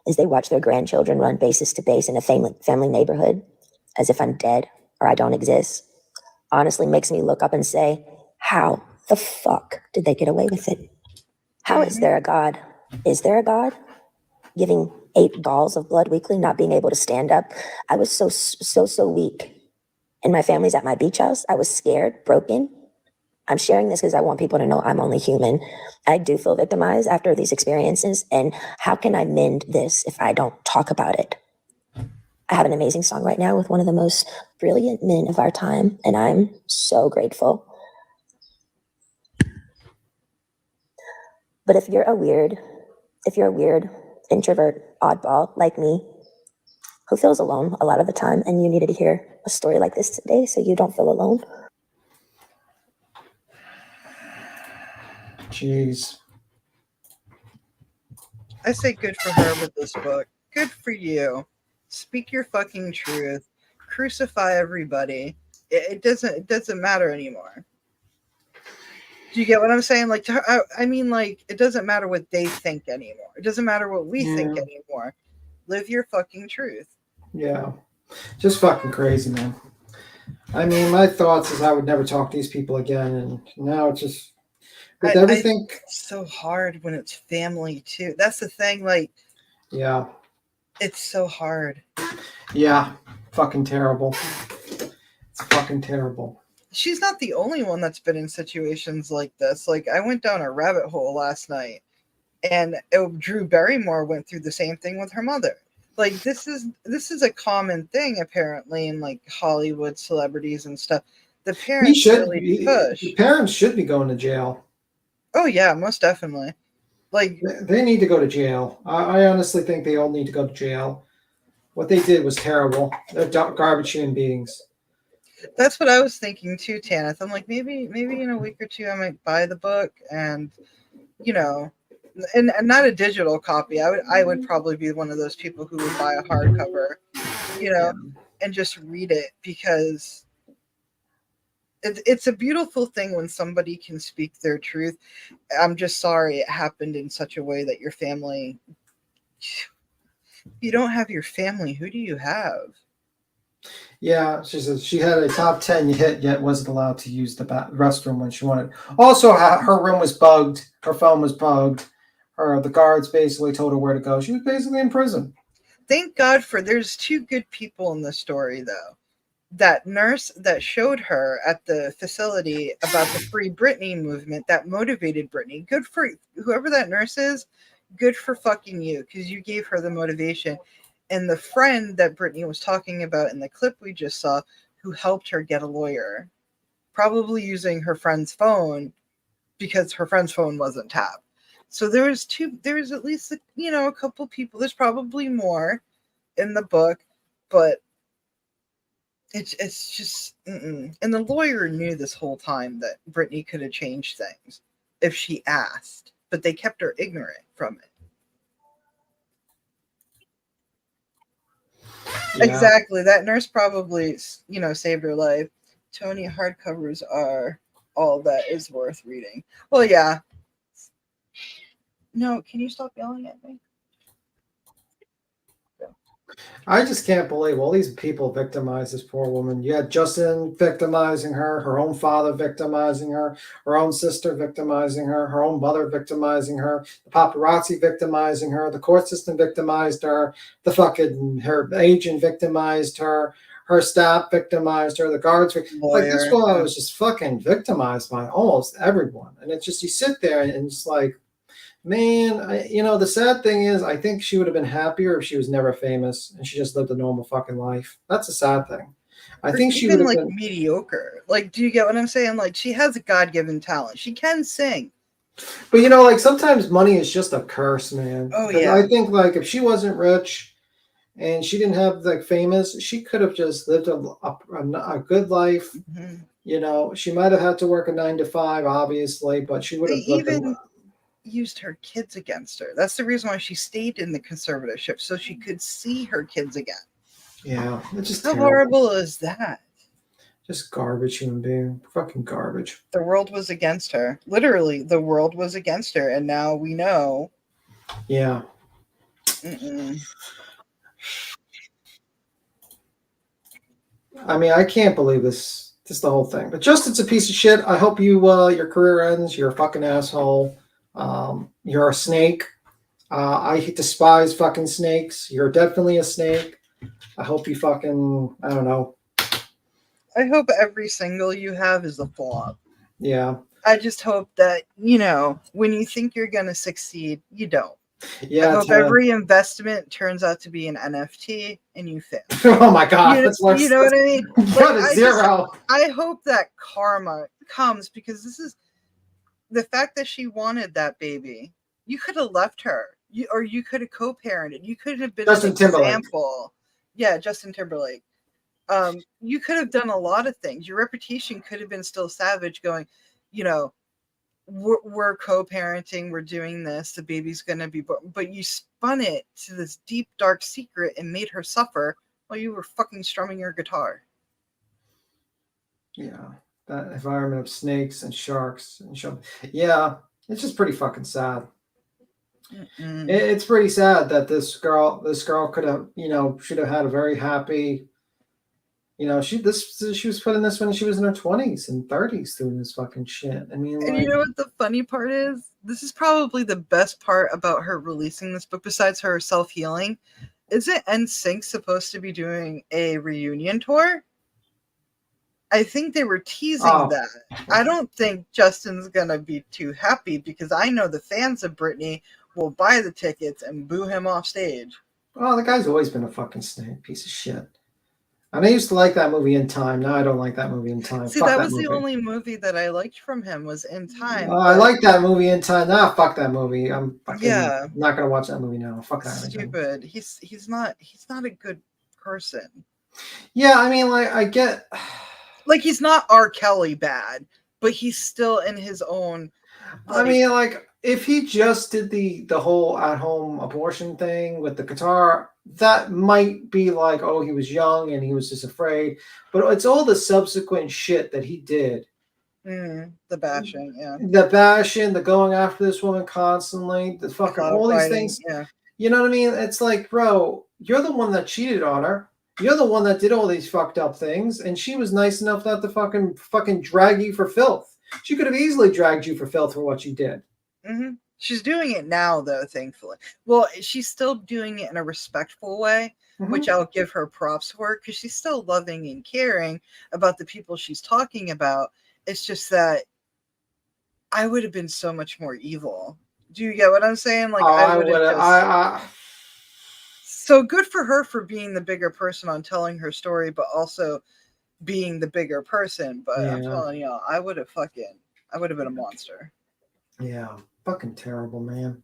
as they watch their grandchildren run bases to base in a family neighborhood, as if I'm dead or I don't exist, honestly makes me look up and say, how the fuck did they get away with it? How is there a God? Is there a God? Giving 8 balls of blood weekly, not being able to stand up. I was so weak. And my family's at my beach house. I was scared, broken. I'm sharing this because I want people to know I'm only human. I do feel victimized after these experiences. And how can I mend this if I don't talk about it? I have an amazing song right now with one of the most brilliant men of our time, and I'm so grateful. But if you're a weird introvert oddball like me, who feels alone a lot of the time, and you needed to hear a story like this today so you don't feel alone. Jeez. I say good for her with this book. Good for you. Speak your fucking truth. Crucify everybody. It doesn't matter anymore. Do you get what I'm saying? Like, I mean, like, it doesn't matter what they think anymore. It doesn't matter what we think anymore. Live your fucking truth. Yeah. Just fucking crazy, man. I mean, my thoughts is I would never talk to these people again, and now it's just with everything. It's so hard when it's family too. That's the thing. Like, yeah, it's so hard. Yeah, fucking terrible. It's fucking terrible. She's not the only one that's been in situations like this. Like, I went down a rabbit hole last night, and Drew Barrymore went through the same thing with her mother. Like, this is a common thing apparently in like Hollywood celebrities and stuff. The parents really push. The parents should be going to jail. Oh yeah, most definitely. Like, they need to go to jail. I honestly think they all need to go to jail. What they did was terrible. They're garbage human beings. That's what I was thinking too, Tanith. I'm like, maybe in a week or two I might buy the book and, you know, and not a digital copy. I would probably be one of those people who would buy a hardcover, you know, and just read it, because it's a beautiful thing when somebody can speak their truth. I'm just sorry it happened in such a way that your family, if you don't have your family, who do you have? Yeah, she says she had a top 10 hit, yet wasn't allowed to use the restroom when she wanted. Also, her room was bugged. Her phone was bugged. The guards basically told her where to go. She was basically in prison. Thank God there's two good people in the story, though. That nurse that showed her at the facility about the Free Britney movement that motivated Britney. Good for whoever that nurse is. Good for fucking you, because you gave her the motivation. And the friend that Britney was talking about in the clip we just saw, who helped her get a lawyer, probably using her friend's phone because her friend's phone wasn't tapped. So there was at least, a couple people. There's probably more in the book, but it's just, and the lawyer knew this whole time that Britney could have changed things if she asked, but they kept her ignorant from it. Yeah. Exactly. That nurse probably, saved her life. Tony, hardcovers are all that is worth reading. Well, yeah. No, can you stop yelling at me? I just can't believe all these people victimized this poor woman. You had Justin victimizing her, her own father victimizing her own sister victimizing her own mother victimizing her, the paparazzi victimizing her, the court system victimized her, her agent victimized her staff victimized her, the guards. Like, this woman was just fucking victimized by almost everyone. And it's just, you sit there and it's like, man, the sad thing is, I think she would have been happier if she was never famous and she just lived a normal fucking life. That's a sad thing. I think she would have been mediocre. Like, do you get what I'm saying? Like, she has a God-given talent. She can sing. But sometimes money is just a curse, man. Oh yeah. I think if she wasn't rich and she didn't have famous, she could have just lived a good life. Mm-hmm. She might have had to work a 9 to 5, obviously, but she would have used her kids against her. That's the reason why she stayed in the conservatorship, so she could see her kids again. Yeah, it's just how horrible is that? Just garbage human being. Fucking garbage. The world was against her. Literally, the world was against her, and now we know. Yeah. I mean, I can't believe this. Just the whole thing. But Justin's a piece of shit. I hope your career ends. You're a fucking asshole. You're a snake. I despise fucking snakes. You're definitely a snake. I hope you fucking, I don't know. I hope every single you have is a flop. Yeah. I just hope that, when you think you're going to succeed, you don't. Yeah. I hope every investment turns out to be an NFT and you fail. Oh my God, that's worse. You know what I mean? Got a zero. I hope that karma comes, because this is the fact that she wanted that baby. You could have left her, or you could have co-parented. You could have been Justin an Timberlake. example. Yeah, Justin Timberlake. You could have done a lot of things. Your reputation could have been still savage, going, you know, we're co-parenting, we're doing this, the baby's gonna be born. But you spun it to this deep dark secret and made her suffer while you were fucking strumming your guitar. Yeah, that environment of snakes and sharks and yeah, it's just pretty fucking sad. It's pretty sad that this girl could have, should have had a very happy, she was putting this when she was in her 20s and 30s doing this fucking shit. I mean, And you know what the funny part is? This is probably the best part about her releasing this book, besides her self-healing. Isn't NSYNC supposed to be doing a reunion tour? I think they were teasing that. I don't think Justin's gonna be too happy, because I know the fans of Britney will buy the tickets and boo him off stage. Oh, the guy's always been a fucking snake piece of shit. And I used to like that movie In Time. Now I don't like that movie In Time. See, fuck that was movie. the only movie that I liked from him, was In Time. I like that movie In Time. Nah, fuck that movie. I'm fucking Yeah. not gonna watch that movie now. Fuck that. Stupid. He's not a good person. Yeah, I mean, like, I get, like, he's not R. Kelly bad, but he's still in his own. I mean, like, if he just did the whole at-home abortion thing with the guitar, that might be like, oh, he was young and he was just afraid. But it's all the subsequent shit that he did. The bashing, yeah. The bashing, the going after this woman constantly, the fucking all these things. Yeah. You know what I mean? It's like, bro, you're the one that cheated on her. You're the one that did all these fucked up things, and she was nice enough not to fucking drag you for filth. She could have easily dragged you for filth for what you did. Mm-hmm. She's doing it now, though, thankfully. Well, she's still doing it in a respectful way, which I'll give her props for, because she's still loving and caring about the people she's talking about. It's just that I would have been so much more evil. Do you get what I'm saying? Like, I would have just... So good for her for being the bigger person on telling her story, but also being the bigger person. But I'm telling you, I would have been a monster. Yeah, fucking terrible, man.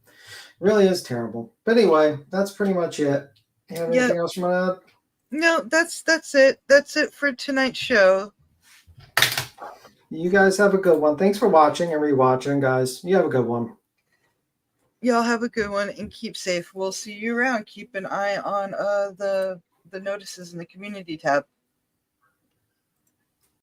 Really is terrible. But anyway, that's pretty much it. You have anything else you want to add? No, that's it. That's it for tonight's show. You guys have a good one. Thanks for watching and rewatching, guys. You have a good one. Y'all have a good one and keep safe. We'll see you around. Keep an eye on the notices in the community tab.